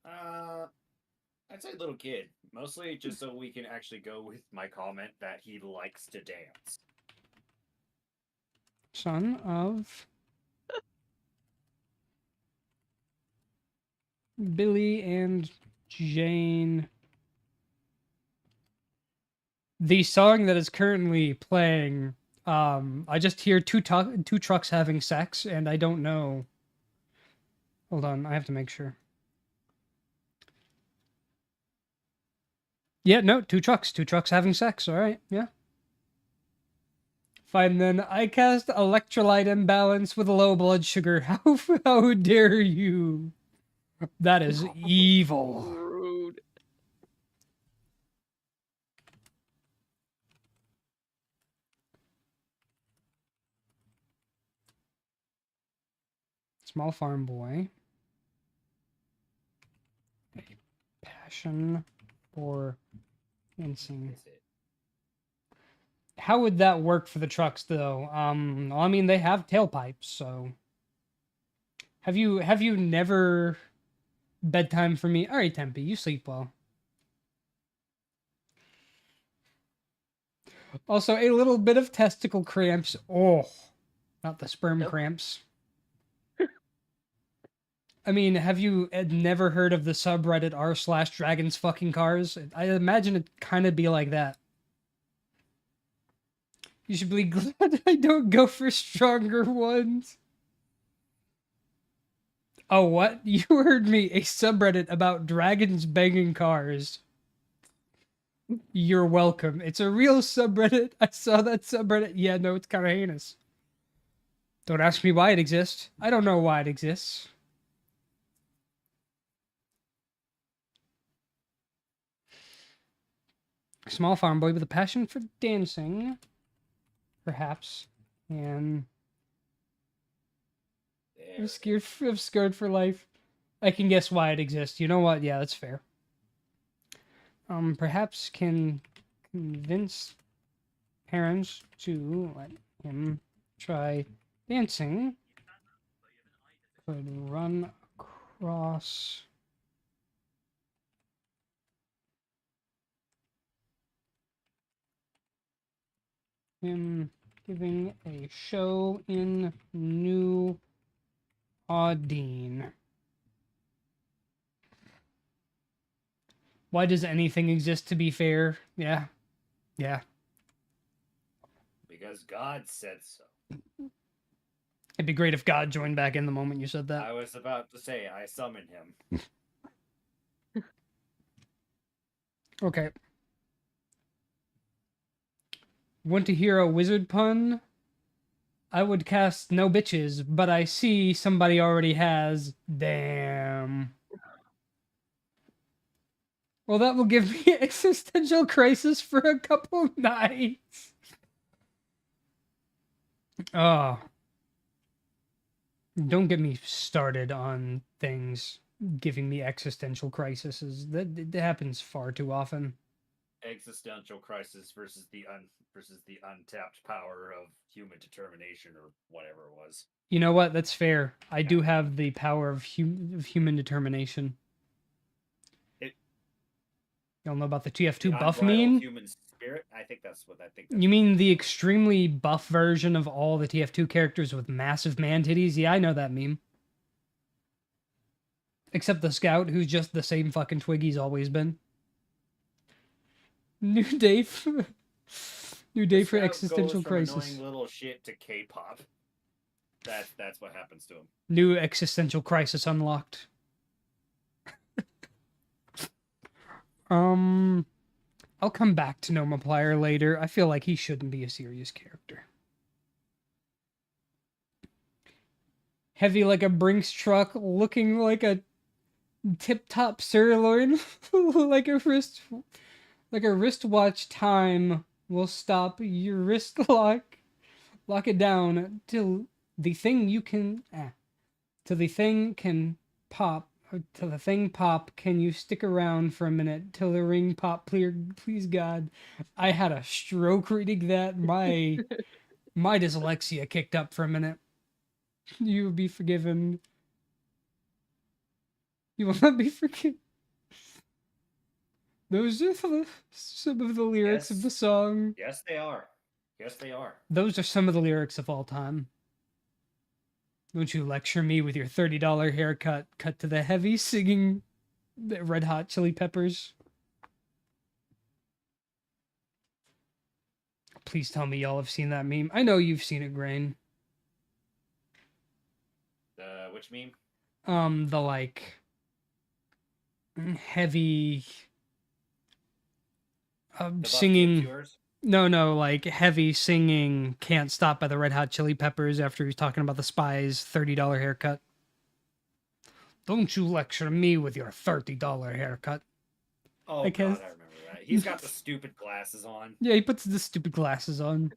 I'd say little kid. Mostly just so we can actually go with my comment that he likes to dance. Son of... Billy and Jane. The song that is currently playing, I just hear two trucks having sex, and I don't know. Hold on, I have to make sure. Yeah, no, two trucks having sex. All right, yeah. Fine then. I cast electrolyte imbalance with low blood sugar. How dare you? That is evil. Rude. Small farm boy. A passion for dancing. Is it? How would that work for the trucks, though? Well, I mean, they have tailpipes, so. Have you never bedtime for me? All right, Tempe, you sleep well. Also, a little bit of testicle cramps. Oh, not the sperm Nope. cramps. I mean, have you never heard of the subreddit r/dragons fucking cars? I imagine it kind of be like that. You should be glad I don't go for stronger ones. Oh, what? You heard me. A subreddit about dragons banging cars. You're welcome. It's a real subreddit. I saw that subreddit. Yeah, no, it's kind of heinous. Don't ask me why it exists. I don't know why it exists. Small farm boy with a passion for dancing, perhaps, and I'm scared for life. I can guess why it exists. You know what? Yeah, that's fair. Perhaps can convince parents to let him try dancing. Could run across him giving a show in New Audine. Why does anything exist, to be fair? Yeah. Yeah. Because God said so. It'd be great if God joined back in the moment you said that. I was about to say I summoned him. Okay. Want to hear a wizard pun? I would cast no bitches, but I see somebody already has. Damn. Well, that will give me existential crisis for a couple nights. Oh. Don't get me started on things giving me existential crises. That happens far too often. Existential crisis versus the untapped power of human determination, or whatever it was. You know what? That's fair. I do have the power of human determination. Y'all know about the TF2 buff Unbridled meme? Human spirit. I think that's. You mean the extremely buff version of all the TF2 characters with massive man titties? Yeah, I know that meme. Except the Scout, who's just the same fucking twig he's always been. New day for existential crisis. Annoying little shit to K-pop. That's what happens to him. New existential crisis unlocked. I'll come back to Nomaplier later. I feel like he shouldn't be a serious character. Heavy like a Brinks truck, looking like a tip-top sirloin, like a wristwatch. Time will stop your wrist lock. Lock it down till the thing till the thing can pop. Till the thing pop, can you stick around for a minute till the ring pop? Please God. I had a stroke reading that. My dyslexia kicked up for a minute. You will be forgiven. You will not be forgiven. Those are some of the lyrics of the song. Yes, they are. Yes, they are. Those are some of the lyrics of all time. Don't you lecture me with your $30 haircut cut to the heavy singing Red Hot Chili Peppers. Please tell me y'all have seen that meme. I know you've seen it, Grain. Which meme? The like heavy The Buffy singing. Viewers? No, like heavy singing Can't Stop by the Red Hot Chili Peppers after he's talking about the Spy's $30 haircut. Don't you lecture me with your $30 haircut. Oh, I God, guess- I remember that. He's got the stupid glasses on. Yeah, he puts the stupid glasses on.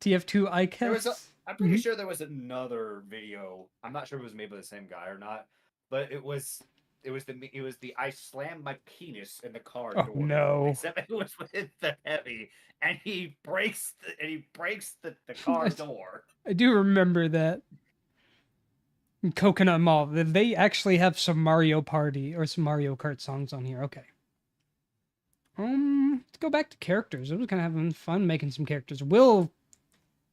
TF2 There was a, ICAS. I'm pretty sure there was another video. I'm not sure if it was made by the same guy or not, but it was the I slammed my penis in the car Oh, door. no. Except it was with the heavy, and he breaks the car door. I do remember that. Coconut Mall. They actually have some Mario Party or some Mario Kart songs on here. Okay. Let's go back to characters. I was kind of having fun making some characters.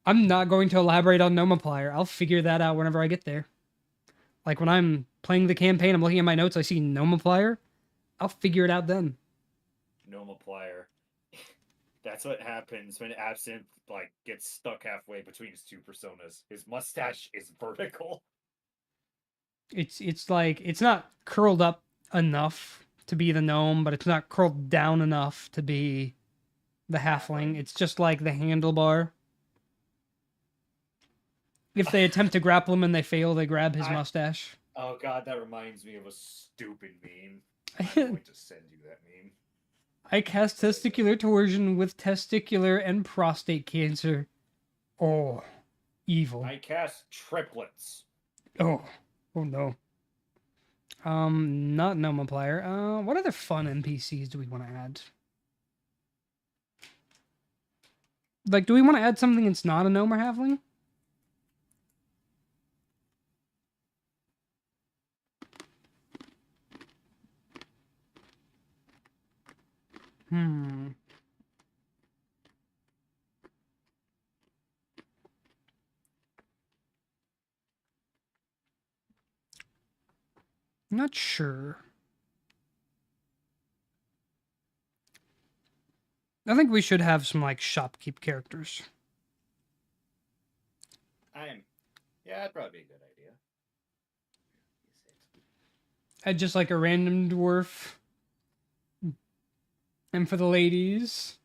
I'm not going to elaborate on Nomaplier. I'll figure that out whenever I get there. Like when I'm playing the campaign, I'm looking at my notes, I see Nomaplier. I'll figure it out then. Nomaplier. That's what happens when Absinthe gets stuck halfway between his two personas. His mustache is vertical. It's like it's not curled up enough to be the gnome, but it's not curled down enough to be the halfling. It's just like the handlebar. If they attempt to grapple him and they fail, they grab his mustache. Oh god, that reminds me of a stupid meme. I'm going to send you that meme. I cast testicular torsion with testicular and prostate cancer. Oh, evil. I cast triplets. Oh no. Not Nomaplier. What other fun NPCs do we want to add? Like, do we want to add something that's not a gnome or halfling? Not sure. I think we should have some, like, shopkeep characters. Yeah, that'd probably be a good idea. I'd just like a random dwarf. And for the ladies,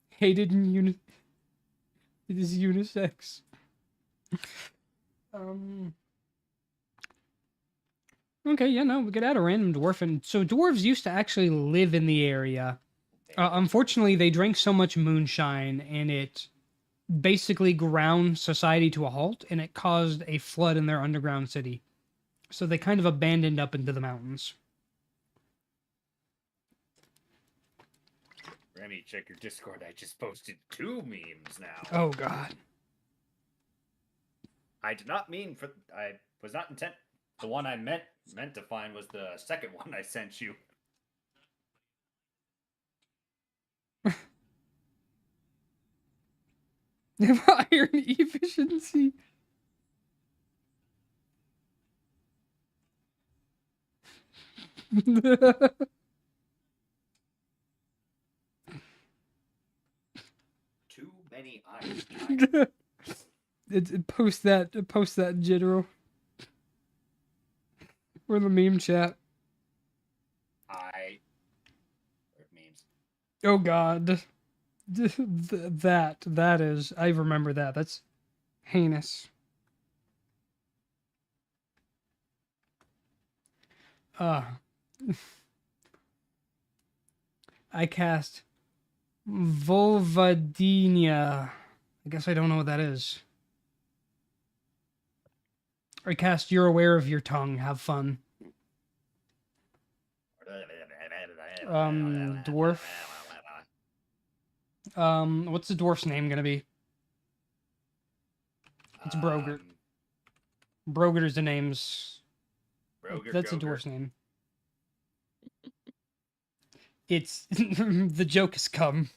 hated and it is unisex. Okay, yeah, no, we could add a random dwarf. And so dwarves used to actually live in the area. Unfortunately, they drank so much moonshine, and it basically ground society to a halt, and it caused a flood in their underground city. So they kind of abandoned up into the mountains. Remy, check your Discord. I just posted 2 memes now. Oh, God. I did not mean for... I was not intent... The one I meant to find was the second one I sent you. Iron efficiency. Too many iron. Post that in general. Or the meme chat. Memes. Oh God. That is, I remember that. That's heinous. I cast Volvadinia. I guess I don't know what that is. I cast You're Aware of Your Tongue. Have fun. Dwarf. What's the dwarf's name gonna be? It's Brogert. Brogert is the name's. That's a dwarf's name. It's the joke has come.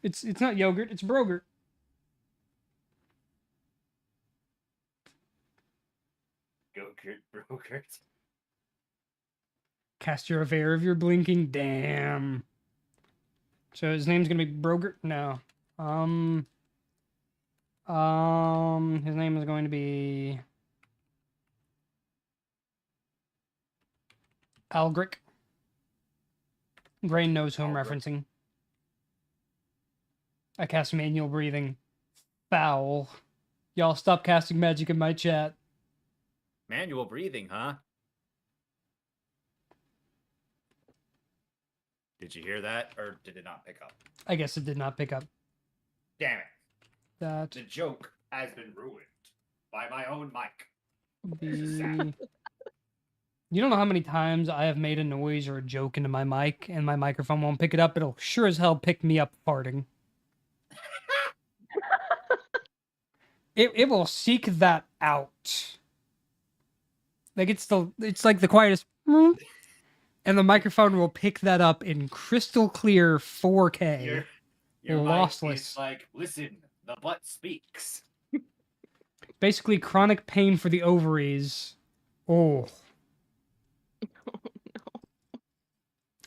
It's not yogurt. It's Brogert. Brogert. Cast Your Aware of Your Blinking. Damn. So his name's gonna be Brogert? No. His name is going to be Algric. Grain knows who I'm referencing. I cast Manual Breathing. Foul. Y'all stop casting magic in my chat. Manual breathing, huh? Did you hear that, or did it not pick up? I guess it did not pick up Damn it! that. The joke has been ruined by my own mic. This is The sad. you don't know how many times I have made a noise or a joke into my mic and my microphone won't pick it up. It'll sure as hell pick me up farting. It will seek that out. Like it's like the quietest, and the microphone will pick that up in crystal clear 4K. Your mic Lossless. is like, listen, the butt speaks. Basically, chronic pain for the ovaries. Oh.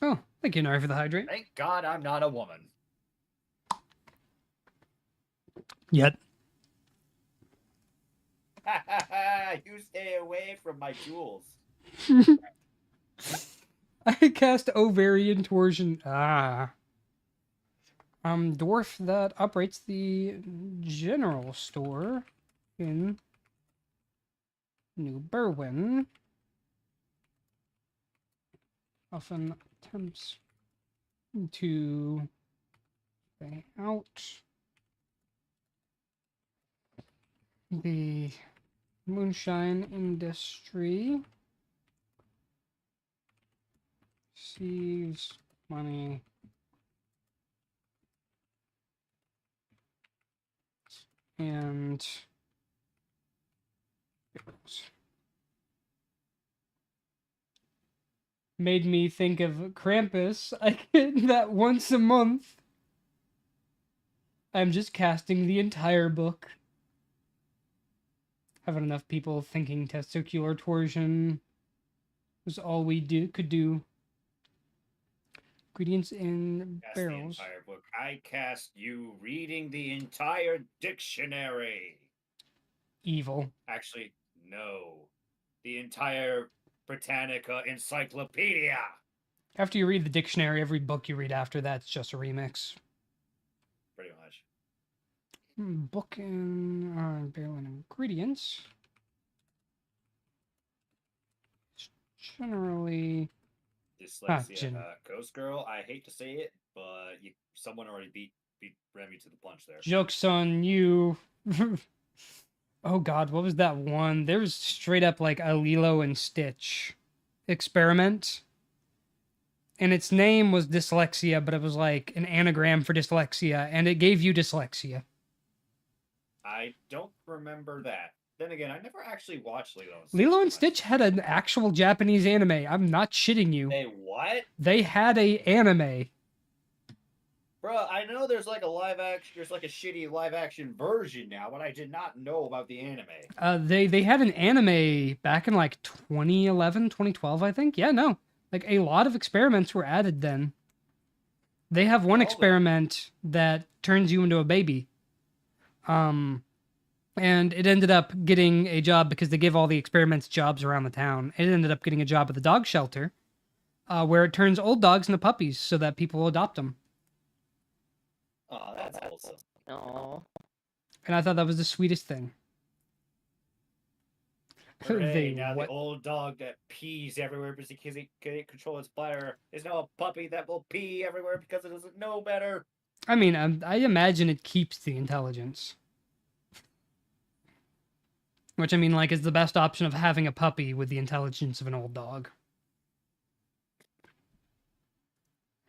Oh, thank you, Nari, for the hydrate. Thank God I'm not a woman. Yet. You stay away from my jewels. I cast ovarian torsion. Dwarf that operates the general store in New Berwyn often attempts to stay out the moonshine industry, receives money and made me think of Krampus. I get that once a month. I'm just casting the entire book. Having enough people thinking testicular torsion was all we could do. Ingredients in Cast barrels. the entire book. I cast you reading the entire dictionary. Evil. Actually, no. The entire Britannica encyclopedia. After you read the dictionary, every book you read after that's just a remix. Pretty much. Book and barrel and ingredients. Generally, Dyslexia. Ghost Girl, I hate to say it, but someone already beat Remy to the punch there. joke's on you. Oh God, what was that one? There was straight up like a Lilo and Stitch experiment. And its name was dyslexia, but it was like an anagram for dyslexia, and it gave you dyslexia. I don't remember that. Then again, I never actually watched Lilo and Stitch. Lilo and Stitch had an actual Japanese anime. I'm not shitting you. Hey, what? They had a anime. Bruh, I know there's like a shitty live action version now, but I did not know about the anime. They had an anime back in like 2011, 2012, I think. Yeah, no. Like a lot of experiments were added then. They have one experiment that turns you into a baby. And it ended up getting a job because they give all the experiments jobs around the town. It ended up getting a job at the dog shelter, where it turns old dogs into puppies so that people will adopt them. Oh, that's awesome. No. And I thought that was the sweetest thing. Hooray, now the old dog that pees everywhere because he can't control his bladder is now a puppy that will pee everywhere because it doesn't know better. I mean, I imagine it keeps the intelligence. Which, I mean, like, is the best option of having a puppy with the intelligence of an old dog.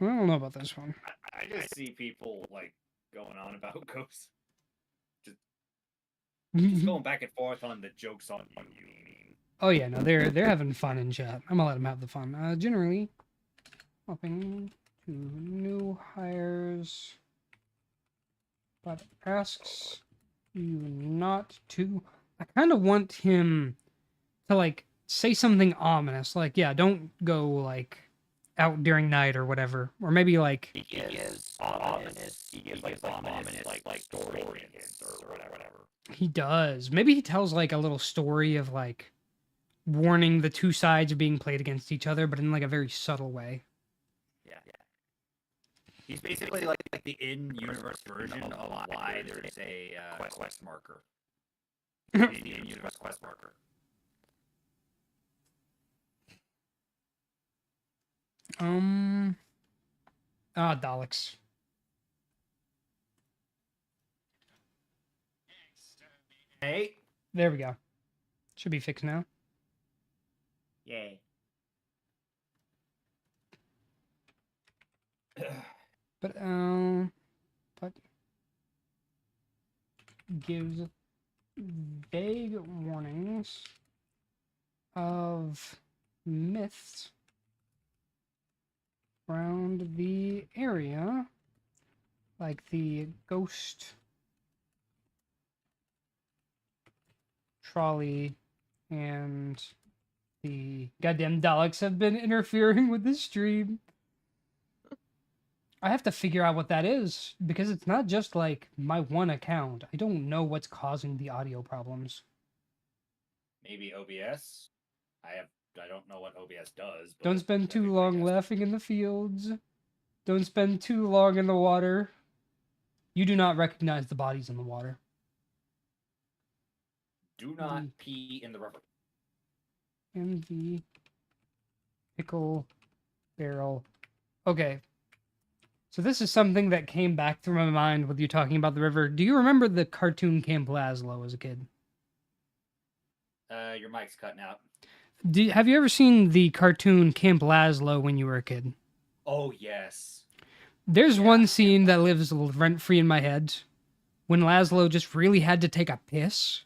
I don't know about this one. I just see people, like, going on about ghosts. Just going back and forth on the jokes on you. Oh yeah, no, they're having fun in chat. I'm gonna let them have the fun. Generally, helping to new hires, but asks you not to. I kind of want him to like say something ominous, like yeah, don't go like out during night or whatever, or maybe like He gives ominous. He gives like ominous like story or whatever. he does. Maybe he tells like a little story of like warning the two sides of being played against each other, but in like a very subtle way. Yeah. He's basically like the in-universe version of why there's a quest marker. The in-universe quest marker. Ah, Daleks. Hey. There we go. Should be fixed now. Yay. But gives vague warnings of myths around the area, like the ghost trolley and the goddamn Daleks have been interfering with the stream. I have to figure out what that is, because it's not just like my one account. I don't know what's causing the audio problems. Maybe OBS? I don't know what OBS does. But Don't spend that'd be too long fantastic. laughing in the fields. Don't spend too long in the water. You do not recognize the bodies in the water. Do not pee in the river. In the pickle barrel. Okay. So this is something that came back through my mind with you talking about the river. Do you remember the cartoon Camp Lazlo as a kid? Your mic's cutting out. Have you ever seen the cartoon Camp Lazlo when you were a kid? Oh, yes. There's Yeah, one Camp scene that lives rent-free in my head. When Lazlo just really had to take a piss.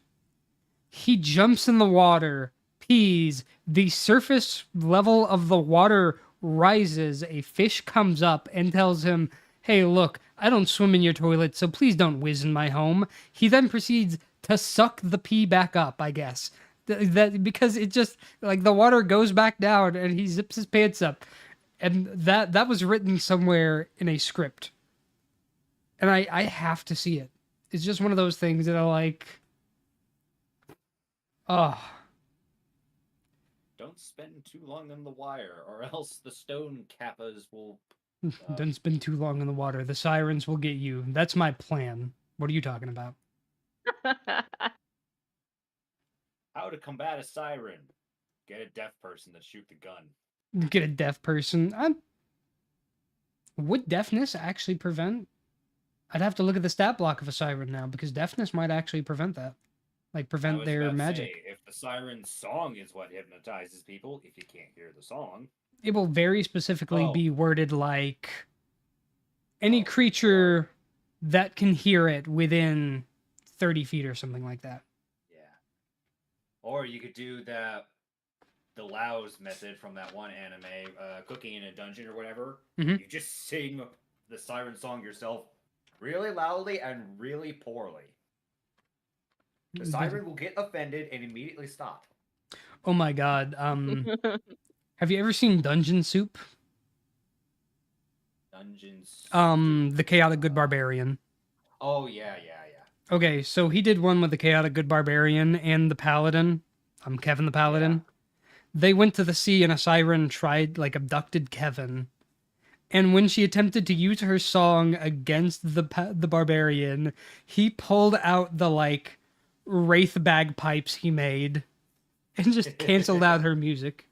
He jumps in the water, pees, the surface level of the water rises, a fish comes up and tells him, "Hey, look, I don't swim in your toilet, so please don't whiz in my home." He then proceeds to suck the pee back up, I guess. That because it just, like, the water goes back down and he zips his pants up. And that was written somewhere in a script. And I have to see it. It's just one of those things that I like. Oh. Don't spend too long on the wire, or else the stone kappas will... Don't spend too long in the water. The sirens will get you. That's my plan. What are you talking about? How to combat a siren. Get a deaf person to shoot the gun. Get a deaf person. Would deafness actually prevent? I'd have to look at the stat block of a siren now, because deafness might actually prevent that. Like, I prevent was their about to magic. say, if the siren's song is what hypnotizes people, if you can't hear the song... It will very specifically Oh. be worded like any Oh, creature that can hear it within 30 feet or something like that. Yeah. Or you could do the Laos method from that one anime, Cooking in a Dungeon or whatever. Mhm. You just sing the siren song yourself really loudly and really poorly. The siren will get offended and immediately stop. Oh my god. Have you ever seen Dungeon Soup? Dungeons. The Chaotic Good Barbarian. Oh, yeah. Okay, so he did one with the Chaotic Good Barbarian and the Paladin. Kevin the Paladin. They went to the sea and a siren abducted Kevin. And when she attempted to use her song against the barbarian, he pulled out the wraith bagpipes he made and just canceled out her music.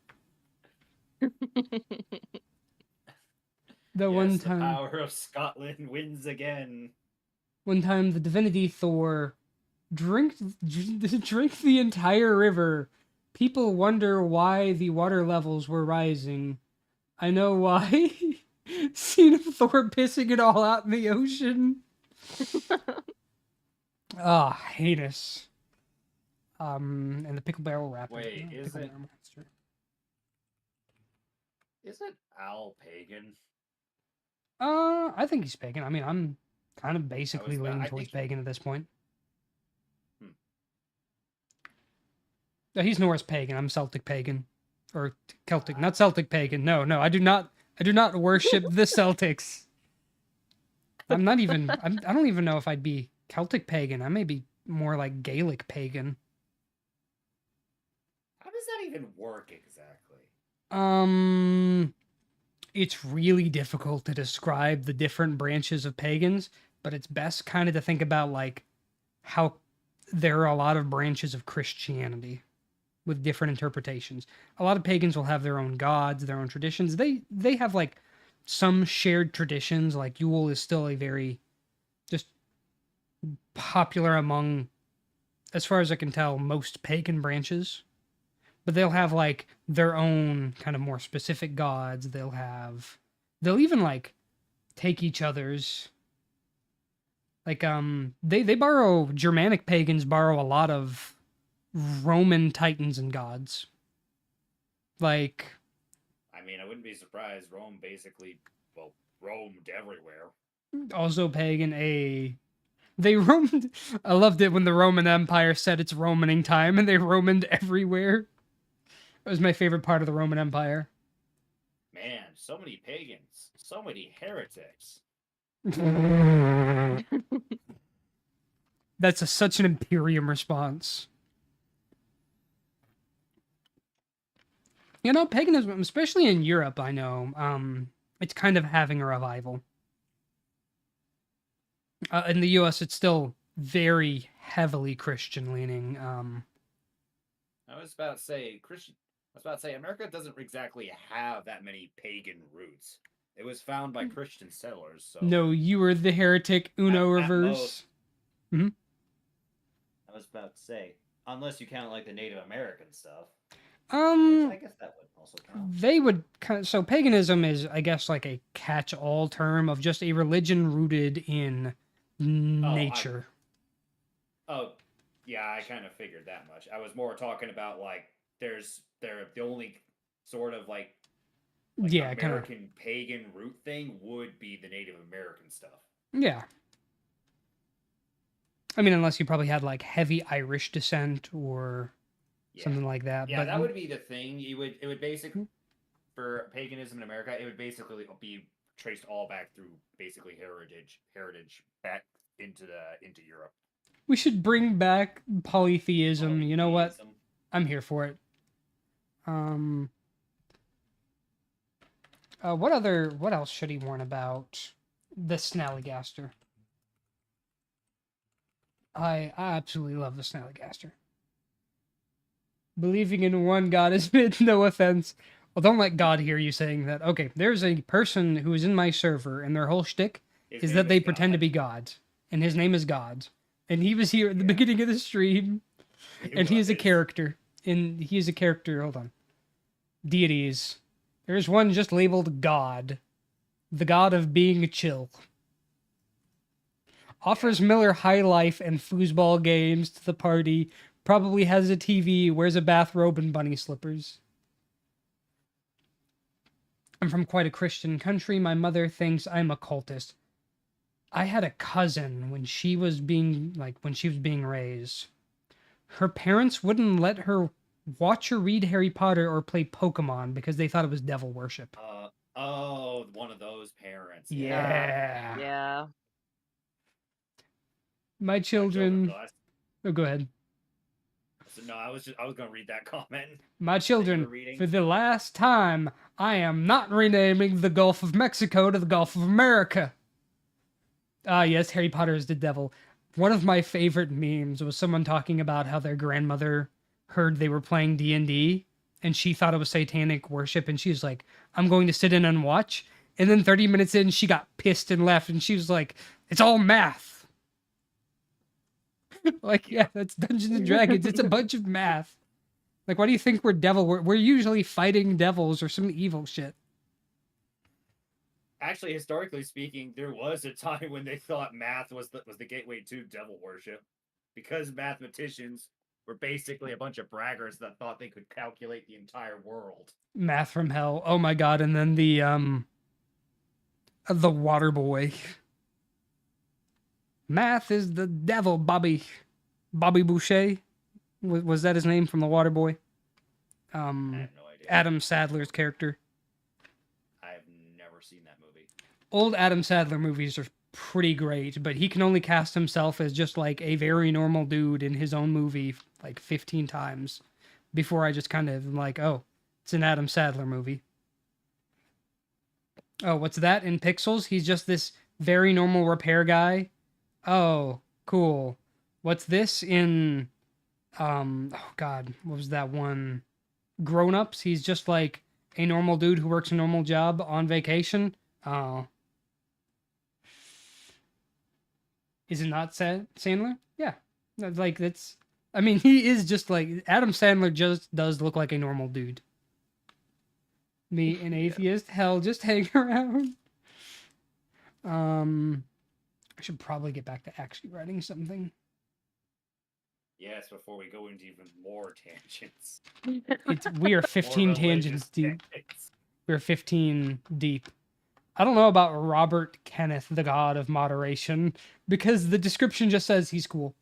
One time, the power of Scotland wins again. one time, the divinity Thor drank the entire river. People wonder why the water levels were rising. I know why. Scene of Thor pissing it all out in the ocean. Heinous. And the pickle barrel wrap. Wait, is Pickle it- barrel monster. Is it Al Pagan? I think he's pagan. I mean, I'm kind of basically I leaning towards think- pagan at this point. Hmm. No, he's Norse pagan. I'm Celtic pagan, or Celtic, not Celtic pagan. No, I do not worship the Celtics. I'm not even. I don't even know if I'd be Celtic pagan. I may be more like Gaelic pagan. How does that even work exactly? It's really difficult to describe the different branches of pagans, but it's best kind of to think about how there are a lot of branches of Christianity with different interpretations. A lot of pagans will have their own gods, their own traditions. They have some shared traditions. Like Yule is still a very just popular among, as far as I can tell, most pagan branches. But they'll have like their own kind of more specific gods. They'll even like take each other's, like they borrow, Germanic pagans borrow a lot of Roman titans and gods. Like, I mean, I wouldn't be surprised. Rome basically, well, roamed everywhere. also pagan, they roamed. I loved it when the Roman Empire said it's Romaning time and they roamed everywhere. It was my favorite part of the Roman Empire. Man, so many pagans, so many heretics. That's such an Imperium response. You know, paganism, especially in Europe, I know, it's kind of having a revival. In the U.S., it's still very heavily Christian leaning. I was about to say America doesn't exactly have that many pagan roots. It was found by Christian settlers. So No, you were the heretic. Uno At reverse. most. I was about to say, unless you count like the Native American stuff. Which I guess that would also count. They would kind of, so paganism is, I guess, like a catch-all term of just a religion rooted in nature. Oh, yeah, I kind of figured that much. I was more talking about like they're the only sort of like yeah, American pagan root thing would be the Native American stuff. Yeah. I mean, unless you probably had like heavy Irish descent or something like that. Yeah, but that would be the thing. It would basically, for paganism in America, it would basically be traced all back through basically heritage back into Europe. we should bring back polytheism. You know what? Polytheism. I'm here for it. What else should he warn about? The Snallygaster. I absolutely love the Snallygaster. Believing in one God is meant no offense. Well, don't let God hear you saying that. Okay, there's a person who is in my server, and their whole shtick His is name that they God. pretend to be God, and his name is God, and he was here at the beginning of the stream, and he is a character. And he is a character. Hold on. Deities. There's one just labeled God, the God of being chill. Offers Miller high life and foosball games to the party. Probably has a TV, wears a bathrobe and bunny slippers. I'm from quite a Christian country. My mother thinks I'm a cultist. I had a cousin when she was being raised. Her parents wouldn't let her watch or read Harry Potter or play Pokemon because they thought it was devil worship. One of those parents. Yeah. Yeah. My children. No, Oh, go ahead. I was going to read that comment. My children, reading. for the last time, I am not renaming the Gulf of Mexico to the Gulf of America. Ah, yes, Harry Potter is the devil. One of my favorite memes was someone talking about how their grandmother heard they were playing D&D, and she thought it was satanic worship, and she was like, I'm going to sit in and watch. And then 30 minutes in, she got pissed and left, and she was like, it's all math. Like, yeah, that's Dungeons and Dragons. It's a bunch of math. Like, why do you think we're devil? We're usually fighting devils or some evil shit. Actually, historically speaking, there was a time when they thought math was the gateway to devil worship, because mathematicians were basically a bunch of braggers that thought they could calculate the entire world. Math from hell. Oh my god! And then the water boy. Math is the devil, Bobby Boucher. Was that his name from the water boy? I have no idea. Adam Sandler's character. I've never seen that movie. Old Adam Sandler movies are pretty great, but he can only cast himself as just like a very normal dude in his own movie like 15 times before I just kind of am like, oh, it's an Adam Sandler movie. Oh, what's that in Pixels? He's just this very normal repair guy. Oh, cool. What's this in oh god, what was that one? Grown Ups? He's just like a normal dude who works a normal job on vacation. Oh. Is it not Sandler? Yeah. Like, that's... I mean, he is just like... Adam Sandler just does look like a normal dude. Me, an atheist? Hell, just hang around. I should probably get back to actually writing something. Yes, before we go into even more tangents. We are More 15 tangents religious deep. tangents. We're 15 deep. I don't know about Robert Kenneth, the god of moderation, because the description just says he's cool.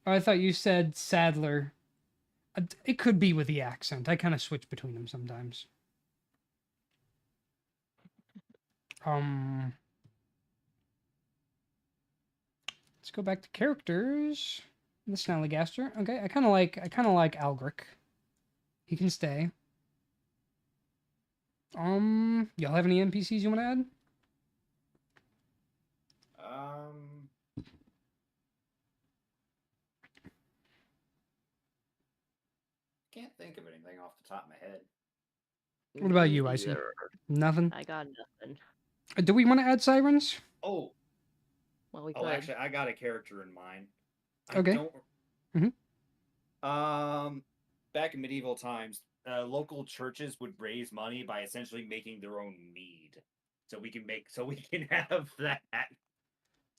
Oh, I thought you said Sadler. It could be with the accent. I kind of switch between them sometimes. Let's go back to characters. The Snallygaster. Okay, I kind of like Algric. He can stay. Y'all have any NPCs you want to add? Can't think of anything off the top of my head. What about you, Me Icy? neither. Nothing. I got nothing. Do we want to add sirens? Oh, Well, we could. actually, I got a character in mind. Okay. Back in medieval times, local churches would raise money by essentially making their own mead, so we can have that.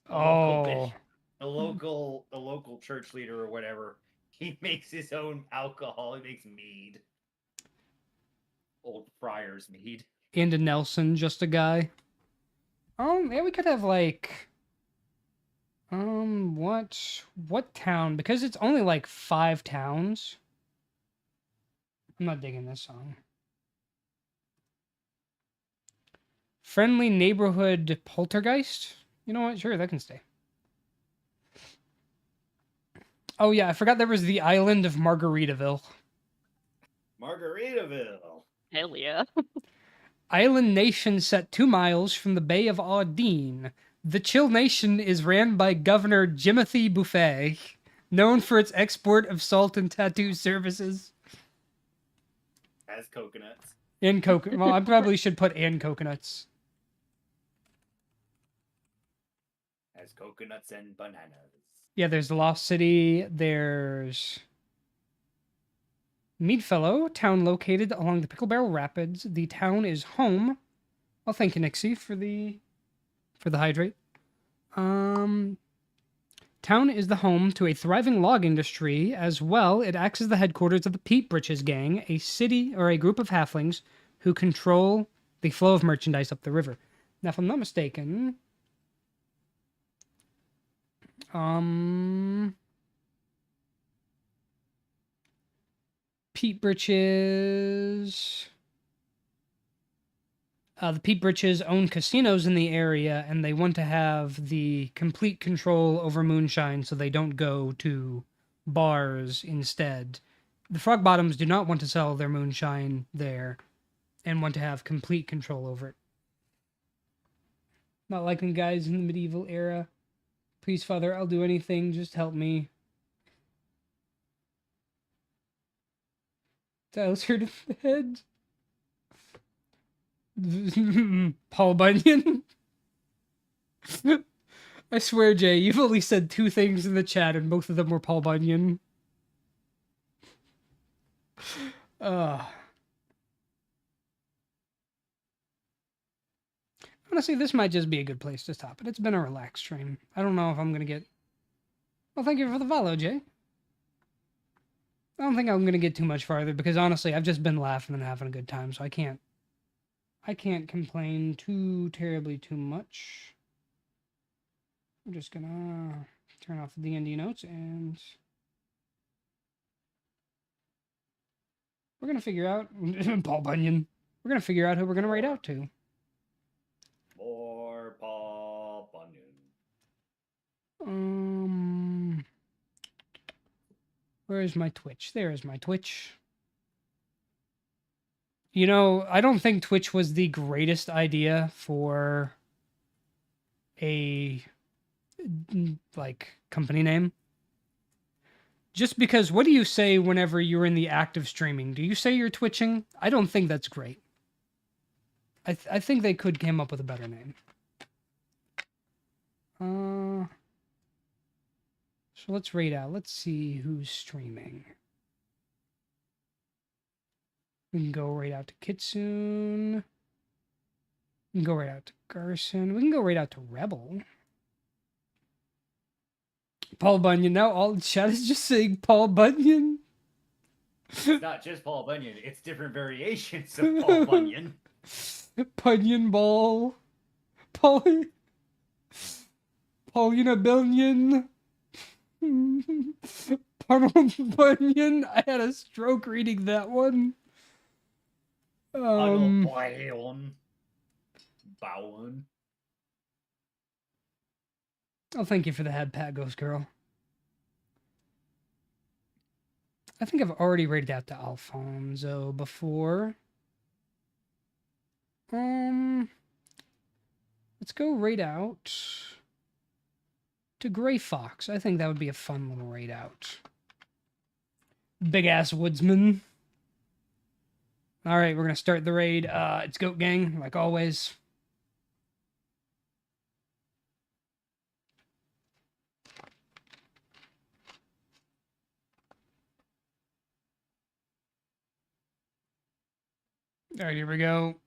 Oh, The local church leader or whatever, he makes his own alcohol. He makes mead. Old friar's mead. and a Nelson, just a guy. Yeah, we could have like, what town? Because it's only like 5 towns. I'm not digging this song. Friendly neighborhood poltergeist. You know what? Sure, that can stay. Oh yeah, I forgot there was the island of Margaritaville. Margaritaville. Hell yeah. Island nation set 2 miles from the Bay of Audine. The Chill Nation is ran by Governor Jimothy Buffet, known for its export of salt and tattoo services. Has coconuts. And coconut. Well, I probably should put and coconuts. Has coconuts and bananas. Yeah, there's the Lost City. There's Meadfellow, town located along the Pickle Barrel Rapids. The town is home. Well, thank you, Nixie, for the hydrate. Town is the home to a thriving log industry. As well, it acts as the headquarters of the Peat Britches Gang, a city or a group of halflings who control the flow of merchandise up the river. Now, if I'm not mistaken, Peat Britches. The Peat Britches own casinos in the area, and they want to have the complete control over moonshine so they don't go to bars instead. The Frog Bottoms do not want to sell their moonshine there and want to have complete control over it. Not liking guys in the medieval era. Please, Father, I'll do anything. Just help me. Tyler's hurt in the head. Paul Bunyan. I swear, Jay, you've only said 2 things in the chat, and both of them were Paul Bunyan. Honestly, this might just be a good place to stop it. It's been a relaxed stream. I don't know if I'm gonna get... Well, thank you for the follow, Jay. I don't think I'm gonna get too much farther, because honestly, I've just been laughing and having a good time, so I can't complain too terribly too much. I'm just gonna turn off the D&D notes, and we're gonna figure out Paul Bunyan. We're gonna figure out who we're gonna raid out to. More Paul Bunyan. Where is my Twitch? There is my Twitch. You know, I don't think Twitch was the greatest idea for a, like, company name. Just because, what do you say whenever you're in the act of streaming? Do you say you're twitching? I don't think that's great. I think they could come up with a better name. So let's raid out. Let's see who's streaming. We can go right out to Kitsune. We can go right out to Garson. We can go right out to Rebel. Paul Bunyan. Now all the chat is just saying Paul Bunyan. It's not just Paul Bunyan, it's different variations of Paul Bunyan. Bunyan Ball. Paulina Billion. Bunyan. I had a stroke reading that one. Bowen. Oh, thank you for the head pat, Ghost Girl. I think I've already rated out to Alfonso before. Let's go raid out to Gray Fox. I think that would be a fun little raid out. Big ass woodsman. All right, we're gonna start the raid. It's Goat Gang, like always. All right, here we go.